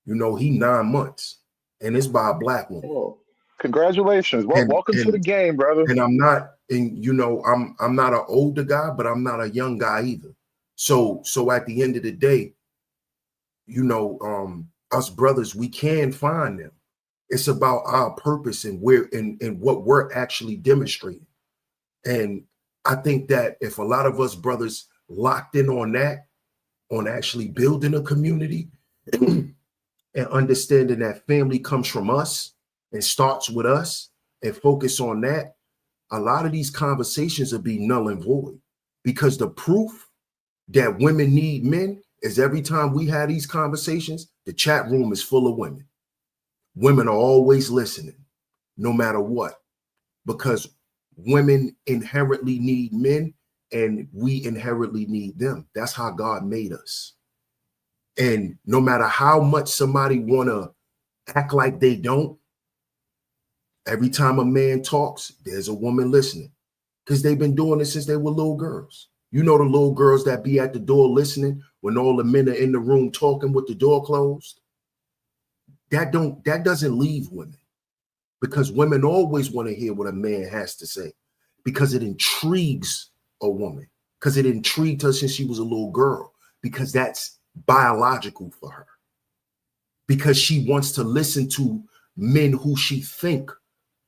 He 9 months, and it's by a black woman. Oh, congratulations. Welcome to the game, brother. And I'm not, I'm not an older guy, but I'm not a young guy either. So at the end of the day, us brothers, we can find them. It's about our purpose and what we're actually demonstrating. And I think that if a lot of us brothers locked in on that, on actually building a community and understanding that family comes from us and starts with us, and focus on that, a lot of these conversations will be null and void, because the proof that women need men is every time we have these conversations, the chat room is full of women. Women are always listening, no matter what, because women inherently need men and we inherently need them. That's how God made us. And no matter how much somebody want to act like they don't, every time a man talks, there's a woman listening, because they've been doing it since they were little girls. You know, the little girls that be at the door listening when all the men are in the room talking with the door closed. That doesn't leave women, because women always want to hear what a man has to say, because it intrigues a woman, because it intrigued her since she was a little girl, because that's biological for her, because she wants to listen to men who she think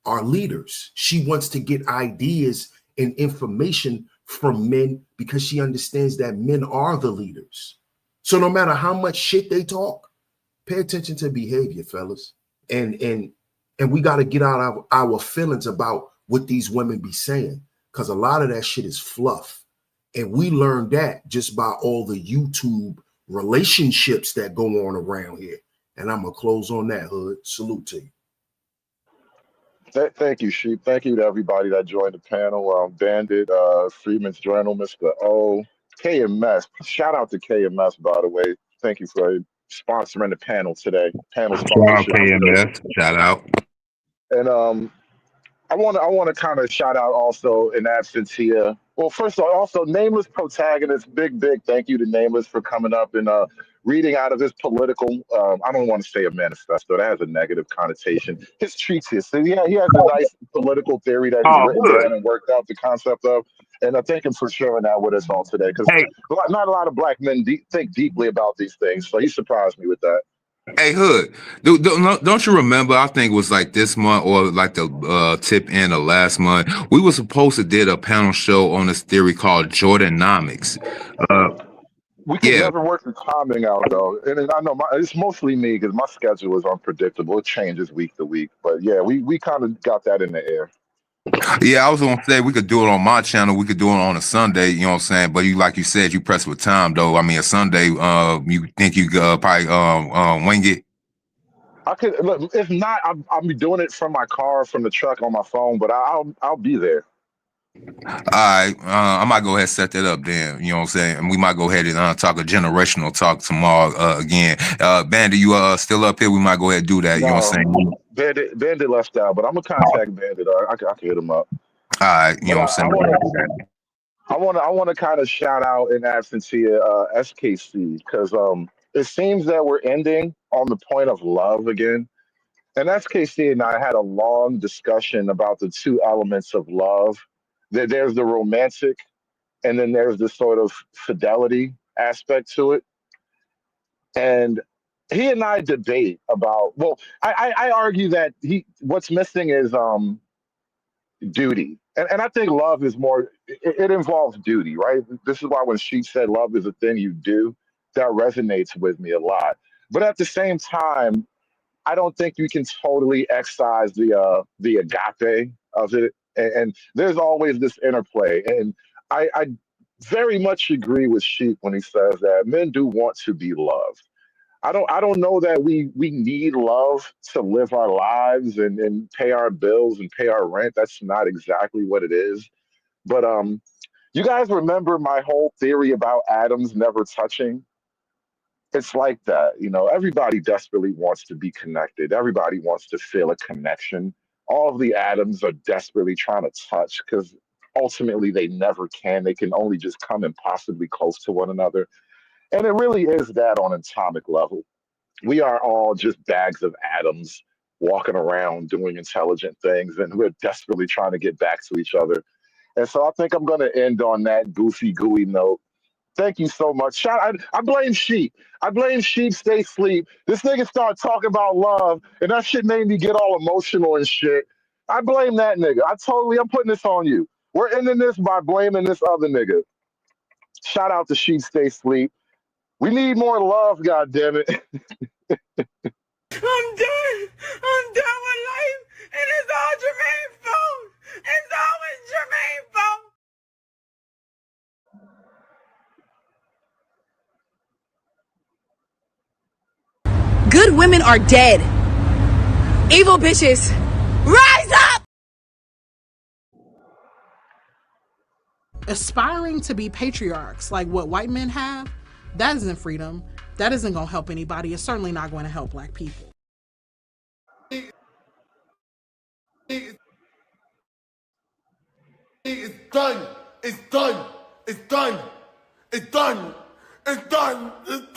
are leaders. She wants to get ideas and information from men because she understands that men are the leaders. So no matter how much shit they talk, pay attention to behavior, fellas. And we got to get out of our feelings about what these women be saying, because a lot of that shit is fluff. And we learned that just by all the YouTube relationships that go on around here. And I'm going to close on that, Hood. Salute to you. Thank you, Sheep. Thank you to everybody that joined the panel. Bandit, Freeman's Journal, Mr. O, KMS. Shout out to KMS, by the way. Thank you for sponsoring the panel today. Panel Shout out sponsorship today. KMS. Shout out. And I want to kind of shout out also in absence here. Well, first of all, also Nameless protagonist, big thank you to Nameless for coming up and reading out of his political. I don't want to say a manifesto; that has a negative connotation. His treatise. So yeah, he has a nice political theory that he's Oh, written good. down and worked out the concept of. And I thank him for sharing that with us all today, because Hey, not a lot of black men think deeply about these things. So he surprised me with that. hey, Hood. Don't you remember? I think it was like this month or like the tip end of last month. We were supposed to did a panel show on this theory called Jordanomics. Uh, We could yeah, never work the timing out though, and I know it's mostly me because my schedule is unpredictable. It changes week to week, but yeah, we kind of got that in the air. yeah. I was gonna say we could do it on my channel. We could do it on a Sunday. You know what I'm saying? But you, like you said, you press with time though. I mean, a Sunday. You think you could probably wing it? I could look, if not, I'll be doing it from my car, from the truck, on my phone, but I'll be there. All right, I might go ahead and set that up then. You know what I'm saying? And we might go ahead and talk a generational talk tomorrow again. Bandy, you still up here? We might go ahead and do that. You know what I'm No, saying? Bandit left out, but I'm gonna contact Bandit. I can hit him up. All right, you But know I, what I'm I want to saying? I want to kind of shout out in absence here, SKC, because it seems that we're ending on the point of love again. And SKC and I had a long discussion about the two elements of love. There's the romantic, and then there's the sort of fidelity aspect to it. And he and I debate about. Well, I argue that he what's missing is duty. And I think love is more. It involves duty, right? This is why when she said love is a thing you do, that resonates with me a lot. But at the same time, I don't think you can totally excise the agape of it, and there's always this interplay. And I very much agree with Sheep when he says that men do want to be loved. I don't know that we need love to live our lives and pay our bills and pay our rent. That's not exactly what it is. But you guys remember my whole theory about atoms never touching? It's like that. Everybody desperately wants to be connected. Everybody wants to feel a connection. All of the atoms are desperately trying to touch because ultimately they never can. They can only just come impossibly close to one another. And it really is that on an atomic level. We are all just bags of atoms walking around doing intelligent things, and we're desperately trying to get back to each other. And so I think I'm going to end on that goofy, gooey note. Thank you so much. I blame Sheep. I blame Sheep. Stay sleep. This nigga started talking about love, and that shit made me get all emotional and shit. I blame that nigga. I'm putting this on you. We're ending this by blaming this other nigga. Shout out to Sheep. Stay sleep. We need more love, goddammit. I'm done. I'm done with life, and it's all Jermaine's fault. It's always Jermaine's fault. women are dead. Evil bitches, rise up! Aspiring to be patriarchs like what white men have, that isn't freedom. That isn't going to help anybody. It's certainly not going to help black people. It's done. It's done. It's done. It's done. It's done. It's